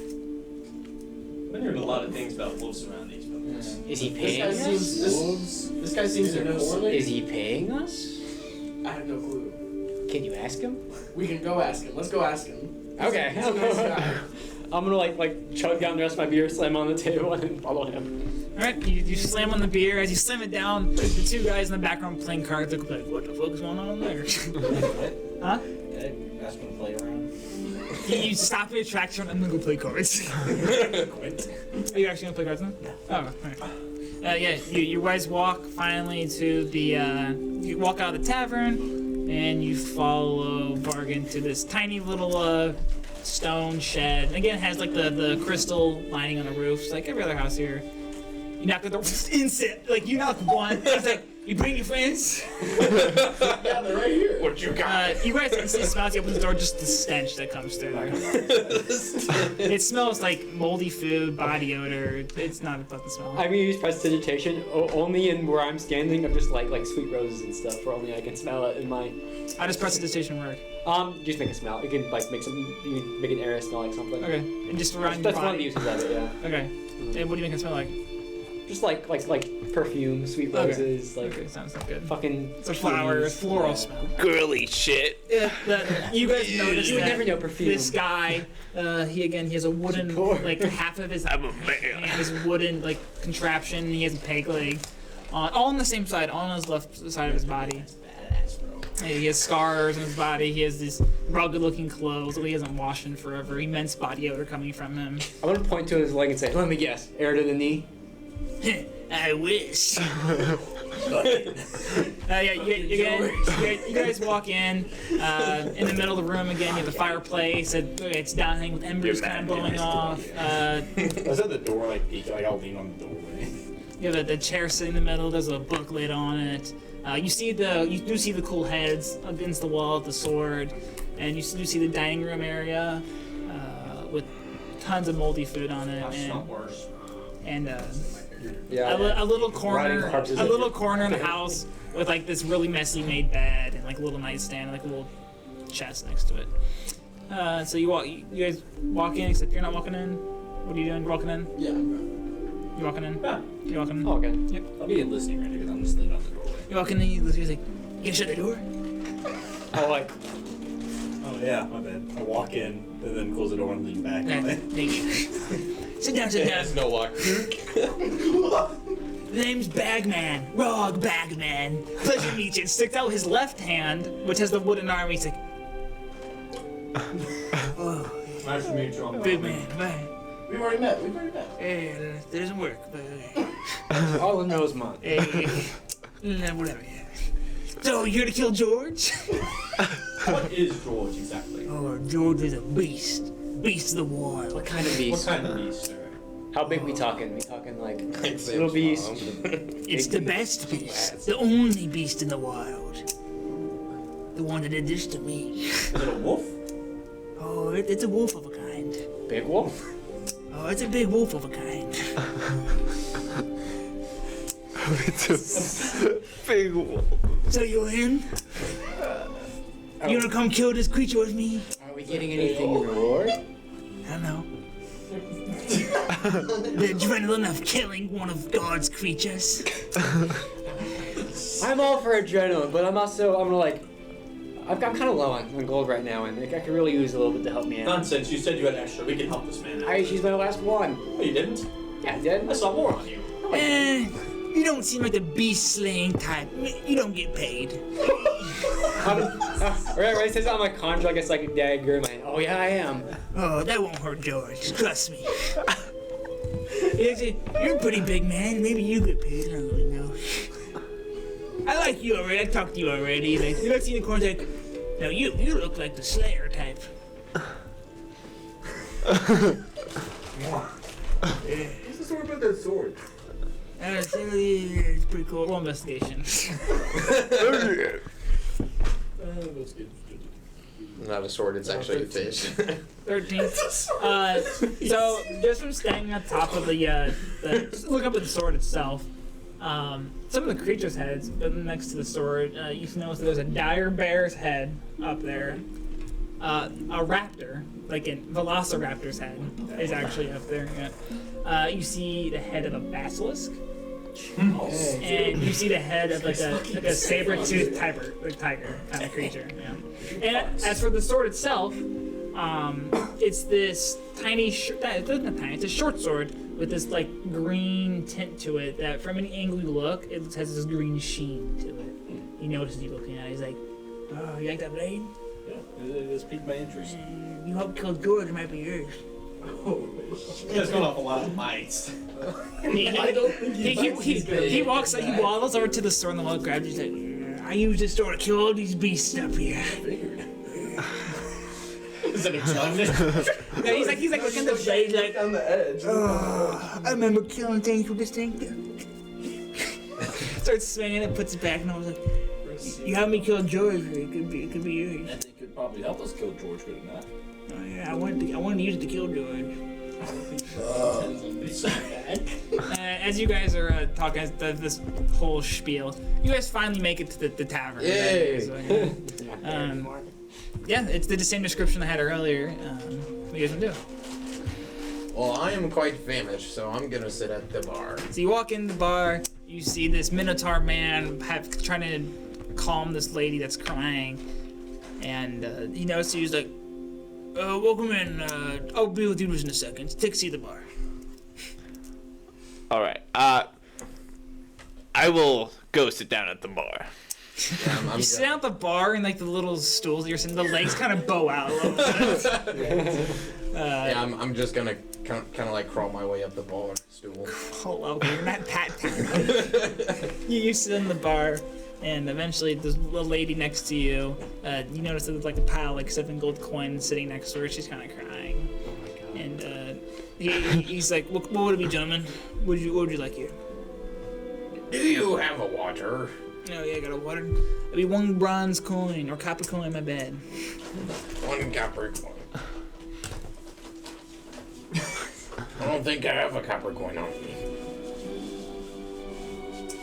I've heard a lot of things about wolves around these folks. Is he This paying guy us? seems this guy seems to know something. Is he paying us? I have no clue. Can you ask him? We can go ask him. Let's go ask him. Okay. He's a nice guy. I'm gonna like chug down the rest of my beer, slam on the table, and follow him. All right, you slam on the beer. As you slam it down, the two guys in the background playing cards look like, what the fuck is going on there? Huh? Ask him to play around. You stop your attraction and then go play cards. Quit. Are you actually gonna play cards now? No. Oh, alright. Yeah, you guys walk finally to the, you walk out of the tavern, and you follow Bargain to this tiny little, stone shed. Again, it has like the crystal lining on the roof, it's like every other house here. You knock at the door, instant, like you knock one, it's like, you bring your friends? Yeah, they're right here. What you got? You guys can see smell as you open the door, just the stench that comes through there. It smells like moldy food, body odor. It's not a pleasant smell. I'm gonna use prestidigitation only in where I'm standing. I'm just like sweet roses and stuff, where only I can smell it in my. How does prestidigitation work? Just make it smell. You can like make some. You can make an area smell like something. Okay, and just around That's your one of the body. uses of it. Yeah. Okay, and what do you make it smell like? Just like perfume, sweet roses, like Okay, sounds good. fucking. It's a flower, floral smell. Girly shit. You guys notice You would that never know perfume. this guy, he has a wooden, like half of his I'm a man. hand is wooden like contraption. He has a peg leg, all on the same side, all on his left side of his body. He has scars on his body. He has these rugged-looking clothes that he hasn't washed in forever. Immense body odor coming from him. I'm gonna point to his leg and say, "Let me guess, air to the knee." I wish. You guys walk in the middle of the room again. You have the fireplace. It's dying with embers kind of blowing off. I was at the door, like peeking, like I'll lean on the doorway. You have the chair sitting in the middle. There's a book lid on it. You do see the cool heads against the wall with the sword, and you do see the dining room area with tons of moldy food on it. That's not worse. And Yeah. a little Riding corner, corpses a of little your- corner in the house with like this really messy made bed and like a little nightstand and like a little chest next to it. So you guys walk in, except you're not walking in. What are you doing? You're walking in? Yeah. You walking in? Yeah. You walking in? Oh, okay. Yep. I'll be listening right here because I'm just leaning on the doorway. You walking in? You like, you shut the door. Oh, like Oh yeah, my bad. I walk in and then close the door and lean back. Thank you. Sit down. Sit down. There's no luck. The name's Bagman. Rog Bagman. Pleasure to meet you. Sticks out his left hand, which has the wooden arm. He's like, oh, Nice to meet you. big man. Bye. We've already met. Hey, that doesn't work, but all in Rosemont. hey, whatever. Yeah. So you're to kill George? What is George exactly? Oh, George is a beast. Beast of the wild. What kind of What beast? kind of beast, sir? How big we talking? We talking like Like Sam's little beast? mom. It's the best beast. The only beast in the wild. The one that did this to me. Is it a wolf? Oh, it's a wolf of a kind. Big wolf? Oh, it's a big wolf of a kind. It's a big wolf. So you in? You wanna come kill this creature with me? Are we getting anything in reward? I don't know. The adrenaline of killing one of God's creatures. I'm all for adrenaline, but I'm gonna like. I'm kind of low on gold right now, and I could really use a little bit to help me out. Nonsense. You said you had extra. We can help this man out. I used my last one. Oh, you didn't? Yeah, I did. I saw more on you. You don't seem like the beast slaying type. You don't get paid. Right, it says on my contract it's like a dagger in my hand. Oh yeah, I am. Oh, that won't hurt George. Trust me. You're a pretty big man. Maybe you get paid. I don't really know. I like you already. I talked to you already. Like, you ever seen the corner like, no, you look like the Slayer type. What's the story about that sword? It's pretty cool. Roll investigation. That's good. Not a sword, it's actually a fish. 13. So just from standing on top of the just look up at the sword itself. Some of the creatures' heads, but next to the sword, you can notice that there's a dire bear's head up there. A raptor, like a velociraptor's head, is actually up there. Yeah. You see the head of a basilisk. And you see the head of like a saber-toothed tiger kind of creature. Yeah. And as for the sword itself, it's this tiny, it's a short sword with this like green tint to it that from any angle you look, it has this green sheen to it. He notices you looking at it. He's like, "Oh, you like that blade? Yeah, it has piqued my interest. You helped kill George, it might be yours." There's going off a lot of mites. He walks, he waddles over to the sword on the wall, grabs it, he's like, "I use this sword to kill all these beasts up here." Is it a gun? Yeah, he's like looking at the blade, like, On the edge. "Oh, I remember killing things with this thing." Starts swinging it, puts it back, and I was like, "You helped me kill George. It could be yours." I think could probably help us kill George, could it not? Oh yeah, I wanted to use it to kill George. As you guys are talking this whole spiel, you guys finally make it to the tavern. Yay! So, yeah, it's the same description I had earlier. What you guys gonna do? Well, I am quite famished, so I'm gonna sit at the bar. So you walk in the bar, you see this Minotaur man trying to calm this lady that's crying, and he notices he's like, "Welcome in. I'll be with you in a second. Take a seat at the bar." All right. I will go sit down at the bar. I'm You sit down at the bar and like the little stools that you're sitting, the legs kind of bow out a little bit. yeah, I'm just gonna kind of like crawl my way up the bar stool. Oh, okay, you're not pat. You sit in the bar, and eventually there's a lady next to you. You notice that there's like a pile of like 7 gold coins sitting next to her. She's kind of crying. And he's like, "What would it be, gentlemen? What would you like here?" Do you have a water? "Oh yeah, I got a water. It'd be 1 bronze coin or copper coin, my bad." 1 copper coin. I don't think I have a copper coin on me.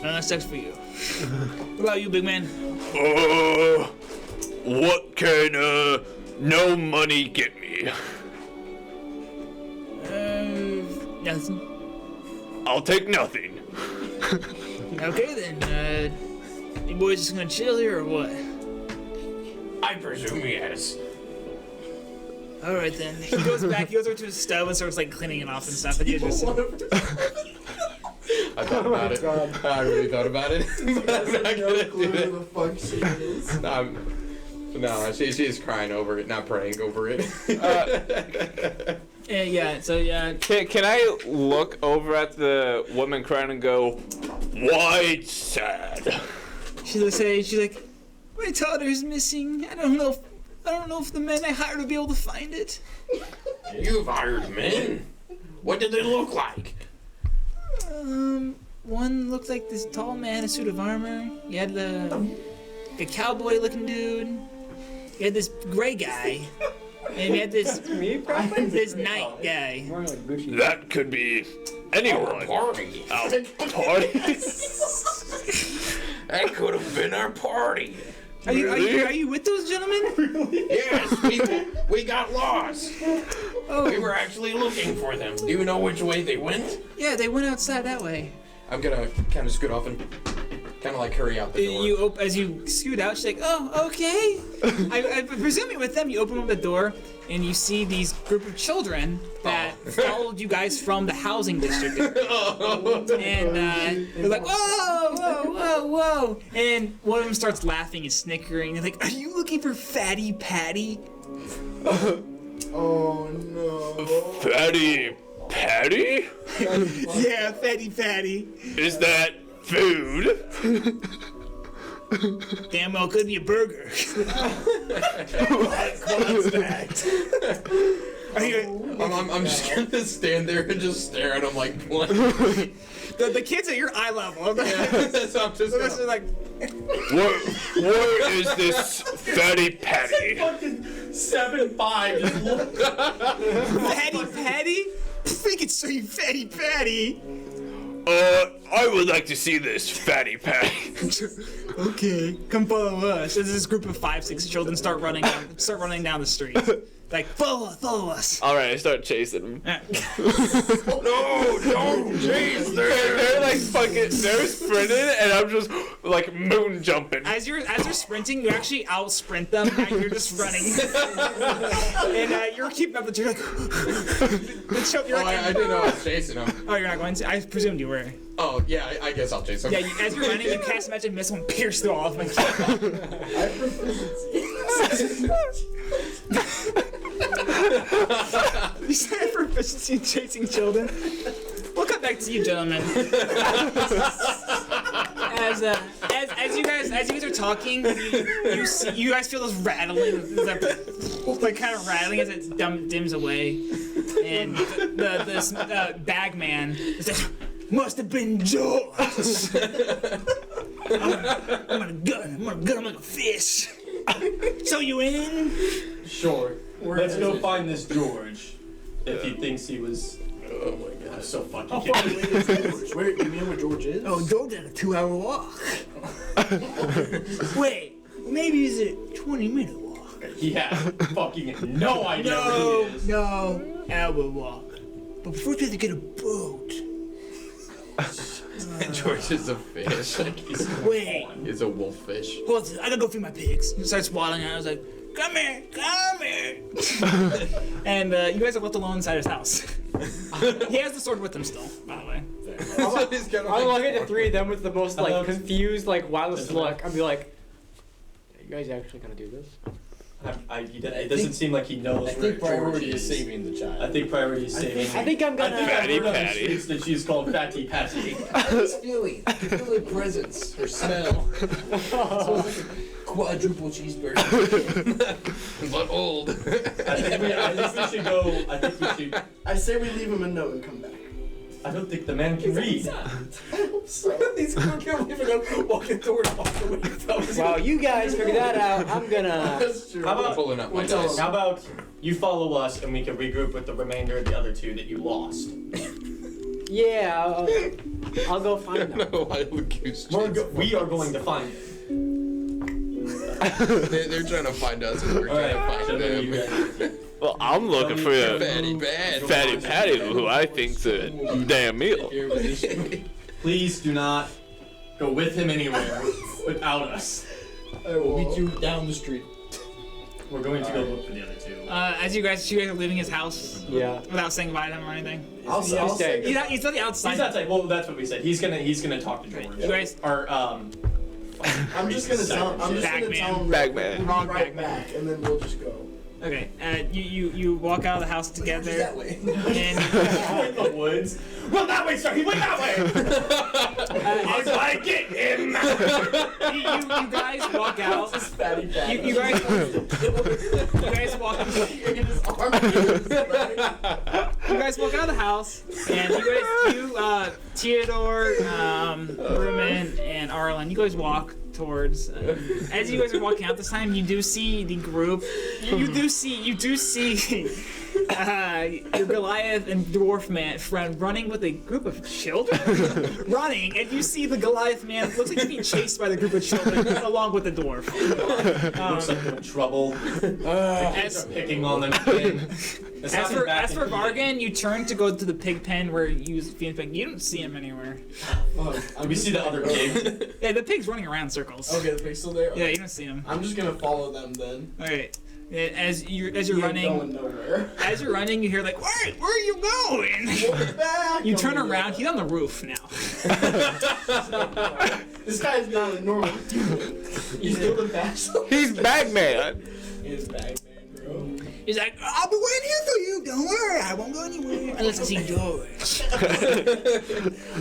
That sucks for you. What about you, big man? What can no money get me? Nothing. I'll take nothing. Okay then, you boys just gonna chill here or what? I presume yes. Alright then. He goes back, he goes over to his stove and starts like cleaning it off and stuff, and you just I thought about it. I really thought about it. But I'm not gonna do it. Who the fuck she is. No, she's crying over it, not praying over it. yeah. Can I look over at the woman crying and go, "Why sad?" She's like, "My daughter's missing. I don't know if the men I hired will be able to find it." You've hired men? What did they look like? One looked like this tall man in a suit of armor. You had a cowboy looking dude. You had this gray guy. And you had this this knight guy. That could be anyone. Party. Our party? That could have been our party. Are you with those gentlemen? Yes, we got lost. We were actually looking for them. Do you know which way they went? Yeah, they went outside that way. I'm gonna kind of scoot off and kind of like hurry out the door. As you scoot out, she's like, "Oh, okay." I presume you're with them. You open up the door, and you see these group of children that followed you guys from the housing district. And they're like, "Whoa, whoa, whoa, whoa!" And one of them starts laughing and snickering. They're like, "Are you looking for Fatty Patty?" Oh no. Fatty Patty? Yeah, Fatty Patty. Is that food? Damn well, could be a burger. I'm just gonna stand there and just stare at him like blank. The kids at your eye level. So I'm just They're like, Where is this Fatty Patty? 7'5". Just look. Fatty Patty? We can show you Fatty Patty. I would like to see this fatty patty. Okay, come follow us. As this group of 5-6 children start running down the street. Like, follow us. All right, I start chasing them. No, don't chase them. They're like fucking, they're sprinting, and I'm just like moon jumping. As you're sprinting, you actually out sprint them, and you're just running. And you're keeping up the you're like, I didn't know I was chasing him. Oh, you're not going to? I presumed you were. Oh, yeah, I guess I'll chase him. Yeah, as you're running, you cast magic missile and pierce through all of them. You said proficiency in chasing children. We'll come back to you, gentlemen. As you guys are talking, you guys feel this rattling, like kind of rattling as it dims away, and this bag man says, "Must have been George. I'm gonna gun him like a fish." So you in? Sure. Let's go find this George. If he thinks he was. Oh my god. I'm so fucking How far away is George? Where, you mean where George is? Oh, George had a 2-hour walk. Wait, maybe it's a 20-minute walk. He has fucking no idea where he is. No, hour walk. But first we have to get a boat. George is a fish. Wait, He's a wolf fish. hold on, I gotta go feed my pigs. He starts waddling out. I was like, come here. And you guys are left alone inside his house. He has the sword with him still, by the way. I'm looking at the three of them with the most like confused, like wildest look. I'd be like, "Are you guys actually gonna do this?" It doesn't seem like he knows I where think priority George is saving the child. I think priority is saving. I think I'm gonna. Fatty I've heard on the Patty. streets that she's called Fatty Patty. I feel a presence or smell. Quadruple cheeseburger. But old. I think we should go. I think we should. I say we leave him a note and come back. I don't think the man can read. I hope so. These people can't believe I'm walking toward off the way. While you guys figure that out, I'm gonna. That's true. How about Pulling up my What's dice. How about you follow us and we can regroup with the remainder of the other two that you lost? Yeah, I'll go find them. No, wild goose chase. We are going to find it. They're trying to find us and we're trying to find them. Well, I'm looking for a Fatty bad. fatty patty, who I think's a damn meal. Please do not go with him anywhere without us. I will meet you down the street. We're going to go look for the other two. As you guys are leaving his house Yeah. without saying goodbye to him or anything. I'll stay. say. He's on the outside. He's not saying. Well, that's what we said. He's gonna talk to George. You guys, Or I'm just gonna tell him. Bagman. Wrong Right Bagman. back, and then we'll just go. Okay, you walk out of the house together, That way. and in the woods. Well, that way, sir. He went that way. How do I get him? you guys walk out. Fatty patty. You guys walk. You guys walk out of the house, and Theodore, Ruben, and Arlen, you guys walk towards. As you guys are walking out this time, you do see the group. You do see your Goliath and dwarf man friend running with a group of children. Running, and you see the Goliath man looks like he's being chased by the group of children along with the dwarf. Looks like they're in trouble. As Picking on them. As for Vargan, you turn to go to the pig pen where you feed pig. You don't see him anywhere. Do we see the other pig? Yeah, the pig's running around in circles. Okay, the pig's still there. Yeah, you don't see him. I'm just gonna follow them then. Alright. As you're He ain't running, going nowhere. as you're running, you hear like, where are you going? Back. You turn around. He's on the roof now. This guy's not a normal dude. He's doing fast. He's Bagman. He's Bagman, bro. He's like, I'll be waiting here for you. Don't worry, I won't go anywhere unless I see George.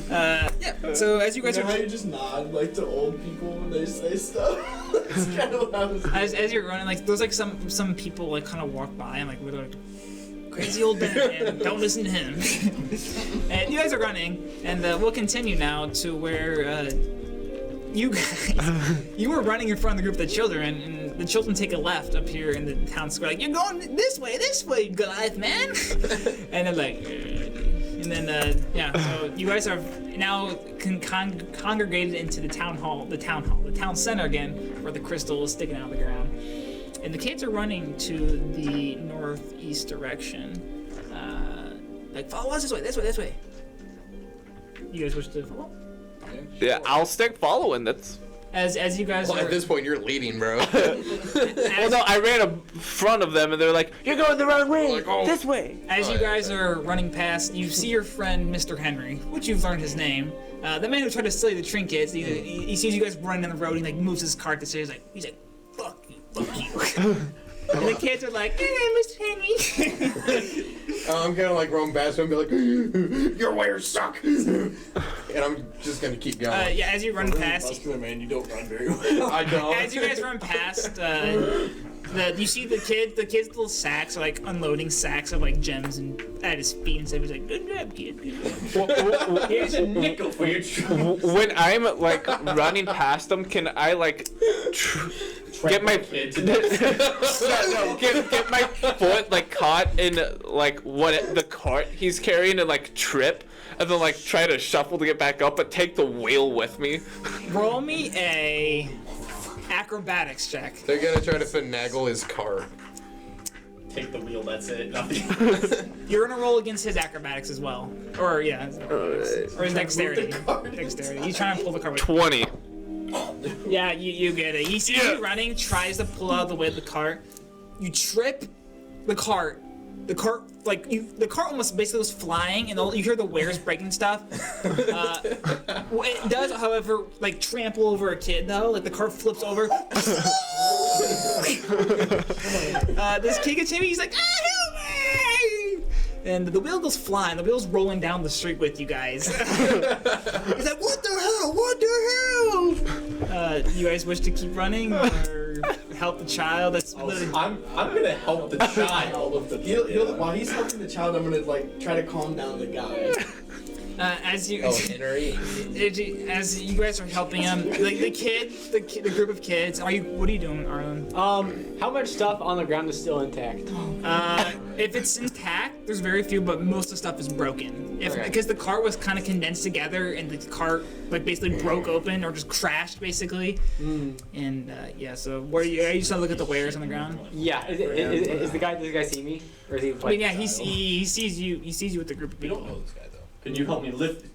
Yeah. So as you guys You know how are, you just nod like to old people when they say stuff? That's kind of what I was doing. as you're running, like there's like some people like kind of walk by and like we're like, crazy old man, don't listen to him. And you guys are running, and we'll continue now to where you guys, you were running in front of the group of the children, and the children take a left up here in the town square, like, you're going this way, Goliath man. And they're like, and And then, so you guys are now congregated into the town center again, where the crystal is sticking out of the ground. And the kids are running to the northeast direction. Follow us this way. You guys wish to follow? Yeah, I'll stick following. That's. As you guys Well, are... at this point, you're leading, bro. Well, no, I ran in front of them, and they're like, "You're going the wrong way. Like, oh. This way." As you guys are running past, you see your friend Mr. Henry, which you've learned his name. The man who tried to steal the trinkets. He sees you guys running down the road. He moves his cart to say, he's like, "Fuck you." And the kids are like, Mr. Henry. I'm gonna run past him and be like, "Your wares suck," and I'm just gonna keep going. As you run past, Muscular man, you don't run very well. I don't. as you guys run past, you see the kids' little sacks are unloading sacks of gems and at his feet and stuff. He's like, "Good job, kid. Good job." Here's a nickel for your trouble. When I'm running past them, can I get my get my foot caught in the cart he's carrying and trip, and then try to shuffle to get back up, but take the wheel with me? Roll me a acrobatics check. They're gonna try to finagle his car. Take the wheel, that's it. Nothing. You're gonna roll against his acrobatics as well, or his dexterity. Dexterity. He's trying to pull the car with 20. Yeah, you get it. He sees you running, tries to pull out of the way of the cart. You trip the cart. The cart, the cart almost basically was flying, and you hear the wares breaking stuff. It does, however, trample over a kid, though. The cart flips over. This kid gets hit, he's like, help me! And the wheel goes flying. The wheel's rolling down the street with you guys. He's like, what the hell? What the hell? You guys wish to keep running or help the child? That's literally... I'm gonna help the child. While he's helping the child, I'm gonna try to calm down the guy. As you Henry. as you guys are helping him, the group of kids. What are you doing, Arlen? How much stuff on the ground is still intact? If it's intact, there's very few, but most of the stuff is broken. Because the cart was kind of condensed together, and the cart basically broke open or just crashed basically. And so are you still looking at the wares on the ground? Yeah. Does the guy see me, or is he? I mean, yeah, he sees you. He sees you with the group of people. We don't know this guy though. Can you help me lift it?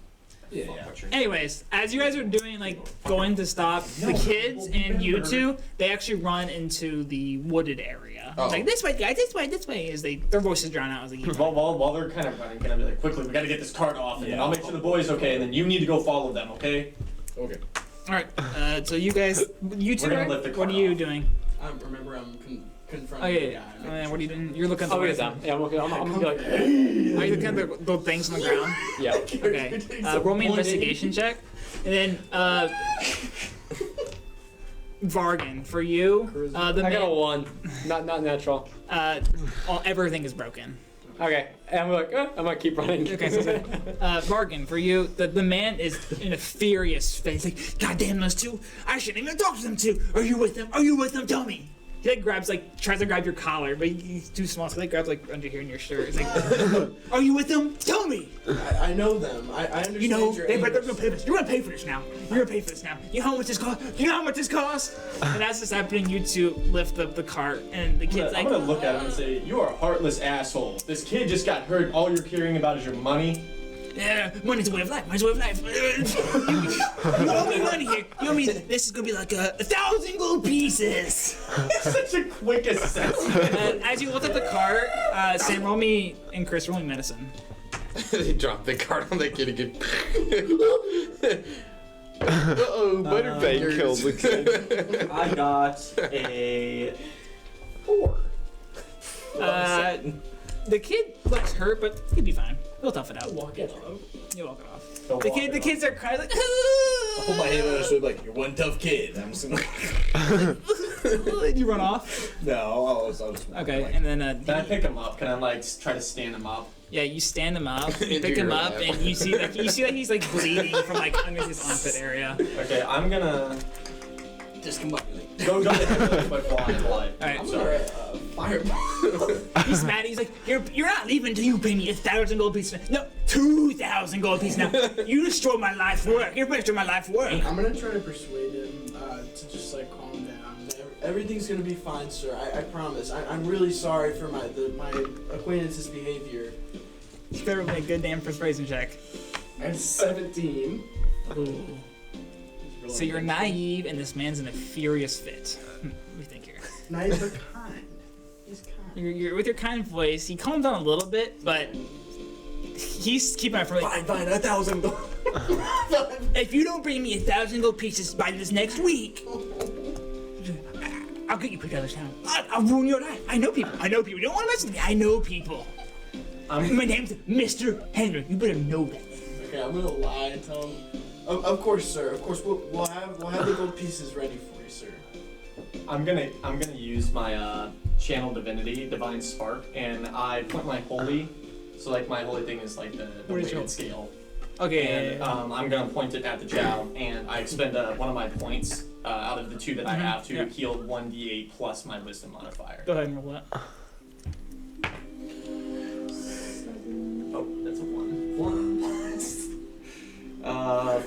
Yeah. Anyways, as you guys are doing going to stop the kids and you two, they actually run into the wooded area. Oh. It's this way, guys, this way. As their voices drown out as they keep While they're kind of running, can I be quickly, we gotta get this cart off, and then I'll make sure the boy's okay, and then you need to go follow them, okay? Okay. All right. So you guys, you two, We're gonna lift the what cart are you off. doing? Remember, I'm confronting Oh the yeah. guy. What are you doing? You're looking at the I'll get wares. down. Yeah, I'm looking. I'm gonna be like, Are you looking at the things on the ground? yeah. Okay. Roll me an investigation check, and then Vargan for you. I got a 1. Not natural. Everything is broken. Okay. And I'm like, I'm gonna keep running. Okay, so Vargan, for you, the man is in a furious face. God damn those two! I shouldn't even talk to them two. Are you with them? Are you with them? Tell me. He grabs tries to grab your collar, but he's too small, so he grabs under here in your shirt. He's like, are you with them? Tell me. I know them. I understand You know, your they're anger. gonna pay for this. You're gonna pay for this now. You're gonna pay for this now. You know how much this costs? You know how much this costs? And as this happening, you two lift up the cart, and the kid's I'm gonna look at him and say, you are a heartless asshole. This kid just got hurt. All you're caring about is your money. yeah, money's a way of life. Money's a way of life. You owe me money here. You owe me. This is gonna be like 1,000 gold pieces. Such a quick assessment. As you look at the cart, Sam, roll me and Chris roll me medicine. They dropped the cart on the kid again. Uh-oh, Butterfingers. killed the kid. I got a 4. The kid looks hurt, but he'll be fine. He'll tough it out. Walk it off. You'll walk it off. Don't walk The it kids are crying like, I hold my hand on his shoulder you're one tough kid. I'm just like, you run off. no, I'll just Okay, and then Can I pick him up? Can I try to stand him up? yeah, you stand him up, you Into pick him your up, lap. and you see that he's bleeding from under his armpit area. Okay, I'm gonna discombobulate. Go ahead, my fly. Alright. I'm sorry. Fireball. He's mad. He's like, you're not leaving until you pay me 1,000 gold pieces. No, 2,000 gold pieces now. You destroyed my life's work. You're destroying my life's work. I'm gonna try to persuade him to just like calm down. Everything's gonna be fine, sir. I promise. I'm really sorry for my acquaintance's behavior. You better make a good damn persuasion check. And 17. Ooh. So you're naive, and this man's in a furious fit. What do you think here? Naive but kind. He's kind. You're with your kind voice. He calms down a little bit, but he's keeping it for like. Fine, 1,000 gold. If you don't bring me 1,000 gold pieces by this next week, I'll get you put out of town. I'll ruin your life. I know people. You don't want to mess with me. I know people. My name's Mr. Henry. You better know that. Okay, I'm gonna lie and tell him. Of course, sir. Of course, we'll have the gold pieces ready for you, sir. I'm gonna use my channel divinity, divine spark, and I point my holy. So like my holy thing is like the What is your- weighted scale. Okay. And I'm gonna point it at the Chow, and I expend one of my points out of the 2 that I have to heal 1d8 plus my wisdom modifier. Go ahead and roll that. Oh, that's a 1.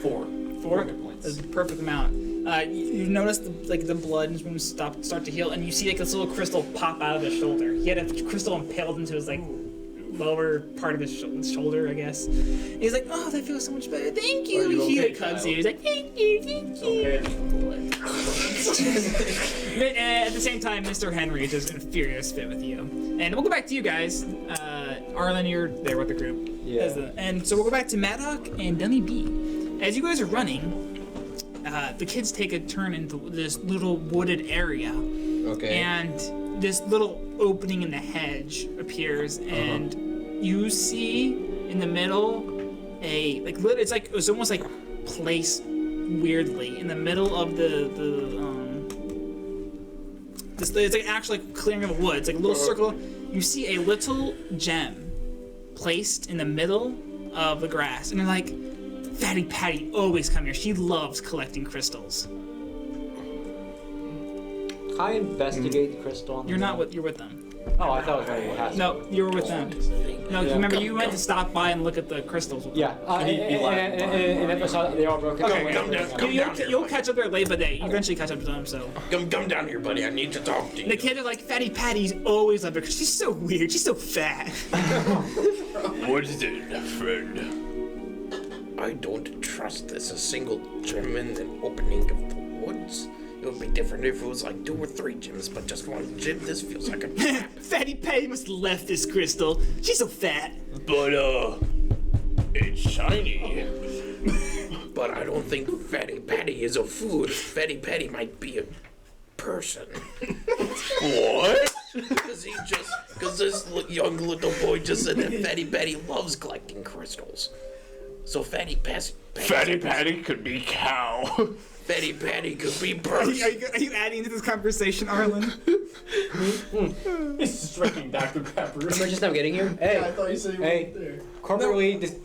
4. 4 good points. is the perfect amount. You notice the blood in his wounds start to heal, and you see like this little crystal pop out of his shoulder. He had a crystal impaled into his like lower part of his shoulder, I guess. And he's like, "Oh, that feels so much better. Thank you." Are you He okay, like hugs Kyle? you. He's like, "Thank you, thank you." At the same time, Mr. Henry is just in a furious fit with you. And we'll go back to you guys. Arlen, you're there with the group. Yeah. And so we'll go back to Maddock and Dummy B. As you guys are running, the kids take a turn into this little wooded area. Okay. And this little opening in the hedge appears, and you see in the middle it's almost like placed weirdly in the middle of it's like actually like clearing of a wood. It's like a little circle. You see a little gem placed in the middle of the grass, and you're like, Fatty Patty always come here. She loves collecting crystals. Can I investigate the crystal? You're with them. Oh, I thought it was right in the No, you were with them. No, Yeah. remember you went to stop by and look at the crystals. With Yeah. And if I saw that they all broke. Okay, Come down, come You'll down. you'll catch up there late, but you eventually catch up to them. So Come down here, buddy. I need to talk to you. the kids are like, Fatty Patty's always loved her because she's so weird. She's so fat. What is it, friend? I don't trust this a single gem in the opening of the woods. It would be different if it was like 2 or 3 gems, but just 1 gem. This feels like a trap. Fatty Patty must have left this crystal. She's so fat. But it's shiny. But I don't think Fatty Patty is a food. Fatty Patty might be a person. What? Because this young little boy just said that Fatty Patty loves collecting crystals. So Fatty Patty could be cow. Fatty Patty could be Are person. you adding to this conversation, Arlen? He's just drinking Dr. Pepper. Am I just now getting here? Yeah, I Hey, thought you said you Hey. weren't there. corporately. Just,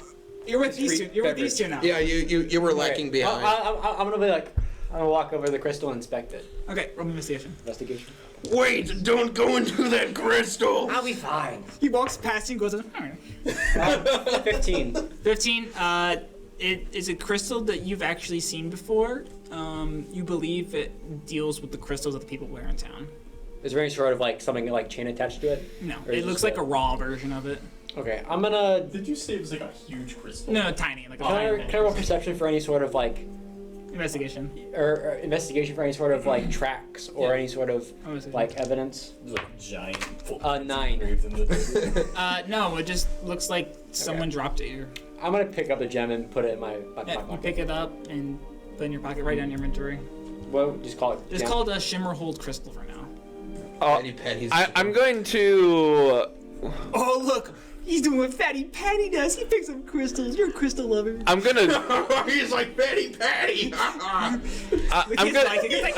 You're with these two. You're with these two now. Yeah, you were lacking behind. I'm gonna be like, I'm gonna walk over to the crystal and inspect it. Okay, roll me investigation. Investigation. Wait, don't go into that crystal. I'll be fine. He walks past you and goes, alright. 15. 15. It is a crystal that you've actually seen before. You believe it deals with the crystals that the people wear in town. Is there any sort of like something like chain attached to it? No, Or is it looks just like a raw version of it. Okay, I'm gonna. Did you say it was like a huge crystal? No, tiny, like a Can I roll perception for any sort of like, investigation. or investigation for any sort of like tracks or Yeah. any sort of Oh, is it? like evidence? There's a giant foot 9. engraved in the No, it just looks like someone dropped it here. I'm gonna pick up the gem and put it in my Yeah, you pocket. pick it up and put it in your pocket, right down your inventory. Well, just call it. It's gem. called a Shimmerhold crystal for now. Fatty Patty's. I'm going to. Oh, look! He's doing what Fatty Patty does. He picks up crystals. You're a crystal lover. I'm gonna. He's like Patty Patty. The I'm kids gonna. like it. It's like,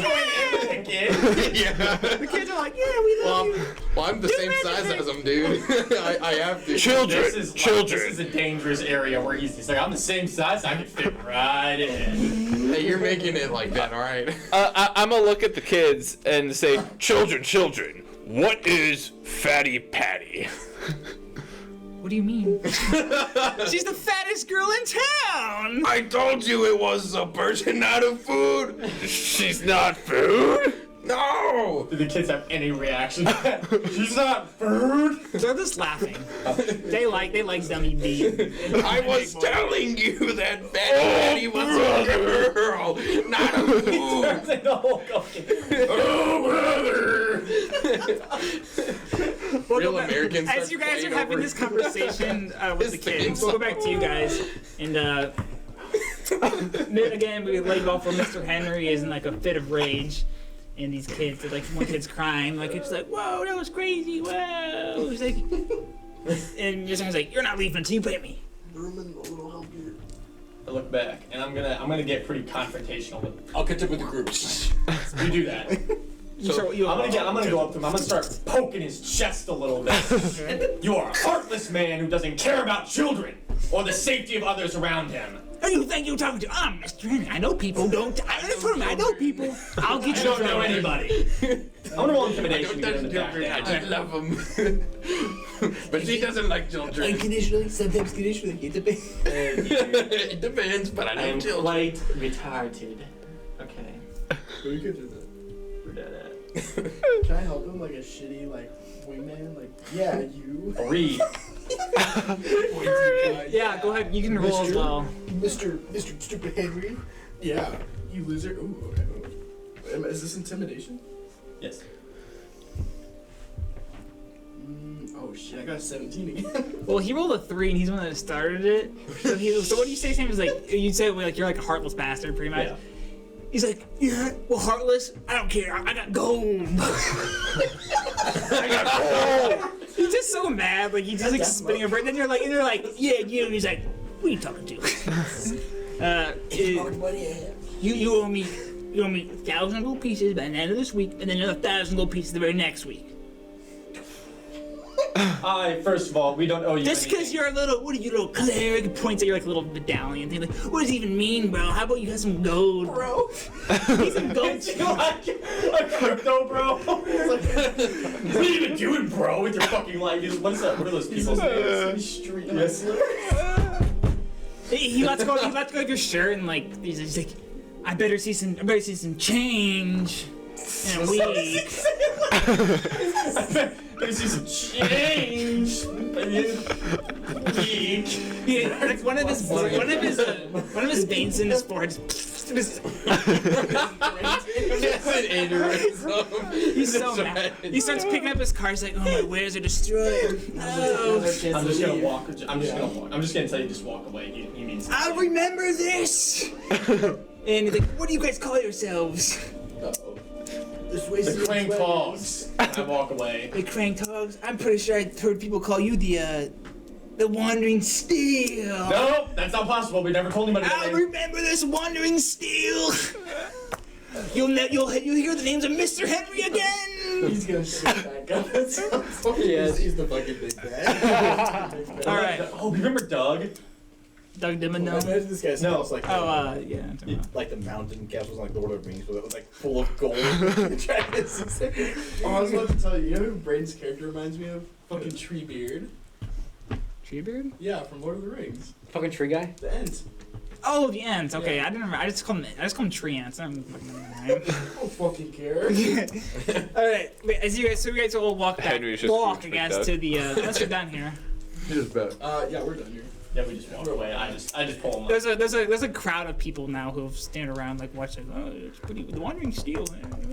yeah. Yeah. The kids are like, yeah, we love you. Well, I'm the same size as him, dude. I have to. Children. This is a dangerous area where he's like, I'm the same size, I can fit right in. Hey, you're making it like that, all right? I'm gonna look at the kids and say, children, what is Fatty Patty? What do you mean? She's the fattest girl in town. I told you it was a person, not a food. She's not food? No. Do the kids have any reaction to that? She's not food. They're just laughing. They like dummy B. I was telling you that Patty was a girl, not a food. Turns into Hulk Hogan. Oh, brother. Real Americans. As you guys are having this conversation with the kids, we'll go back to you guys. And again, we laid off where Mr. Henry is in like a fit of rage. And these kids, like one kid's crying, like it's like, whoa, that was crazy, whoa. It's like, and your son's like, you're not leaving until you pay me. I look back, and I'm gonna get pretty confrontational with. I'll catch up with the group. You do that. I'm gonna go up to him. I'm gonna start poking his chest a little bit. You are a heartless man who doesn't care about children or the safety of others around him. Who do you think you're talking to? I'm Mr. Henry. I know people. I know people. I'll get you. I don't know anybody. I'm gonna roll intimidation to get him to back I down. just love him. But she doesn't like children. Unconditionally, sometimes conditionally. It depends. It depends, but I I love am children. quite retarded. Okay. We could do that. Where that at? Can I help him like a shitty like wingman? Like, yeah, you. 3. Yeah, go ahead. You can roll as well. Mr. Stupid Henry. Yeah, you loser. Ooh, okay. Is this intimidation? Yes. Oh shit, I got a 17 again. Well, he rolled a 3, and he's the one that started it. So what do you say to him? Is like you say like you're like a heartless bastard, pretty much. Yeah. He's like, yeah, well, heartless. I don't care. I got gold. He's just so mad, like he's just like spinning over. And then you're like, yeah, you. And he's like, who are you talking to? You owe me 1,000 gold pieces by the end of this week, and then another 1,000 gold pieces the very next week. First of all, we don't owe you Just because you're a little cleric, points at your like little medallion thing. Like, what does it even mean, bro? How about you have some gold, bro? Need some gold. You like a crypto, bro? What are you even doing, bro, with your fucking life? What are those people's names? Street wrestler. He lets go of your shirt and like he's like, I better see some change in a week. There's some change. Week. Yeah, like one of his veins in his forehead. He's so mad. He starts picking up his car. He's like, "Oh, my wares are destroyed." No. I'm just gonna walk. I'm just gonna tell you just walk away. He means. I'll remember this. And he's like, "What do you guys call yourselves?" The crank hogs. I walk away. The crank hogs. I'm pretty sure I heard people call you the wandering steel. No, that's not possible. We never told anybody. I'll remember this wandering steel. You'll hear the names of Mr. Henry again. He's gonna sit back up. He's the fucking big bad. All right. Oh, you remember Doug? Doug Dimano. Imagine this guy's house like Yeah. like the mountain castles like Lord of the Rings, but it was like full of gold. Dragons. Oh, I was about to tell you. You know who Braden's character reminds me of? Fucking Treebeard. Treebeard? Yeah, from Lord of the Rings. Fucking tree guy. The Ents. Oh, the ants. Okay, I didn't remember. I just call them tree ants. I don't fucking remember their name. I don't fucking care. All right. Wait, you guys will walk back. Henry's just Walk, I freaked guess, out. to the. Unless you're done here. Yeah, we're done here. Yeah, we just walk away. I just pull him up. There's a crowd of people now who stand around like watching. Oh, it's pretty. The Wandering Steel.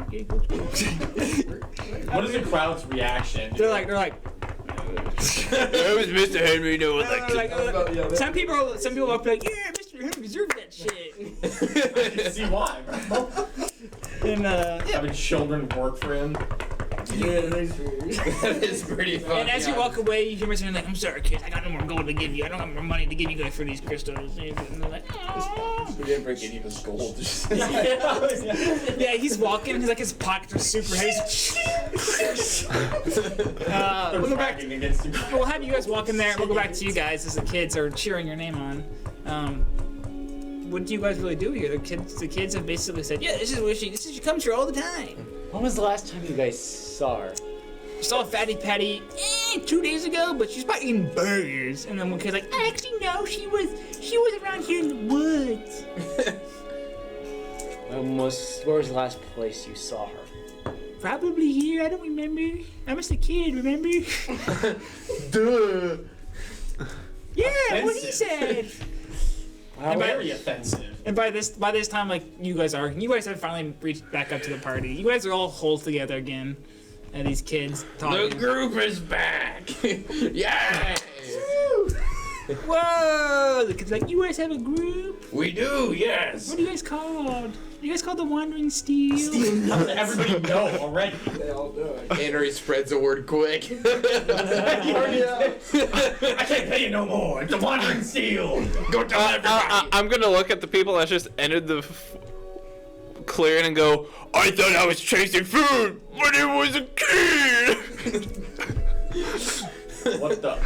Okay, cool. What is the crowd's reaction? They're like. That was Mr. Henry. No one liked it. Some people will be like, yeah, Mr. Henry deserved that shit. I can see why, bro. And Having children work for him. That is pretty funny. And as you walk away, you hear me saying like, "I'm sorry, kids. I got no more gold to give you. I don't have more money to give you guys for these crystals." And they're like, "Aw." We didn't break any of his gold. Yeah, he's walking. He's like his pockets are super heavy. We'll go back. We'll have you guys walk in there. We'll go back to you guys as the kids are cheering your name on. What do you guys really do here? The kids have basically said, "Yeah, this is where she comes here all the time." When was the last time you guys saw her? We saw Fatty Patty 2 days ago, but she's probably eating burgers. And then one kid's like, "Actually, no, she was around here in the woods." Where was the last place you saw her? Probably here. I don't remember. I was a kid. Remember? Duh. Yeah, what he said. Wow. Very offensive. And by this time, like you guys have finally reached back up to the party. You guys are all huddled together again, and these kids talking. The group is back. Yay! Whoa! The kids are like, "You guys have a group? We do, yes. What are you guys called? You guys called the Wandering Steel?" Everybody know already. They all do. Henry spreads the word quick. I can't pay you no more. It's a wandering seal. Go tell everybody. I'm gonna look at the people that just entered the clearing and go, "I thought I was chasing food, but it was a kid." What the?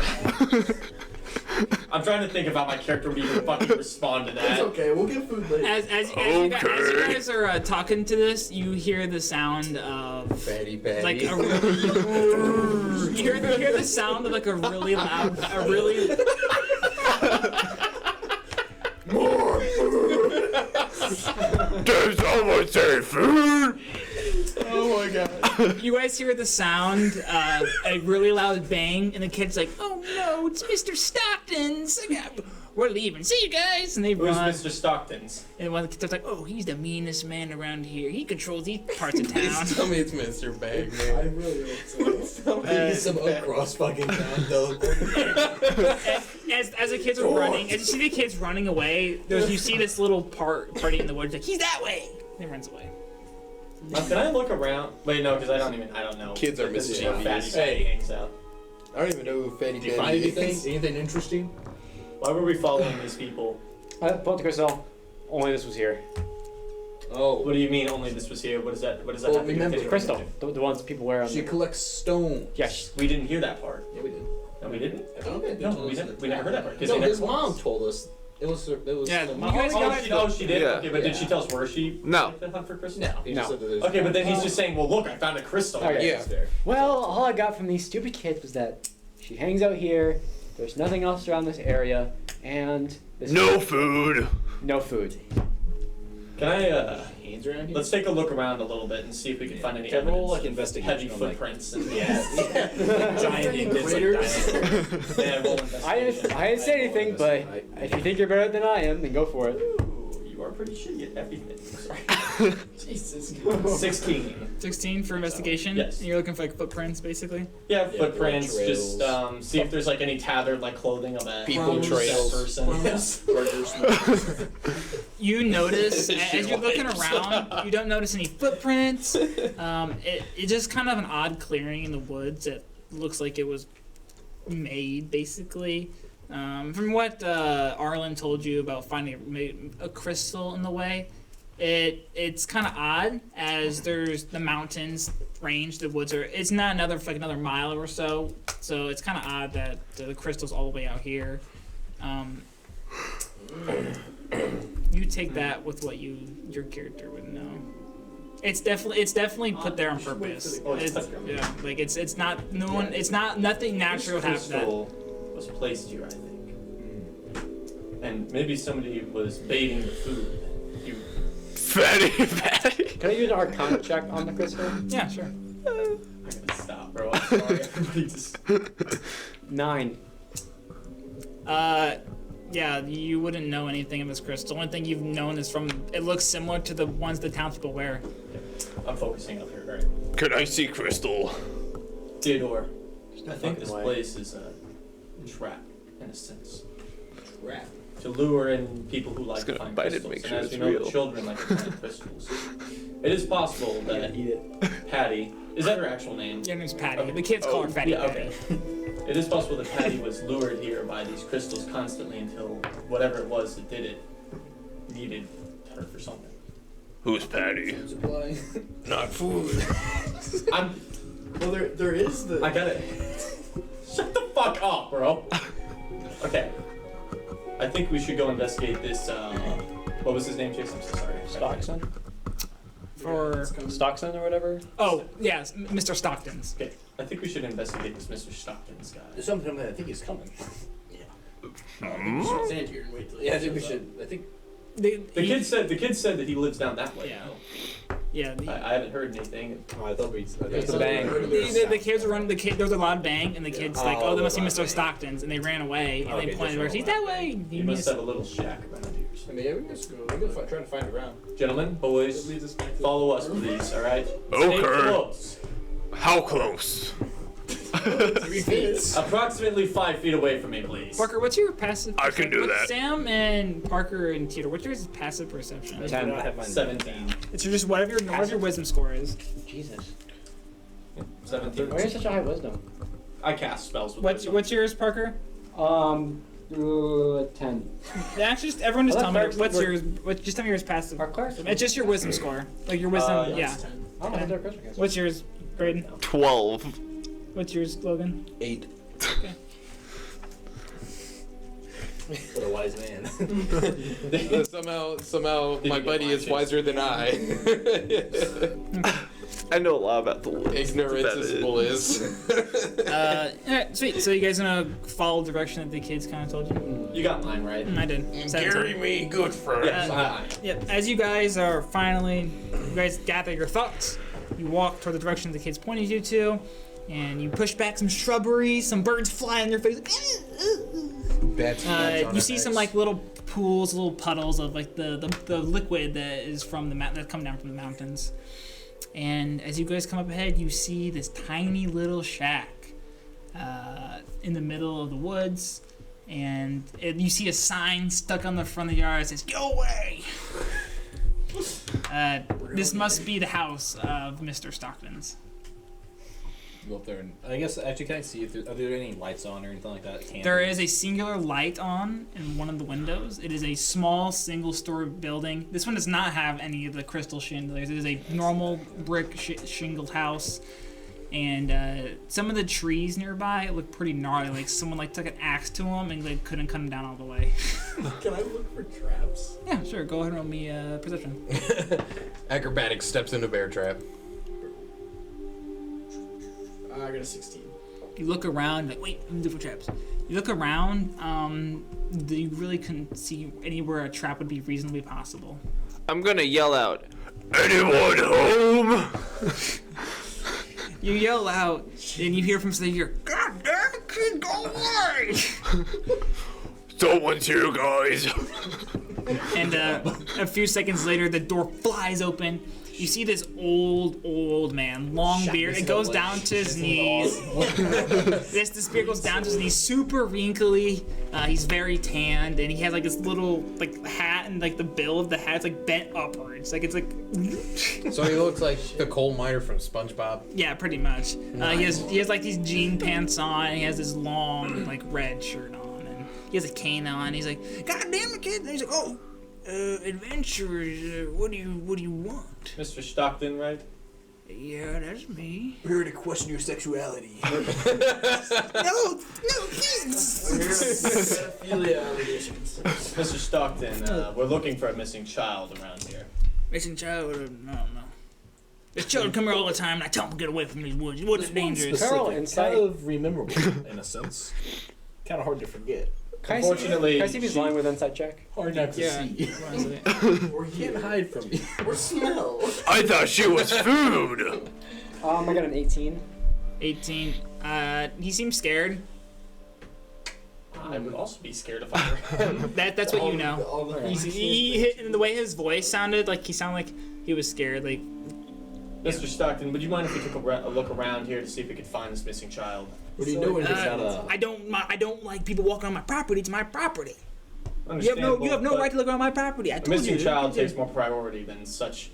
I'm trying to think of how my character would even fucking respond to that. It's okay, we'll get food later. As you guys are talking to this, you hear the sound of Fatty Patty. like a you hear the sound of like a really loud, More food. Did someone say food? Oh my god. You guys hear the sound of a really loud bang, and the kid's like, "Oh no, it's Mr. Stockton's! We're leaving. See you guys!" And they Who's run. Mr. Stockton's? And one of the kids are like, "Oh, he's the meanest man around here. He controls these parts of town." Please tell me it's Mr. I Bagman. really hope so. He's some across fucking town teleport. As the kids are running, as you see the kids running away, you see this little party in the woods. Like, "He's that way!" And he runs away. Can I look around? Wait, no, because I don't know. Kids are This is missing where Fatty obvious. Patty hangs out. I don't even know who Fatty Did you find Patty anything? is. Anything interesting? Why were we following these people? Pull the crystal. Only this was here. Oh, What do you mean? Only this was here? What does that? What does that Well, have to do remember with Crystal. The ones people wear on She the... collects stone. Yes. We didn't hear that part. Yeah, we did. No, we didn't. Okay, No, we never heard that part. 'Cause No, they never his told mom us. told us. It was. Yeah, the you mom. guys She did. Yeah. Okay, but did she tell us where she No. went to hunt for crystals? No, he just No. said that there's. Okay, but then he's just saying, well, look, I found a crystal. Okay. Yeah. There. Well, all I got from these stupid kids was that she hangs out here, there's nothing else around this area, and... No food. No food. Can I, Hands around here? let's take a look around a little bit and see if we can find any Can I evidence roll, like, of investigation heavy on, like- footprints. And Giant indents like dinosaurs. Yeah, roll I didn't say anything, but if you think you're better than I am, then go for it. Ooh, you are pretty shitty at everything. Sorry. Jesus. 16. 16 for investigation. Yes. And you're looking for like footprints, basically. Yeah, footprints. blood Just see if there's like any tattered like clothing of a People trails. person. You notice as Shit you're looking wipes. around, you don't notice any footprints. It's just kind of an odd clearing in the woods that looks like it was made, basically. From what Arlen told you about finding a crystal in the way, it's kind of odd as there's the mountains range, the woods are. It's not another mile or so, so it's kind of odd that the crystal's all the way out here. You take that with what your character would know. It's definitely put there on purpose. It's not nothing natural happened. Crystal was placed here, I think. And maybe somebody was baiting the food. You Fatty Patty. Can I use an Arcana check on the crystal? Yeah, sure. I'm gonna stop, bro. I'm sorry. Everybody just 9. Yeah, you wouldn't know anything of this crystal. The only thing you've known is from it looks similar to the ones the townspeople wear. I'm focusing up here, right? Could I see crystal? Theodore, I think fucking this way. place is a trap, in a sense. Trap. To lure in people who like Just to gonna find bite it crystals. and make And sure as it's we know, real. the children like to find crystals. It is possible that Eat it. Patty. Is that her actual name? Your name's Patty. Okay. The kids call her Fatty. Yeah, okay. It is possible that Patty was lured here by these crystals constantly until whatever it was that did it needed her for something. Who's Patty? Supply. Not food. Well, there is the. I got it. Shut the fuck up, bro. Okay. I think we should go investigate this. What was his name, Jason? I'm so sorry. Stockton? For Stockton or whatever? oh yes, Mr. Stockton's. Okay. I think we should investigate this Mr. Stockton's guy. There's something that I think he's coming. Stand here and wait till. Yeah, I think we should. I think. The kid said that he lives down that way. Yeah. though. Yeah. I haven't heard anything. Oh, I thought we. There's the bang. The kids were running. There's a loud bang, and the kids like, oh, there must be the Mr. loud Stockton's, and they ran away, and Okay, they pointed where just he's that way. He must have a little shack around here. I mean, yeah, we can just go. We can try to find around. Gentlemen, boys, It leads us back to follow us, please. All right. Stay Okay. close. How close? 3 feet. Approximately 5 feet away from me, please. Parker, what's your passive? I can do that. Sam and Parker and Teeter, what's your passive perception? I do not have mine. 17. It's just whatever your wisdom score is. Jesus. 17. Why are you such a high wisdom? I cast spells with wisdom. What's yours, Parker? 10. Actually, just everyone just I tell thought me what's clerics yours. Just tell me yours passive. Our clerks. It's just your wisdom score, like your wisdom. yeah. Yeah. 10. I don't know what their clerks are. What's yours, Braden? 12. What's yours, Logan? 8. What a wise man. Somehow, my buddy is wiser than I. I know a lot about the woods. Ignorance is bliss. Alright, sweet. So you guys gonna follow the direction that the kids kind of told you? You got mine, right? I did. 17. Carry me, good friend. Yes, I. Yep. As you guys are finally, you guys gather your thoughts. You walk toward the direction the kids pointed you to, and you push back some shrubbery. Some birds fly in your face. You see some like little pools, little puddles of like the liquid that is from the that come down from the mountains. And as you guys come up ahead, you see this tiny little shack in the middle of the woods, and you see a sign stuck on the front of the yard that says "Go away." This must be the house of Mr. Stockton's. Go up there and I guess actually can I see if are there any lights on or anything like that? There is a singular light on in one of the windows. It is a small single-story building. This one does not have any of the crystal chandeliers. It is a normal brick shingled house. And some of the trees nearby look pretty gnarly. Like someone like took an axe to them and they couldn't cut them down all the way. Can I look for traps? Yeah, sure. Go ahead and roll me perception. Acrobatics steps into bear trap. I got a 16. You look around, like, wait, I'm looking for traps. You look around, you really couldn't see anywhere a trap would be reasonably possible. I'm gonna yell out, "Anyone home?" You yell out, and you hear from Xavier, "God damn it, kid, go away!" Someone's here, guys. And a few seconds later, the door flies open. You see this old man, long beard. It goes down to his knees. This beard goes down to his knees, super wrinkly. He's very tanned, and he has like this little like hat, and like the bill of the hat's like bent upwards. Like it's like. So he looks like the coal miner from SpongeBob. Yeah, pretty much. He has like these jean pants on. And he has this long like red shirt on, and he has a cane on. He's like, "God damn it, kid!" And he's like, "Oh, adventurers. What do you want?" Mr. Stockton, right? Yeah, that's me. We're here to question your sexuality. No, please. Mr. Stockton, we're looking for a missing child around here. Missing child? No. There's children come here all the time, and I tell them to get away from these woods. Woods are dangerous. Carol, Kind inside. of rememberable in a sense. Kind of hard to forget. Unfortunately, Can I see if he's lying with insight check? Hard not to Yeah. see. Or You can't hide from me. or smell. I thought she was food. I got an 18. 18. He seems scared. I would also be scared if I were him. That's what you know. All the He hit, and the way his voice sounded, like he sounded like he was scared. Like, Mr. Stockton, would you mind if we took a look around here to see if we could find this missing child? What do you know when it's not I don't like people walking on my property. It's my property. You have Understandable, no but right to look around my property. I a told you. missing child takes more priority than such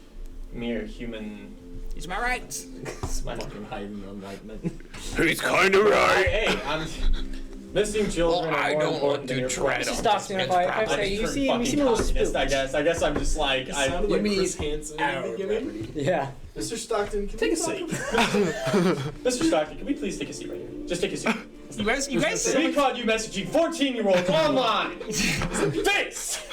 mere human. It's my rights. It's my Fucking hiding enlightenment. He's kind of right. Hey, I'm missing children. Well, I are more don't important want than to your try problems. to- Stockton, if I say you see him a little communist, I spooked. guess. I guess I'm just like It sounded like mean Chris Hansen in the beginning. Yeah. Mr. Stockton, can Take we a talk seat. Mr. Stockton, can we please take a seat right here? Just take a seat. You guys, We caught you messaging 14-year-olds online. Face.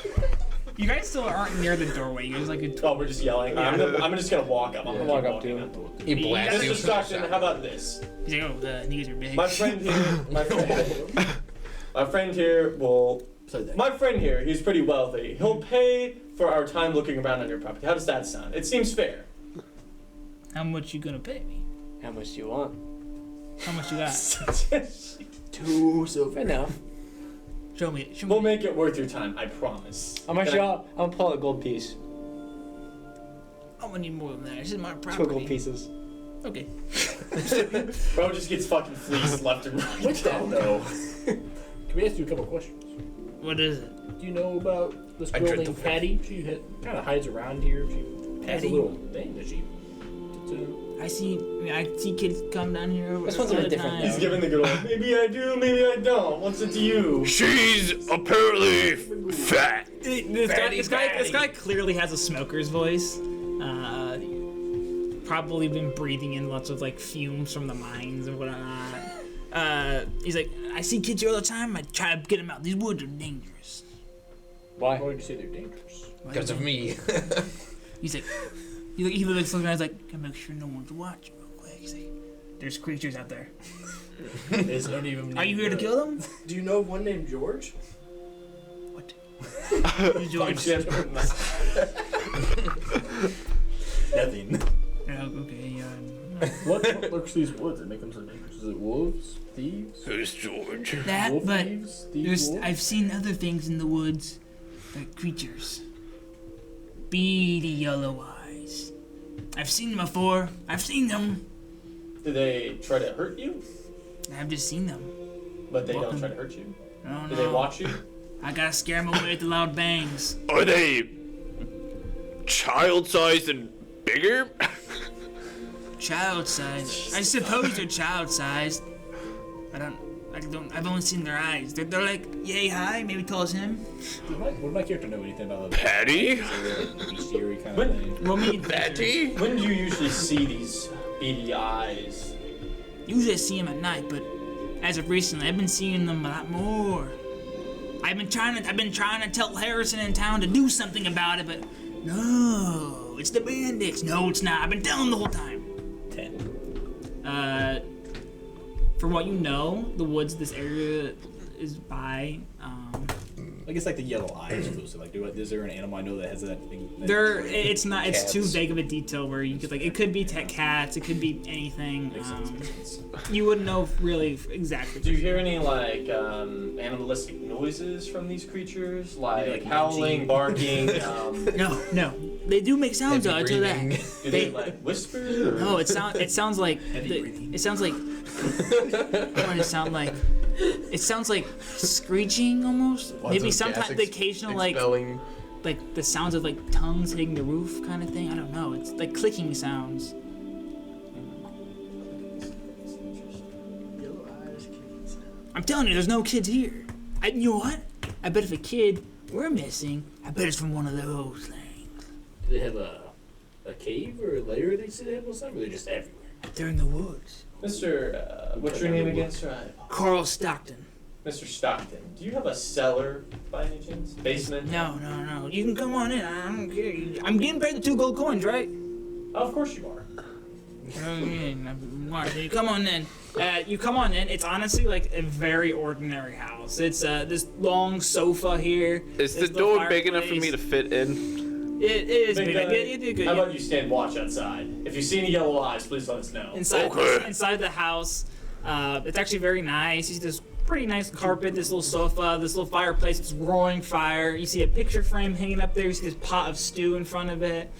you guys still aren't near the doorway. You guys like. Oh, we're just yelling. I'm just gonna walk up. I'm gonna Walk keep up to walking him. up. He blasts you. Mr. Stockton, how about this? He's like, oh, the niggas are big. My friend here, my friend here will. My friend here, he's pretty wealthy. He'll pay for our time looking around on your property. How does that sound? It seems fair. How much you gonna pay me? How much do you want? How much you got? 2 silver. Enough. Show me. We'll make it worth your time, I promise. I'm gonna pull a gold piece. I'm gonna need more than that. This is my 2 property. gold pieces. Okay. Bro just gets fucking fleeced left and right. With that though, can we ask you a couple questions? What is it? Do you know about this I girl dread named the- Patty? She kind of hides around here. She has a Patty? little thing that she. I see kids come down here. This one's a all bit the different, time. He's giving the good old, maybe I do, maybe I don't. What's it to you? She's apparently fat. This guy clearly has a smoker's voice. Probably been breathing in lots of like fumes from the mines and whatnot. He's like, I see kids here all the time. I try to get them out. These woods are dangerous. Why would you say they're dangerous? Because of me. He's like, he looks around. He's like, can make sure no one's watching real quick. He's like, there's creatures out there. Is any of them? Are you here to kill them? Do you know of one named George? What? Who's George? Nothing. Okay, What lurks these woods that make them so dangerous? Is it wolves, thieves? Who's George? that, Wolf but thieves? there's, Wolves? I've seen other things in the woods. They're creatures. Beady yellow eyes. I've seen them before. I've seen them. Do they try to hurt you? I've just seen them. But they don't try to hurt you? I don't Do know. they watch you? I gotta scare them away with the loud bangs. Are they child-sized and bigger? Child-sized. I suppose they're child-sized. I've only seen their eyes. They're like yay high, maybe tall as him. Would my character know anything about the Patty? bestiary kind When- of thing? Roll me. Patty? When do you usually see these beady eyes? Usually I see them at night, but as of recently, I've been seeing them a lot more. I've been trying to tell Harrison in town to do something about it, but no, it's the bandits. No, it's not. I've been telling them the whole time. 10. From what you know, the woods this area is by, I guess like the yellow eyes exclusive. Like, is there an animal I know that has that thing? it's not. It's too Cats. vague of a detail where you could like. It could be cats. It could be anything. Makes sense, makes sense. You wouldn't know really exactly. Do you hear any like animalistic noises from these creatures, like, like howling, barking? No. They do make sounds though. I tell you breathing. that. Do they like whisper? Or? No, it sounds like it sounds like what does it sound like? It sounds like screeching almost. Maybe sometimes the occasional like the sounds of like tongues hitting the roof kind of thing. I don't know. It's like clicking sounds. Yellow eyes, kids. I'm telling you, there's no kids here. You know what? I bet if a kid were missing, I bet it's from one of those things. Do they have a cave or a lair they say they have most time, or they're just everywhere? They're in the woods. Mr. What's your name again, sir? Carl Stockton. Mr. Stockton. Do you have a cellar by any chance? Basement? No. You can come on in. I don't care. I'm getting paid the 2 gold coins, right? Oh, of course you are. You come on in. You come on in. It's honestly like a very ordinary house. It's this long sofa here. Is the this door little big enough for me to fireplace. fit in? It is Big big. guy. You did good. How about you stand watch outside? If you see any yellow eyes, please let us know. Inside the house, it's actually very nice. You see this pretty nice carpet, this little sofa, this little fireplace, this roaring fire. You see a picture frame hanging up there. You see this pot of stew in front of it,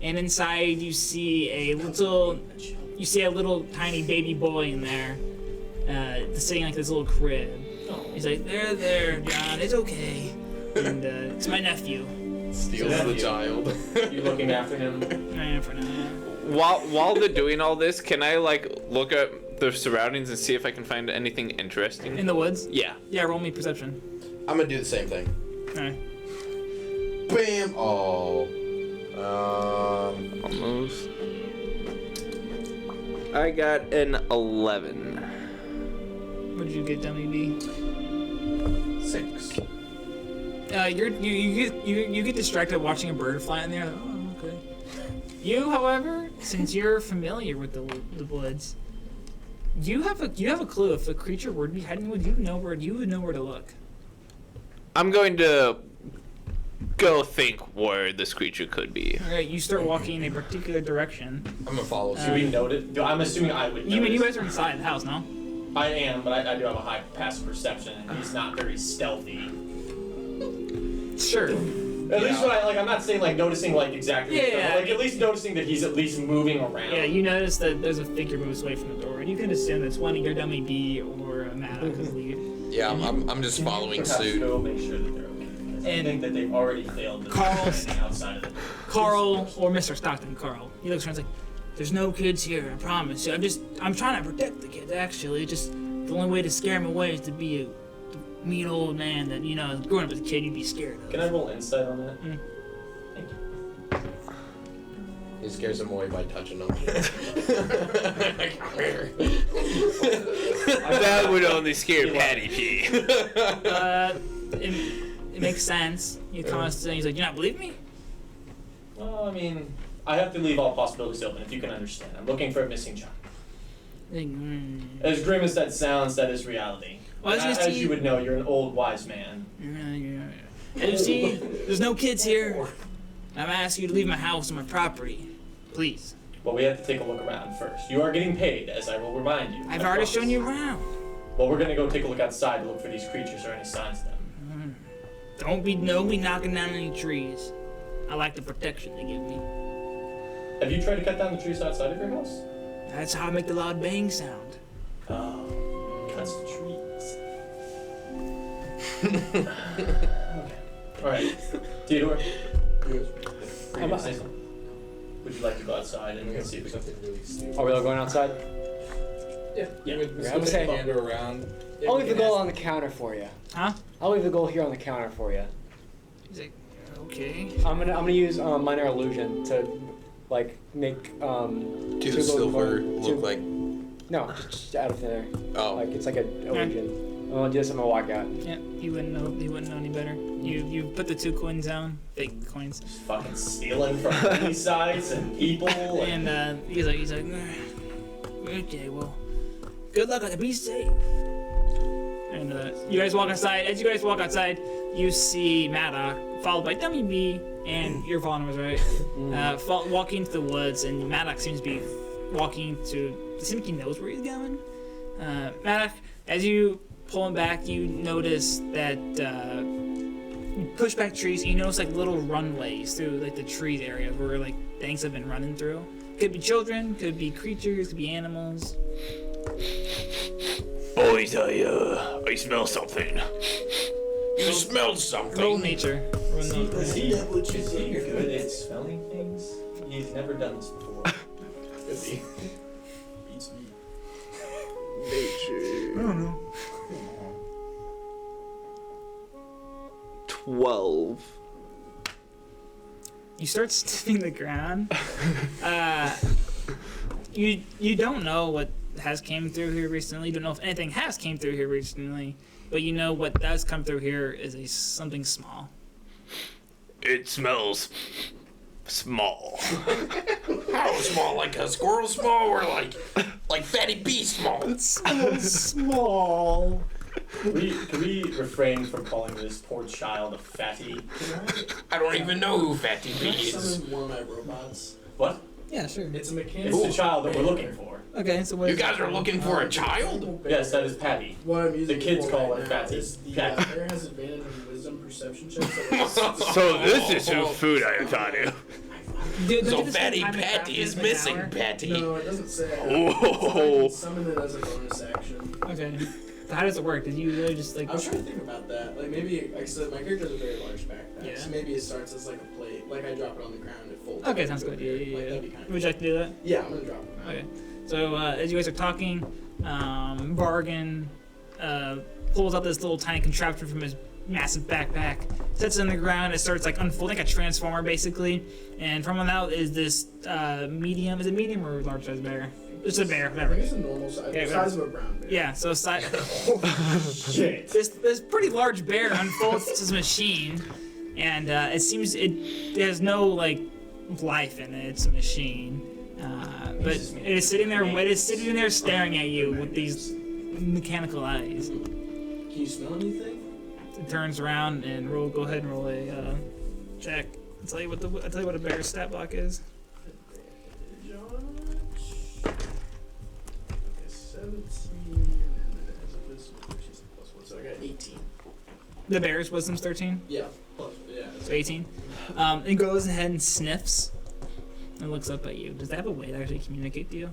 and inside you see a little tiny baby boy in there, sitting like this little crib. He's like, there, John. It's okay. And it's my nephew. Steals Yeah. the child. You looking after him? For now. While they're doing all this, can I like look at the surroundings and see if I can find anything interesting? In the woods? Yeah. Yeah, roll me perception. I'm gonna do the same thing. Alright. Bam! Oh. Almost. I got an 11. What did you get, Dummy B? 6. You get distracted watching a bird fly in there. Like, oh, okay. You, however, since you're familiar with the woods, you have a clue. If a creature were to be hiding in the woods, you would know where to look. I'm going to go think where this creature could be. All right, you start walking in a particular direction. I'm gonna follow Do suit. we notice? I'm assuming I would. You mean you notice. guys are inside the house, no? I am, but I do have a high passive perception, and he's not very stealthy. Sure. At least when I'm not saying like noticing like exactly. Yeah, what's going on, like yeah. at least noticing that he's at least moving around. Yeah, you notice that there's a figure moves away from the door, and you can assume it's one of your Dummy B or Maddox's lead. Yeah, I'm just following Perhaps suit. Go make sure that they're okay. I And think that they've already failed to do Carl- anything outside of the door. Carl or Mr. Stockton, Carl. He looks around and is like, there's no kids here, I promise. I'm trying to protect the kids, actually. Just the only way to scare them away is to be a mean old man that, growing up as a kid, you'd be scared of. Can I roll insight on that? Mm. Thank you. He scares him away by touching him. That would only scare Patty P. It makes sense. He's like, you not believe me? Well, I mean, I have to leave all possibilities open, if you can understand. I'm looking for a missing child. As grim as that sounds, that is reality. Well, As you would know, you're an old wise man. As you see, there's no kids here. I'm asking you to leave my house and my property. Please. Well, we have to take a look around first. You are getting paid, as I will remind you. I've I already promise. shown you around. Well, we're gonna go take a look outside to look for these creatures or any signs of them. Don't be knocking down any trees. I like the protection they give me. Have you tried to cut down the trees outside of your house? That's how I make the loud bang sound. Oh, cuts the trees. Okay. All right, Theodore. Were you gonna say something? Would you like to go outside and see if we can? Something really stupid. Are we all going outside? Yeah. Let's I go would say- wander around. I'll leave the goal on the counter for you. Huh? I'll leave the goal here on the counter for you. He's like, okay. I'm gonna use minor illusion to like make Two silver look like. no, just out of thin air. Oh. Like it's like an illusion. I'm gonna do this. I'm gonna walk out. Yeah, he wouldn't know any better. You put the 2 coins down, fake coins, Just fucking stealing from these sites and people. And and he's like, okay, well, good luck. Be safe. And you guys walk outside. As you guys walk outside, you see Maddox, followed by Dummy B, and your followers, right? Walking to the woods, and Maddox seems to be walking to. It seems like he knows where he's going. Maddox, as you pull him back, you notice that you push back trees. And you notice like little runways through like the trees areas where like things have been running through. Could be children, could be creatures, could be animals. Boys, I smell something. You smelled Roll something. nature. Roll is nature. he good at smelling things? He's never done this before. Could be. Beats me. Nature. I don't know. 12. You start sniffing the ground. You don't know what has came through here recently. You don't know if anything has came through here recently, but you know what does come through here is something small. It smells small. How small? Like a squirrel small, or like Fatty P small? Small. Can we refrain from calling this poor child a fatty? I don't even know who Fatty P Can I is. summon one of my robots? What? Yeah, sure. It's a mechanic. It's the child that we're looking for. Okay, so what? You guys are looking for a child? Yes, that is Patty. What I'm using The kids for call right it now fatty. is the Fatty. player has advantage on wisdom perception checks. So this is who food I am taught you. So Fatty Patty is missing Patty. No, it doesn't say. I Whoa. can summon it as a bonus action. Okay. How does it work? Did you really just like? I was trying to think about that. Like maybe, like I said, my character has a very large backpack. Yeah. So maybe it starts as like a plate. Like I drop it on the ground and it folds. Okay, up sounds into good. a Yeah, beard. yeah, Like, yeah. that'd be kind of Would you like to do that? Yeah, I'm gonna drop it. Okay. So as you guys are talking, Bargain pulls out this little tiny contraption from his massive backpack, sets it on the ground. It starts like unfolding like a transformer basically, and from on out is this medium. Is it medium or large size bear? It's a bear, I whatever. think it's a normal size. Okay, The size of a brown bear. Yeah. So Shit. this pretty large bear unfolds this machine, and it seems it has no like life in it. It's a machine, but it is sitting there. It is sitting there staring at you with these mechanical eyes. Can you smell anything? It turns around and go ahead and roll a check. I'll tell you what a bear's stat block is. Okay, 17, and then it has a wisdom, which is +1, so I got 18. The bear's wisdom's 13, Yeah, yeah. so 18. It goes ahead and sniffs and looks up at you. Does that have a way to actually communicate to you?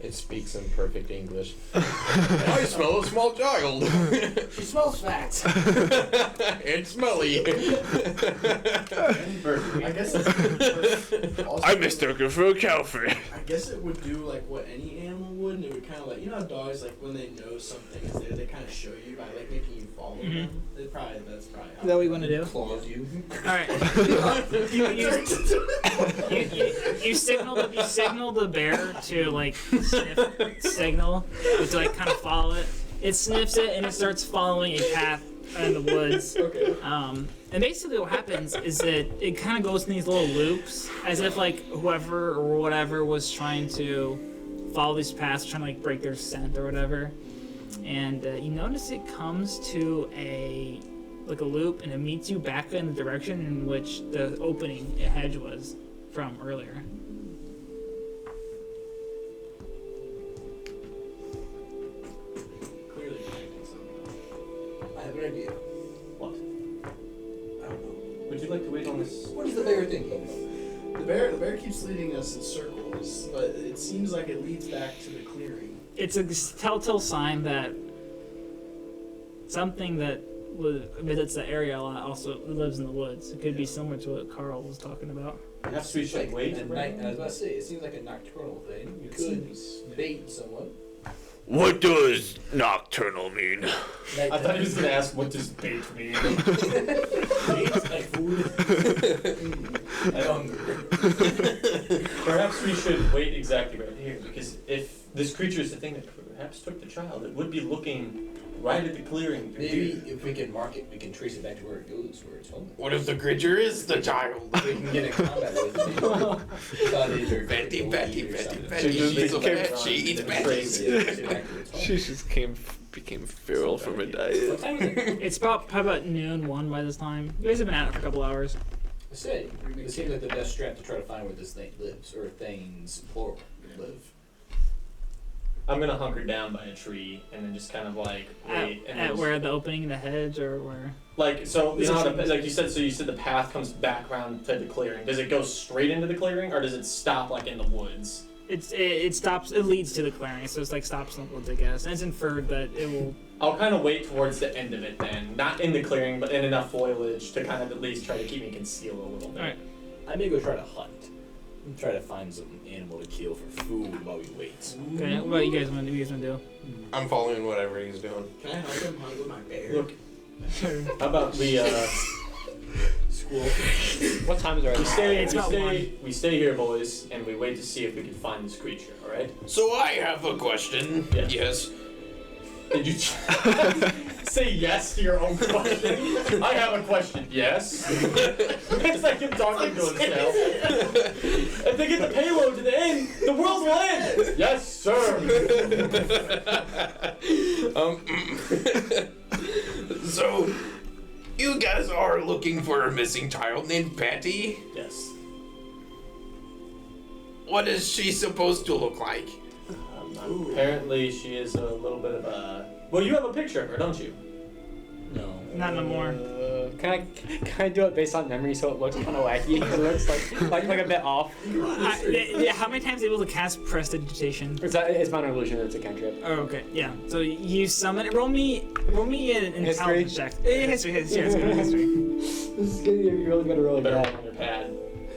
It speaks in perfect English. I smell a small child. She smells fat. It's smelly. I guess it's also, I'm mistaken for a Calfrey. I guess it would do like what any animal would, and it would kind of like, you know how dogs, like when they know something is there, they kind of show you by like making you follow them. That's probably Is that what you want to do? Claws you. All right. You signal the bear to like sniff signal to like kind of follow it. It sniffs it and it starts following a path in the woods. Okay. And basically what happens is that it kind of goes in these little loops as if like whoever or whatever was trying to follow these paths, trying to like break their scent or whatever. And you notice it comes to a loop and it meets you back in the direction in which the opening hedge was from earlier. Clearly connecting something. I have an idea. What? I don't know. Would you like to wait on this? What is the bear thinking? The bear keeps leading us in circles, but it seems like it leads back to the clearing. It's a telltale sign that something that visits the area a lot also lives in the woods. It could be similar to what Carl was talking about. Perhaps we should wait. At night, I was about to say, it seems like a nocturnal thing. You could bait someone. What does nocturnal mean? I thought he was gonna ask, what does bait mean? Bait, like food. Like hunger. Perhaps we should wait exactly right here, because if this creature is the thing that perhaps took the child, it would be looking right at the clearing. Maybe if we can mark it, we can trace it back to where it goes, where it's home. What if the creature is the child? We can get in combat with it. Betty, Betty, Betty, Betty. She She's a became- bet. She eats Betty's. She just became feral from her diet. What time is it? It's probably about noon, 1 by this time. You guys have been at it for a couple hours. I said, it seems like the best strat to try to find where this thing lives, or things, plural, live. I'm gonna hunker down by a tree and then just kind of like wait. And At just- where the opening in the hedge or where? Like, so you know how the, like you said, so you said the path comes back around to the clearing. Does it go straight into the clearing, or does it stop like in the woods? It stops. It leads to the clearing, so it's like stops in the woods, I guess. And it's inferred that it will. I'll kind of wait towards the end of it then, not in the clearing, but in enough foliage to kind of at least try to keep me concealed a little bit. All right. I may go try to hunt. And try to find some animal to kill for food while we wait. Okay. What about you guys want to do? I'm following whatever he's doing. Can I help him hunt with my bear? Look, how about we School. What time is it? we stay here, boys, and we wait to see if we can find this creature. All right? So I have a question. Yeah. Yes. Did you say yes to your own question? I have a question. Yes. It's like him talking to himself. If they get the payload to the end, the world will end. Yes, sir. So, you guys are looking for a missing child named Patty? Yes. What is she supposed to look like? Apparently, she is a little bit of a. Well, you have a picture of her, don't you? No. Not no more. Can I do it based on memory so it looks kind of wacky? It looks like a bit off. How many times are you able to cast prestidigitation? It's minor illusion. It's a cantrip. Oh, okay, yeah. So you summon it. Roll me an intelligence check. History. Let's go to history. This is good. You're really gonna roll Better bad. on your pad.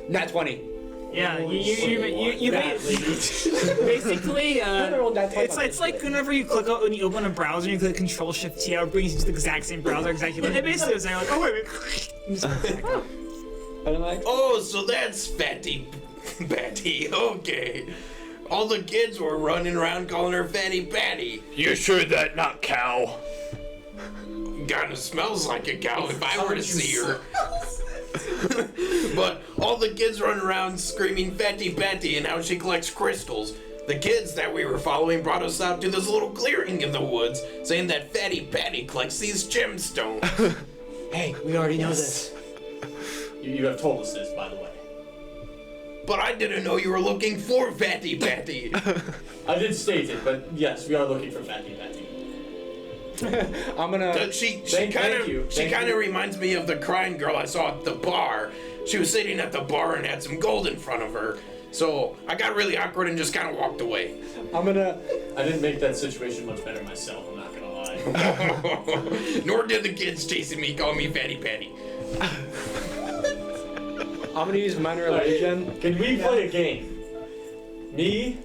Nat 20. Yeah, you basically it's like whenever you click when you open a browser and you click Control Shift T, it brings you to the exact same browser exactly. It basically was like, oh wait. And I'm like, Oh, so that's Fatty Patty. Okay. All the kids were running around calling her Fatty Patty. You sure that not cow? Kinda smells like a cow if I were to see her. But all the kids run around screaming Fatty Patty and how she collects crystals. The kids that we were following brought us out to this little clearing in the woods, saying that Fatty Patty collects these gemstones. hey, we already know this. You have told us this, by the way. But I didn't know you were looking for Fatty Patty. I did state it, but yes, we are looking for Fatty Patty. I'm gonna. She Thank you. kind of reminds me of the crying girl I saw at the bar. She was sitting at the bar and had some gold in front of her. So I got really awkward and just kind of walked away. I didn't make that situation much better myself, I'm not gonna lie. Nor did the kids chasing me call me Fatty Patty. I'm gonna use minor illusion. Can we play a game? Me,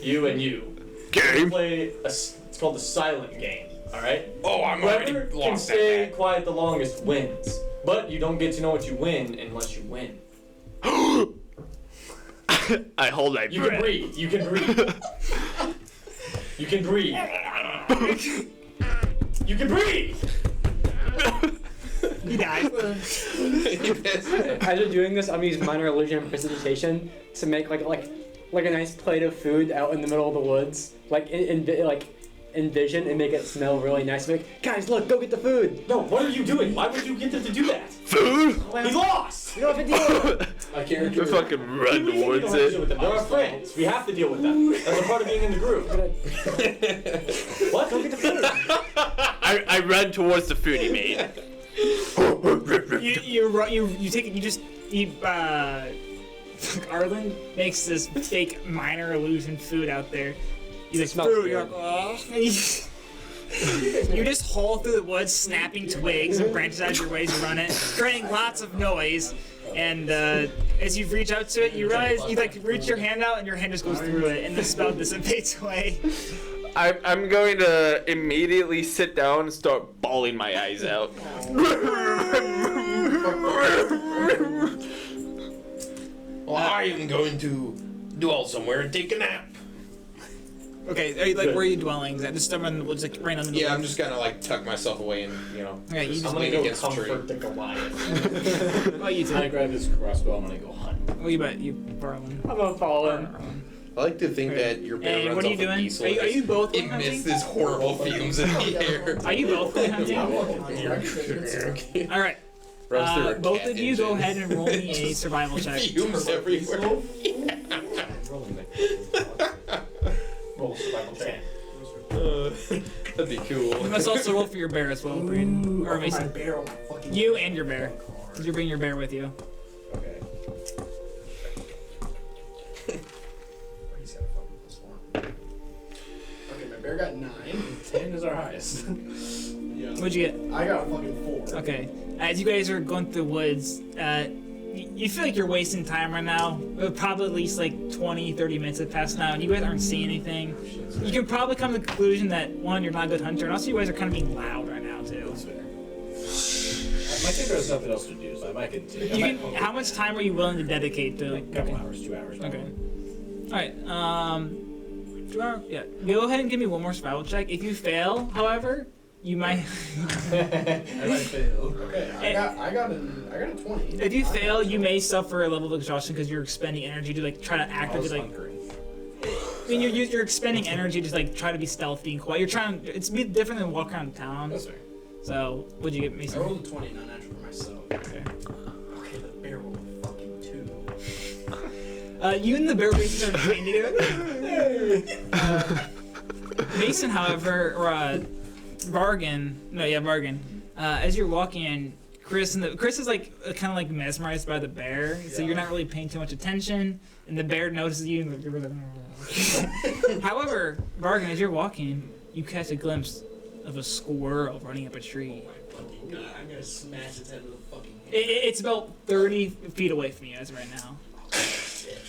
you, and you. Game? Play it's called the silent game, alright? Oh, I'm Whoever already can lost stay that quiet the longest wins. But you don't get to know what you win unless you win. I hold my You breath. can breathe. You can breathe. You can breathe. You can breathe! You died. As you're doing this, I'm gonna use minor illusion and precipitation to make like a nice plate of food out in the middle of the woods, envision and make it smell really nice. Like, guys, look, go get the food. No, what are you doing? Why would you get them to do that? Food? He lost! You don't have to deal with it. My character. We fucking run We towards don't have to deal it. with them. They're our friends. We have to deal with them. That's a part of being in the group. What? Go get the food. I run towards the food he made. You take it. You just Arlen makes this fake minor illusion food out there. He's like, smells food. good. You're like, oh. You just haul through the woods, snapping twigs and branches out of your way as you run it, creating lots of noise. And as you reach out to it, you realize you reach your hand out and your hand just goes through it, and the spell dissipates away. I'm going to immediately sit down and start bawling my eyes out. Well, I am going to dwell somewhere and take a nap. Okay, are you, where are you dwelling? Is that just somewhere in the woods, right on the Yeah, I'm just gonna tuck myself away and Okay, you just just I'm gonna lean go against a tree. comfort the Goliath. Oh, you I too. grab his crossbow. I'm gonna go hunt. Oh, you bet. You Barlin. I'm gonna fall in. I like to think that your bear And runs what are you off of doing? diesel. Are you both It hunting? misses horrible fumes in the air. Are you both hunting? All right. Runs through a Both cat of you go engine. ahead and roll me a survival check. Fumes everywhere. Roll survival check. That'd be You cool. must also roll for your bear as well, Breed. Or Mason. Bear on my fucking You and your bear. You bring your bear with you. Okay. He's got a fucking +1. Okay, my bear got 9. 10 is our highest. Yeah. What'd you get? I got a fucking 4. Okay. As you guys are going through the woods, you feel like you're wasting time right now. Probably at least 20, 30 minutes have passed now, and you guys aren't seeing anything. You can probably come to the conclusion that, one, you're not a good hunter, and also you guys are kind of being loud right now, too. That's fair. My character has nothing else to do, so I might continue. You can, how much time are you willing to dedicate to? A couple hours, 2 hours. Okay. Alright, 2 hours? Yeah. Go ahead and give me one more survival check. If you fail, however, you might... I might fail. Okay, I got a 20. If you fail, you may suffer a level of exhaustion because you're expending energy to try to actively I mean, you're expending energy to try to be stealthy and quiet. You're trying. It's different than walk around town. That's fair. So, what'd you get, I Mason? rolled a 20, not natural for myself. Okay. Okay, the bear rolled a fucking 2. You and the bear basically are trained together. Mason, however, or Vargan. As you're walking in, Chris is like kind of like mesmerized by the bear, so you're not really paying too much attention, and the bear notices you. However, Bargain, as you're walking, you catch a glimpse of a squirrel running up a tree. I'm gonna smash its head with a fucking hand. It's about 30 feet away from you as of right now.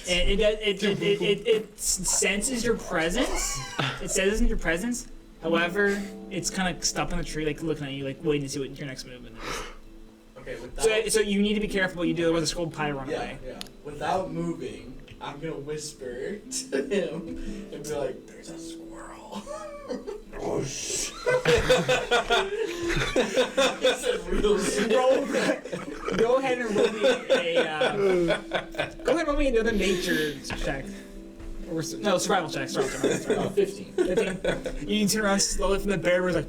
And it senses your presence. It senses your presence. However, it's kind of stuck in the tree, like looking at you, like waiting to see what your next movement is. Okay, without, So you need to be careful what you do, or the skull will probably run away. yeah. Without moving, I'm gonna whisper to him and be like, "There's a squirrel." Oh shit. He said real shit. Go ahead and roll me go ahead and roll me another nature check. Or, no, survival check. 15. 15. You turn around slowly from the bear, where it's like,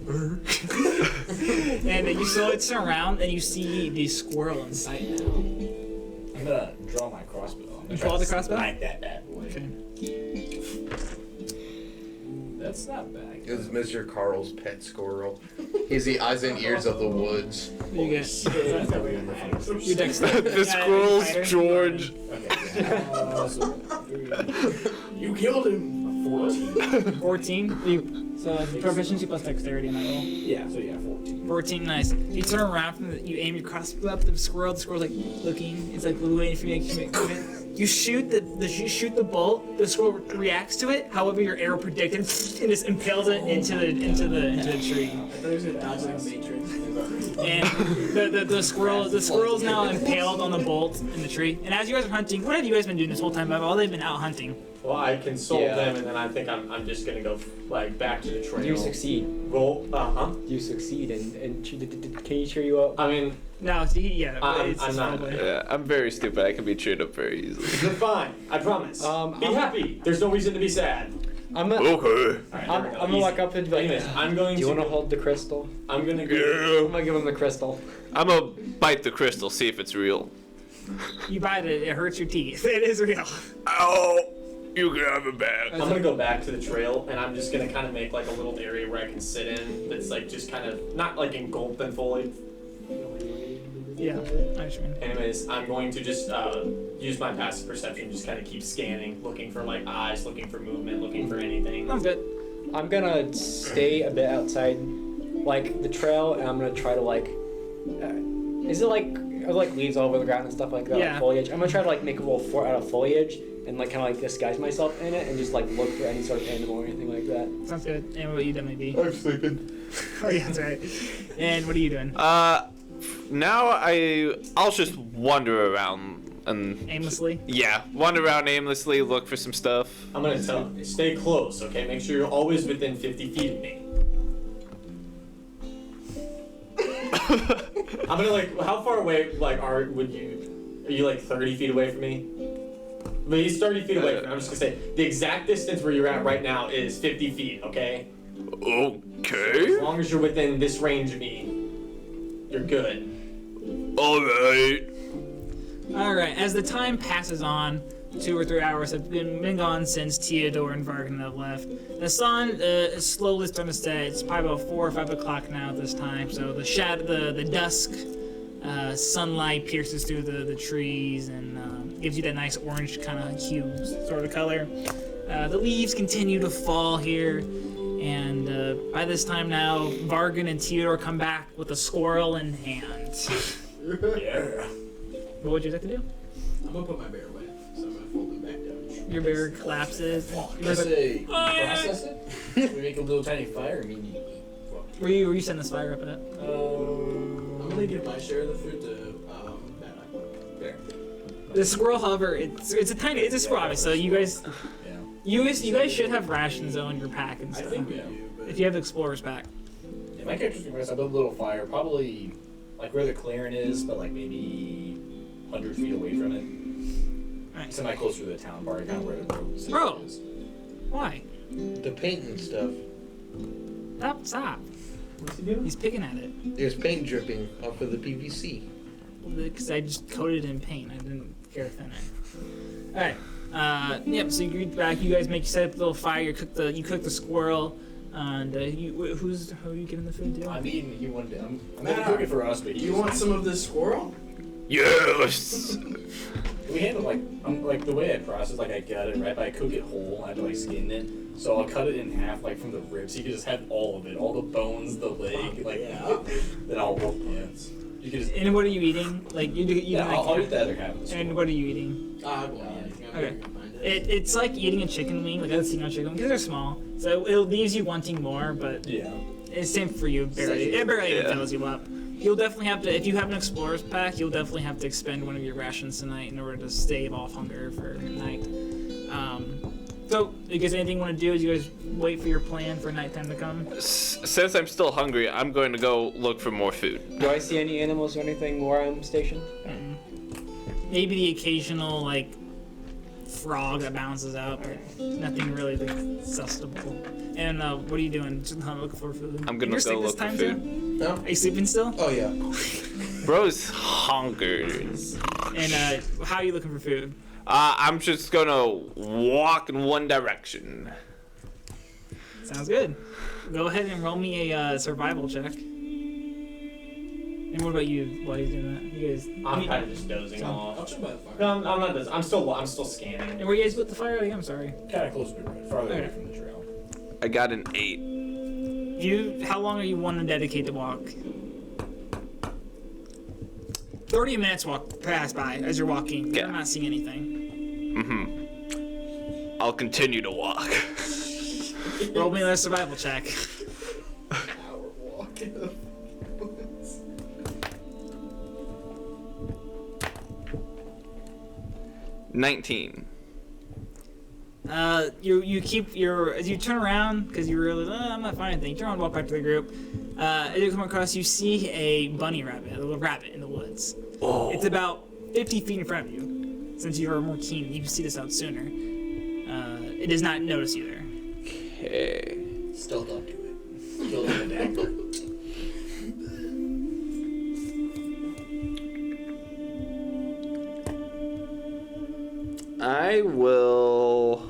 and then you slowly turn around and you see the squirrel in sight now. I'm gonna draw my crossbow. You draw the crossbow? Like that bad boy. Okay. That's not bad. It was Mr. Carl's pet squirrel. He's the eyes and ears of the woods. What do you get? Your dex. The squirrel's George. You killed him. 14. 14. So proficiency plus dexterity in that roll. Yeah, so yeah, 14. 14, nice. You turn around from you aim your crossbow up at the squirrel's like looking. It's like waiting for you to make movement. You shoot the bolt. The squirrel reacts to it. However, your arrow predicted, and just impales it into the tree. I thought he was gonna dodge like a Matrix. And the squirrel's now impaled on the bolt in the tree. And as you guys are hunting, what have you guys been doing this whole time? Have all they've been out hunting? Well, I consoled Yeah. them, and then I think I'm just gonna go like back to the trail. You succeed. Roll. You succeed, and can you cheer you up? I mean, No, see, yeah. I'm it's not. probably- Yeah, I'm very stupid. I can be cheered up very easily. You're fine. I promise. Be I'm- happy. There's no reason to be sad. I'm gonna, Okay. Alright, I'm gonna walk up and be like, Anyways, I'm going do you to. want to hold the crystal? I'm gonna go. Yeah. I'm gonna give him the crystal. I'm gonna bite the crystal, see if it's real. You bite it, it hurts your teeth. It is real. Ow! You can have it back. I'm gonna go back to the trail, and I'm just gonna kind of make like a little area where I can sit in. That's like just kind of not like engulfed in foliage. Yeah, I understand. Anyways, I'm going to just use my passive perception, just kind of keep scanning, looking for like eyes, looking for movement, looking for anything. I'm good. I'm gonna stay a bit outside, like the trail, and I'm gonna try to like. Is it like are there, like leaves all over the ground and stuff like that? Yeah. Like foliage. I'm gonna try to like make a little fort out of foliage and like kind of like disguise myself in it and just like look for any sort of animal or anything like that. Sounds good. And what would you definitely be? I'm sleeping. Oh yeah, that's right. And what are you doing? Now I'll just wander around and Aimlessly? yeah, wander around aimlessly, look for some stuff. I'm gonna tell you, stay close, okay? Make sure you're always within 50 feet of me. I'm gonna like, how far away like are you like 30 feet away from me? But he's 30 feet away from me. I'm just gonna say the exact distance where you're at right now is 50 feet, okay? As Okay. long as you're within this range of me, you're good. All right. Alright, as the time passes on, 2 or 3 hours have been gone since Theodore and Vargan have left. The sun is slowly starting to set. It's probably about 4 or 5 o'clock now at this time, so the shadow, the dusk sunlight pierces through the trees and gives you that nice orange kind of hue sort of color. The leaves continue to fall here, and by this time now, Vargan and Theodore come back with a squirrel in hand. Yeah. What would you like to do? I'm gonna put my bear away, so I'm gonna fold it back down. Your bear collapses. I say, process it. We make a little tiny fire immediately. Where you setting this fire up at? I'm gonna give my share of the food to Bad Eye. There. The squirrel, however, it's a squirrel, obviously, so you guys should have rations on your pack and I stuff. think we do, but If you have the explorer's pack. Yeah, my character's gonna build a little fire, probably like where the clearing is, but like maybe 100 feet away from it. Alright. Semi closer to the town bar, kind of where the road Bro. is. Why? The paint and stuff. Stop. What's he doing? He's picking at it. There's paint dripping off of the PVC. Because I just coated it in paint. I didn't care to thin it. Alright. Yep, so you get back, you guys set up a little fire, you cook the squirrel. And who are you giving the food to? I mean, he wanted to. I'm gonna cook it for us, but You want some of this squirrel? Yes. we handle like the way I process, like I gut it, right? But I cook it whole. I have to like skin it. So I'll cut it in half, like from the ribs. You can just have all of it, all the bones, the leg, like. Then I'll You can just. And what are you eating? Like you Yeah, like, I'll eat the other half of the And what are you eating? I won't eat anything. I'm Okay. gonna go find it. It's like eating a chicken wing, like a Latino chicken wing, because they're small. So it leaves you wanting more, but Yeah. it's same for you. It barely Yeah. fills you up. You'll definitely have to, if you have an explorer's pack, you'll definitely have to expend one of your rations tonight in order to stave off hunger for night. So, you guys anything you want to do? Is you guys wait for your plan for nighttime to come? Since I'm still hungry, I'm going to go look for more food. Do I see any animals or anything where I'm stationed? Maybe the occasional like frog that bounces out, but nothing really like sustainable. And what are you doing? Just looking for food. I'm gonna You're go sick this look for time food. too? No? Are you sleeping still? Oh yeah. Bro's hungered. And how are you looking for food? I'm just gonna walk in one direction. Sounds good. Go ahead and roll me a survival check. And what about you? While you're doing that, you guys. I'm kind of just dozing I'll off. chill by the fire. No, I'm not dozing. I'm still scanning. And where you guys put the fire? Again? I'm sorry. Kind of close to it, farther away Okay. from the trail. I got an 8. How long are you wanting to dedicate to walk? 30 minutes pass by as you're walking. Yeah. I'm not seeing anything. I'll continue to walk. Roll me another survival check. Hour walk in the woods. 19. You keep your as you turn around because you realize I'm not finding anything. You turn around and walk back to the group. As you come across, you see a bunny rabbit, a little rabbit in the woods. Oh. It's about 50 feet in front of you. Since you are more keen, you can see this out sooner. It does not notice you there. Okay. Still don't do it. Still do the dagger. I will.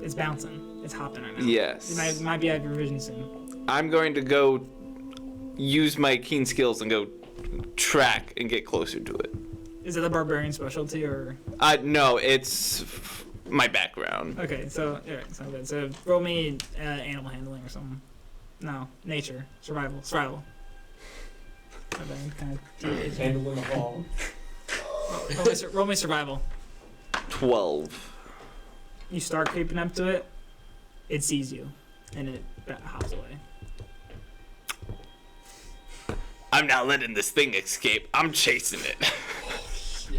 It's bouncing. It's hopping right now. Yes. It might be out of your vision soon. I'm going to go use my keen skills and go track and get closer to it. Is it a barbarian specialty or? No, it's my background. Okay, so alright, sounds good. So roll me animal handling or something. No, nature, survival. Handling the hall. Roll me survival. 12. You start creeping up to it. It sees you, and it hops away. I'm not letting this thing escape. I'm chasing it.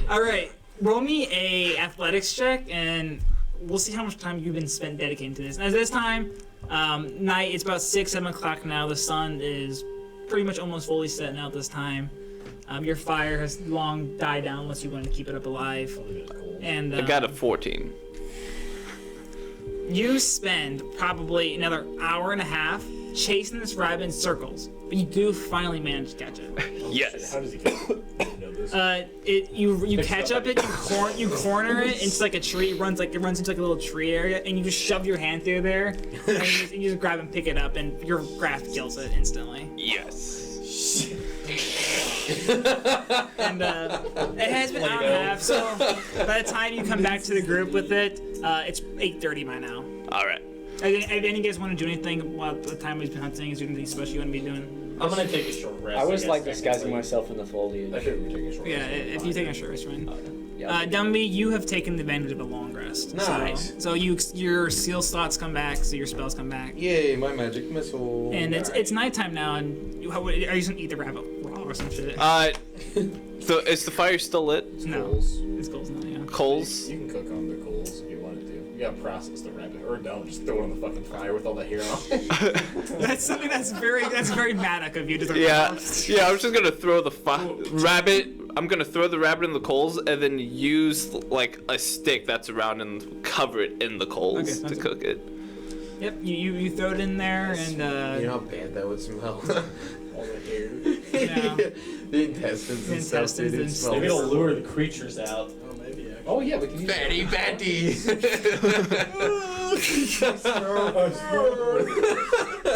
All right, roll me a athletics check, and we'll see how much time you've been spent dedicating to this. And at this time, night. It's about 6-7 o'clock now. The sun is pretty much almost fully setting out this time. Your fire has long died down unless you want to keep it up alive. And I got a 14. you spend probably another hour and a half chasing this rabbit in circles, but you do finally manage to catch it. Yes. How does he get it? You know this? You catch up it, you corner it into like a tree. It runs into like a little tree area, and you just shove your hand through there, and you just grab and pick it up, and your grasp kills it instantly. Yes. And it has been an hour and a half, so by the time you come back to the group with it, it's 8:30 by now. All right. If any of you guys want to do anything while the time we've been hunting, is there anything special you want to be doing? I'm gonna take a short rest. I was guess, like disguising technically. myself in the foliage. I should be taking a short Yeah, rest. if you take a short rest, fine. Yeah. Dumby, you have taken advantage of a long rest. Nice. So your seal slots come back, so your spells come back. Yay, my magic missile. And it's nighttime now, and are you just gonna eat the rabbit raw or some shit? So is the fire still lit? No, Coals. it's coals now, yeah. Coals? You can cook on the coals if you wanted to. You gotta process the rabbit, or don't just throw it on the fucking fire with all the hair on it. That's something that's very Maddock of you. To Yeah. Yeah, I was just gonna throw the rabbit. I'm gonna throw the rabbit in the coals and then use like a stick that's around and cover it in the coals Okay, to sounds cook it. Yep, you throw it in there, and You know how bad that would smell? All the hair. you know, The intestines and stuff, dude. It Intestines and smells Maybe it'll horrible. lure the creatures out. Oh, maybe actually. Oh yeah, we can use Fatty Patty.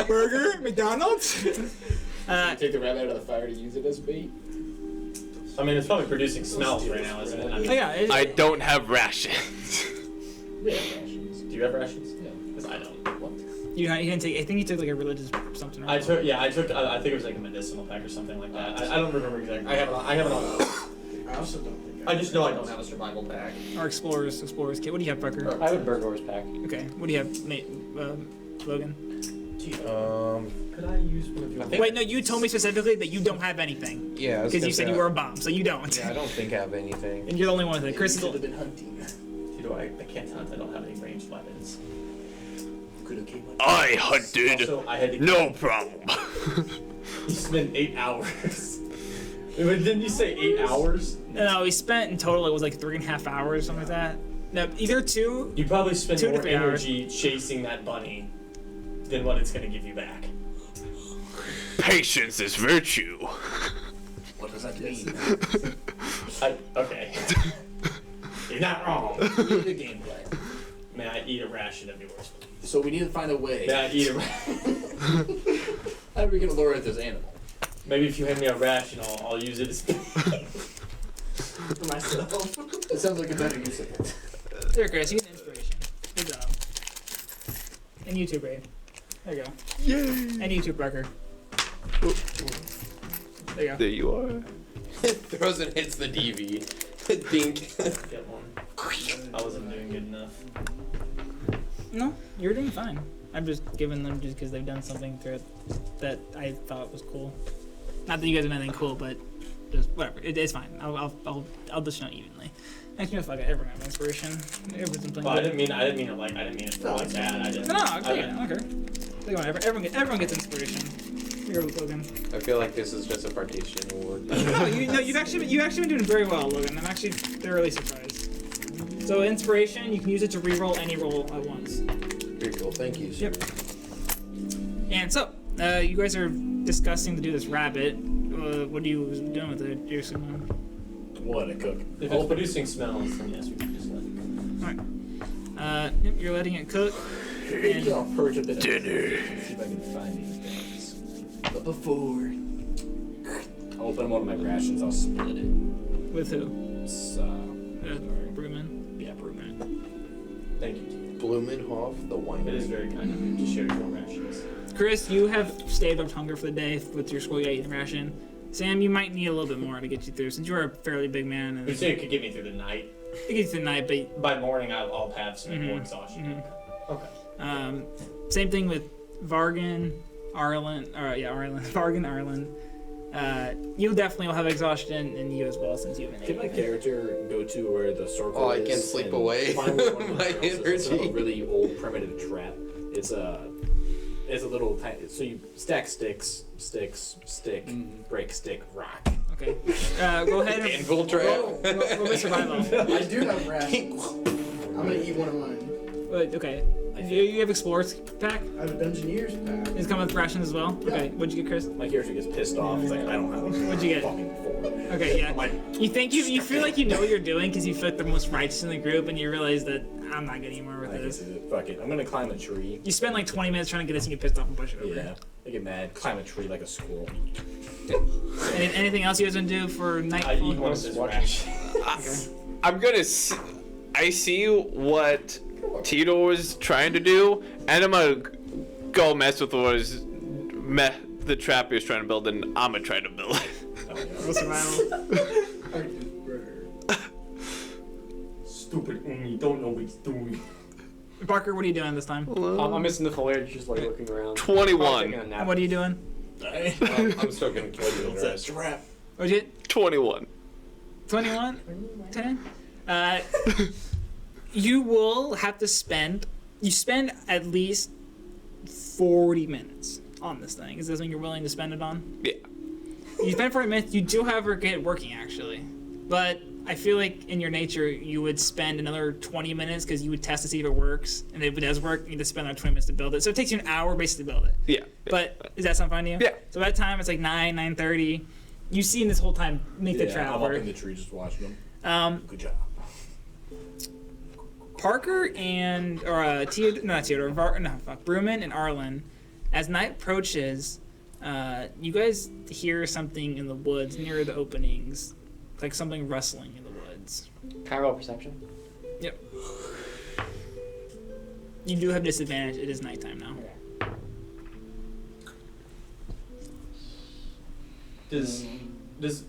Burger, McDonald's. Take the rabbit out of the fire to use it as bait. I mean, it's probably producing smells right now, isn't it? I mean, Oh, yeah. I don't have rations. We have rations. do you have rations? Yeah. Because I don't. What? You didn't take. I think you took like a religious something. I took. Yeah, I took. I think it was like a medicinal pack or something like that. I don't remember exactly. I have it on. I also don't think I just know I don't have a survival pack. Or explorers kit. What do you have, Parker? I have a Burgor's pack. Okay. What do you have, Nate? Logan? Could I use one of your? Wait, no. You told me specifically that you don't have anything Yeah. because you said you were a bomb, so you don't. Yeah, I don't think I have anything. And you're the only one with it. Chris is Could have been hunting. I can't hunt. I don't have any ranged weapons. Could have came. I hunted. Also, I had to. No problem. You spent 8 hours. Wait, didn't you say 8 hours? No, we spent in total. It was like 3.5 hours, something like that. No, either 2. You probably spend 2 to more 3 hours. energy chasing that bunny than what it's gonna give you back. Patience is virtue. What does that mean? Okay. You're not wrong. We need a game plan. May I eat a ration of yours? So we need to find a way. May I eat a How are we gonna lure out this animal? Maybe if you hand me a ration, I'll use it as for myself. That sounds like a better use of it. There, Chris. You get inspiration. Good job. And you too, Brave. There you go. Yay! And you too, Parker. There you go. There you are. Throws and hits the DV. Dink. Get one. I wasn't doing good enough. No, you're doing fine. I'm just giving them just because they've done something that I thought was cool. Not that you guys have anything cool, but just whatever. It's fine. I'll just show evenly. Actually, fuck it. Everyone have inspiration. Everyone's playing. Well, I didn't mean it for like that. I just. No, okay, I don't care. Everyone gets inspiration. Here, Logan. I feel like this is just a partition award. No, you've actually been doing very well, Logan. I'm actually thoroughly surprised. So inspiration, you can use it to re-roll any roll at once. Very cool. Thank you. Yep. And so, you guys are discussing to do this rabbit. What are you doing with it? You're assuming. What a cook. If it's producing smells, then yes, we can just let it go. Alright. Yep, you're letting it cook. And I'll purge a bit of Dinner. see if I can find these things. But before I'll open one of my rations, I'll split it. with who? It's, Brewman. yeah, Brewman. Thank you, T. Blumenhof, the wine. It is very kind of you to share your rations. Chris, you have staved off hunger for the day with your school eating ration. Sam, you might need a little bit more to get you through since you're a fairly big man. And You say it could get me through the night. it gets through the night, but By morning, I'll have some more exhaustion. Okay. same thing with Vargan, Arlen. Vargan, Arlen. You definitely will have exhaustion, and you as well since you've been Can my able. character go to where the circle Oh, I is can't sleep and away find where one of my the barrels is? It's a energy. really old primitive trap. It's a little tiny. So you stack stick, break stick, rock. Okay. Go ahead and Anvil trap. roll my survival. I do have rations. I'm gonna eat one of mine. Wait, okay. You have Explorer's pack? I have a Dungeoneer's pack. It's coming with rations as well? Yeah. Okay, what'd you get, Chris? My character gets pissed off. He's like, I don't have What'd you get? fucking 4. Okay, yeah. Like, You think you feel like you know what you're doing because you feel like the most righteous in the group and you realize that I'm not getting anymore with I this. guess fuck it. I'm gonna climb a tree. You spend like 20 minutes trying to get this and get pissed off and push it over. Yeah. I get mad. Climb a tree like a squirrel. Anything else you guys gonna do for I eat nightfall? one of his rations. I'm gonna. I see what Tito was trying to do, and I'm gonna go mess with the trap he was trying to build, and I'm gonna try to build it. Roll survival. Stupid Umi, don't know what he's doing. Parker, what are you doing this time? I'm missing the foliage, just like looking around. 21. Taking a nap. What are you doing? I'm still gonna kill you. It's a trap. What'd you get? 21. 21? 10? You will have to spend at least 40 minutes on this thing. Is this something you're willing to spend it on? Yeah. You spend 40 minutes, you do however get it working actually. But I feel like in your nature you would spend another 20 minutes because you would test to see if it works. And if it does work, you need to spend another 20 minutes to build it. So it takes you an hour basically to build it. Yeah. But is that something fine to you? Yeah. So by that time it's like 9:30. You've seen this whole time make the Yeah, trap I'm up work. in the tree just watching them. Um, Good job. Parker and Brewman and Arlen, as night approaches, you guys hear something in the woods near the openings, like something rustling in the woods. Can I roll perception? Yep. You do have disadvantage. It is nighttime now. Does does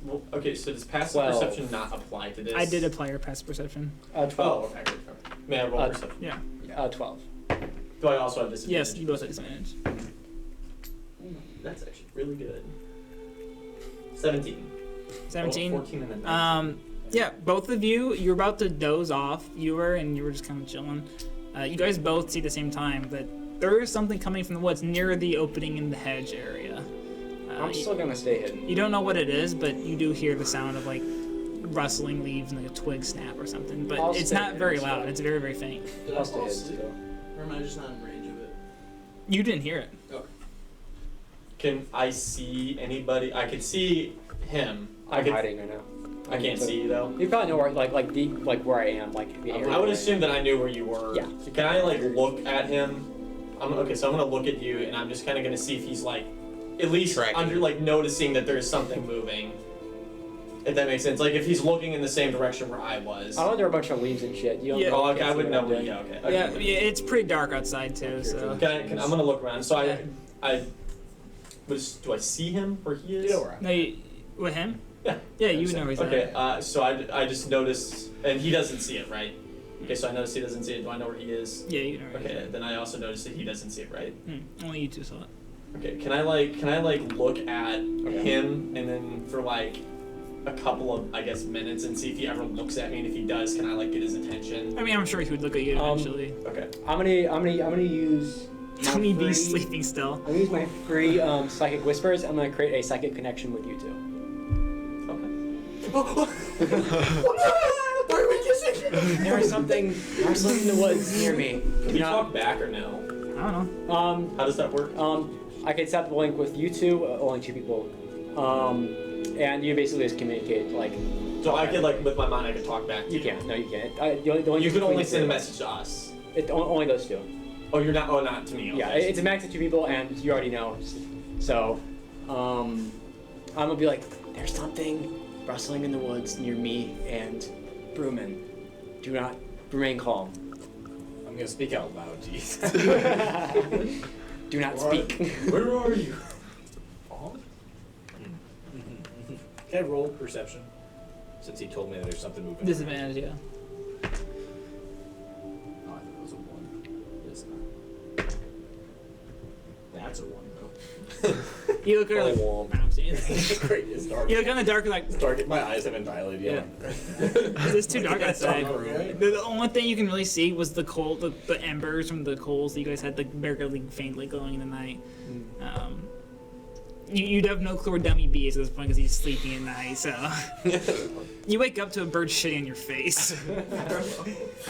passive 12. perception not apply to this? I did apply your passive perception. 12. Oh, okay. May I roll perception? Yeah. 12. Do I also have disadvantage? Yes, you both have disadvantage. That's actually really good. 17. 17. 14 and a 19. Yeah, both of you, you're about to doze off. You were just kind of chilling. You guys both see at the same time that there is something coming from the woods near the opening in the hedge area. I'm still gonna stay hidden. You don't know what it is, but you do hear the sound of like rustling leaves and like a twig snap or something. But I'll it's stay not very hidden, loud. so- It's very, very faint. I'll stay hidden still. Or am I just not in range of it? You didn't hear it. Can I see anybody? I could see him. I'm hiding right now. I can't see you though. You probably know where where I am, like the area. I would assume that I knew where you were. Yeah. Can I like look at him? So I'm gonna look at you, and I'm just kind of gonna see if he's like, at least Tracking. under like noticing that there's something moving. If that makes sense. Like if he's looking in the same direction where I was. I know there are a bunch of leaves and shit. You don't Yeah. know. Oh, okay. I can't see wouldn't what know. I'm doing. Yeah. Okay. Yeah, Okay. yeah, it's pretty dark outside too. So I'm gonna look around. So do I see him where he is? no, with him? Yeah. Yeah, you would know where he's Okay. at. So I just noticed, and he doesn't see it, right? Okay. So I noticed he doesn't see it. Do I know where he is? Yeah, you know where he's Okay. Then I also noticed that he doesn't see it, right? at. Only you two saw it. Okay, can I look at him and then for like a couple of minutes and see if he ever looks at me, and if he does, can I like get his attention? I mean, I'm sure he would look at you eventually. Okay. I'm gonna use. Tell me free- he's sleeping still. I'm gonna use my free psychic whispers. I'm gonna create a psychic connection with you two. Why are we kissing? There's something in the woods near me. Can we talk back or no? I don't know. How does that work? I can set up a link with you two, only 2 people. And you basically just communicate like. So I could like with my mind I could talk back to You you. can't. No, you can't. The only You could only between send a two- message to us. It only those 2. Oh, you're not. Oh, not to me. Okay. Yeah, it's a max of 2 people, and you already know. So, I'm gonna be like, there's something rustling in the woods near me and Brewman. Do not remain calm. I'm gonna speak out loud, jeez. Do not speak. Where are you? Can I roll perception? Since he told me that there's something moving. Disadvantage, yeah. Oh, I thought it was a 1. It's not. That's a 1 though. You look at her like, Oh, I don't see anything. Great, it's dark. You look in the dark like, It's dark. My eyes haven't dilated yet. it's too dark outside. Right? The only thing you can really see was the coal, the embers from the coals that you guys had like barely faintly glowing in the night. You'd have no clue where Dummy B is at this point because he's sleeping at night. So you wake up to a bird shitting on your face.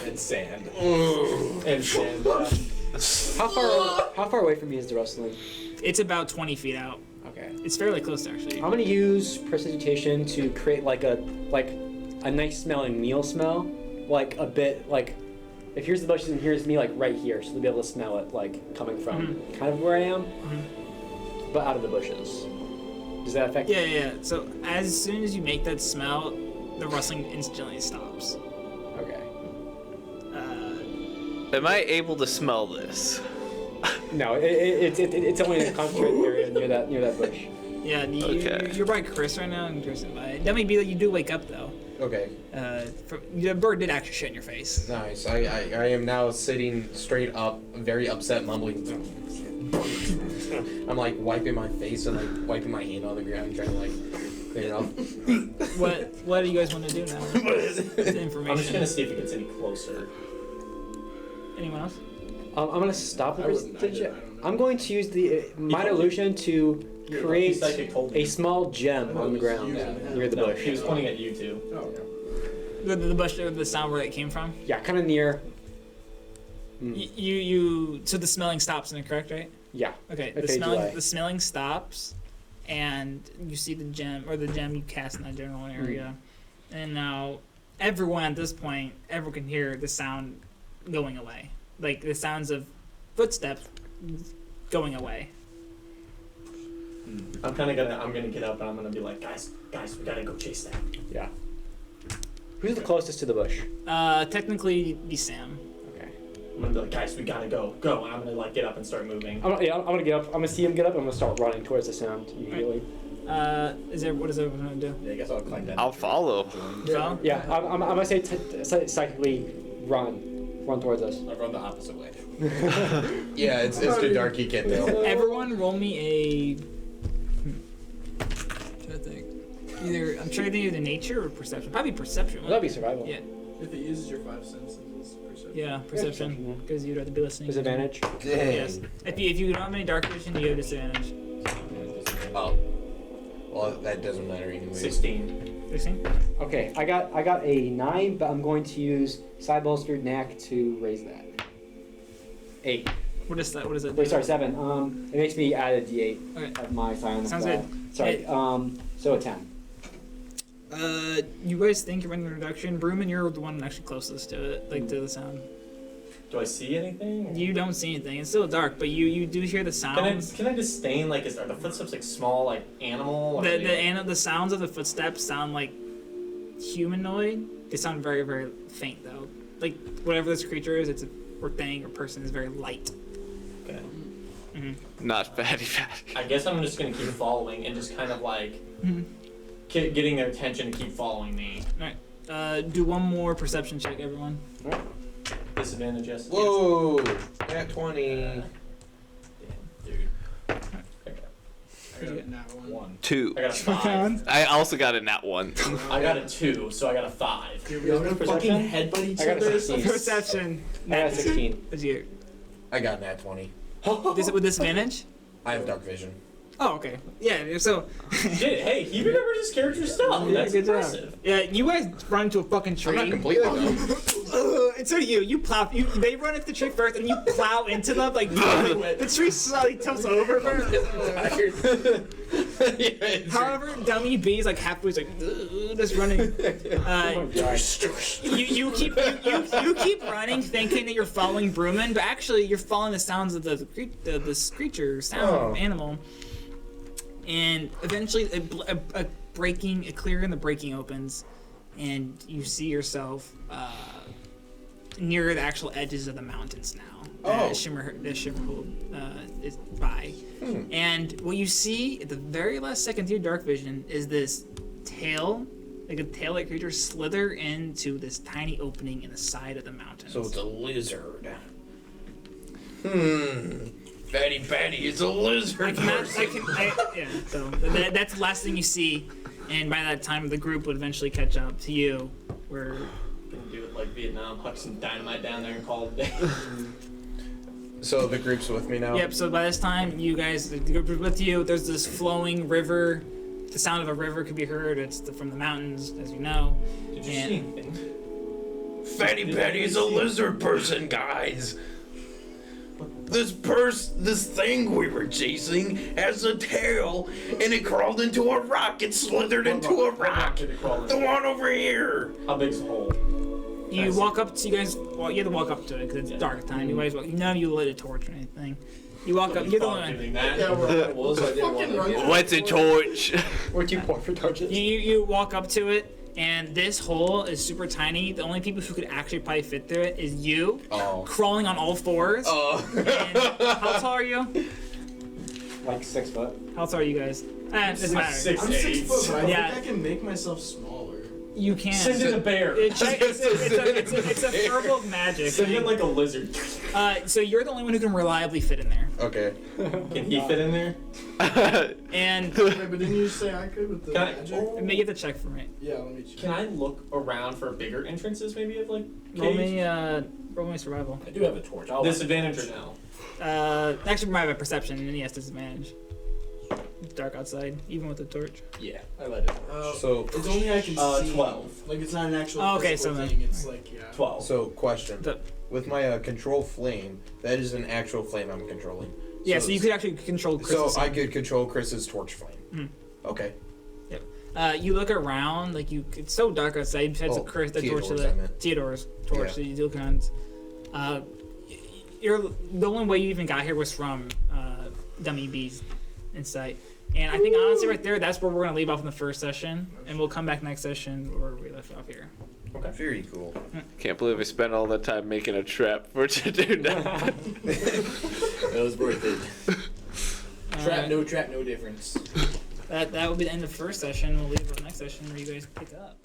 And sand. And sand. How far away from me is the rustling? It's about 20 feet out. Okay. It's fairly close actually. I'm gonna use prestidigitation to create like a nice smelling meal smell, like a bit like. If here's the bushes and here's me, like right here, so they'll be able to smell it, like coming from kind of where I am, but out of the bushes. Does that affect? Yeah. So as soon as you make that smell, the rustling instantly stops. Okay. Am I able to smell this? No, it's only in a concentrated area near that bush. Yeah, Okay. you're by Chris right now, and Chris by. That may be that you do wake up though. Okay. The bird did actually shit in your face. Nice. I am now sitting straight up, very upset, mumbling. I'm like wiping my face and like wiping my hand on the ground, trying to like clean it up. What do you guys want to do now? The information. I'm just gonna see if it gets any closer. Anyone else? I'm gonna stop the I wouldn't, I prestidigitation. don't know. I'm going to use the minor illusion to create Psychic told me. a small gem on the ground near the No, bush. he was pointing at you two. Oh, The bush, the sound where it came from. Yeah, kind of near. So the smelling stops, isn't it correct, right? Yeah. Okay. Okay, The smelling stops, and you see the gem you cast in that general area, and now everyone at this point, everyone can hear the sound going away. Like the sounds of footsteps going away. I'm gonna get up and I'm gonna be like, guys, we gotta go chase that. Yeah. Who's the closest to the bush? Technically, be Sam. Okay. I'm gonna be like, guys, we gotta go, and I'm gonna like get up and start moving. I'm gonna get up. I'm gonna see him get up. I'm gonna start running towards the sound immediately. What is everyone gonna do? Yeah, I guess I'll climb that. I'll follow. Follow? Yeah, I'm gonna say psychically run towards us. I'll run the opposite way. Yeah, it's too dark. You can't tell. Everyone, roll me a. Trying to think. I'm trying to think either nature or perception. Probably perception. That'd be survival. Yeah. If it uses your 5 senses, it's perception. Yeah, perception. Because you'd have to be listening. Disadvantage. Yes. If you don't have any dark vision, you have disadvantage. Oh. Well, that doesn't matter anyway. 16. 16? Okay, I got a 9, but I'm going to use side bolstered knack to raise that. 8. What is that? What is it? Wait, sorry, 7. It makes me add a d8 Okay. of my silence. Sounds good. Sorry. So a 10. You guys think you're in the reduction. Brooman, you're the one actually closest to it, like to the sound. Do I see anything? You don't see anything. It's still dark, but you do hear the sounds. Can I disdain, like, are the footsteps like small, like animal? Or The sounds of the footsteps sound like humanoid. They sound very, very faint though. Like whatever this creature is, or thing or person is very light. Okay. Not fatty fatty. I guess I'm just gonna keep following and just kind of like getting their attention to keep following me. Alright. Do one more perception check, everyone. Disadvantage, yes. Whoa! Nat 20. Damn, dude. I got that one. 2. I got a 5. I also got a nat 1. I got a 2, so I got a 5. Dude, we're gonna fucking headbutt each I got a other. 16. Perception. I got a 16. What's your I got nat 20. with disadvantage? I have dark vision. Oh, okay. Yeah. So. Shit, hey, he remembers his character stuff. Yeah, That's good job. impressive. Yeah, you guys run into a fucking tree. I'm not completely dumb. And so do you. You plow. They run into the tree first, and you plow into them. Like the tree slowly tilts over. However, Dummy B is like halfway, he's like just running. You keep running, thinking that you're following Brooman, but actually you're following the sounds of this creature sound animal. And eventually, a clearing in the breaking opens, and you see yourself near the actual edges of the mountains now. Shimmerhold is by. And what you see at the very last second of your dark vision is this tail, like a tail-like creature, slither into this tiny opening in the side of the mountains. So it's a lizard. Fatty Patty is a lizard. So that's the last thing you see, and by that time the group would eventually catch up to you. Where Gonna do it like Vietnam, huck some dynamite down there and call it a day. So the group's with me now? Yep, so by this time, the group is with you. There's this flowing river. The sound of a river could be heard. It's from the mountains, as you know. Did you see anything? Fatty Patty is a lizard person, guys. This thing we were chasing has a tail, and it crawled into a rock. It slithered into a rock. Did it crawl The into? one over here. How big's the hole? You walk up to you guys. Well, you have to walk up to it because it's dark at the time. You guys, none of you lit a torch or anything. You walk up. You're the one. Doing that. Yeah, we're Well, so I didn't want to get What's a torch? We're too poor for torches. You walk up to it, and this hole is super tiny. The only people who could actually probably fit through it is you, crawling on all fours. And how tall are you? Like 6 foot. How tall are you guys? Doesn't matter. 6 I'm 6 foot, but I Yeah. think I can make myself smaller. You can't. Send in a bear. It's a verbal of magic. Send in like a lizard. So you're the only one who can reliably fit in there. Okay. Can he fit in there? And Wait, but didn't you say I could with the Can I- magic? you have to check for it. Yeah, let me check. Can I look around for bigger entrances, maybe of like Roll caves? me survival. I do have a torch. I'll Disadvantage or no? Actually, might have a perception, and he has disadvantage. It's dark outside, even with the torch. Yeah, I let it. So It's only I can see. 12. Like it's not an actual Oh, okay, physical so then- thing. It's like 12. question. The- With my control flame, that is an actual flame I'm controlling. Yeah, so you could actually control Chris's So I sound. could control Chris's torch flame. Mhm. Okay. You look around, like it's so dark outside. You had the torch to Theodore's torch. Yeah. So you look around. The only way you even got here was from dummy bees in sight. And I think honestly, right there, that's where we're gonna leave off in the first session, and we'll come back next session where we left off here. Okay. Very cool. Can't believe we spent all that time making a trap for to do that. That was worth it. Trap, No trap, no difference. That will be the end of the first session. We'll leave for the next session where you guys pick up.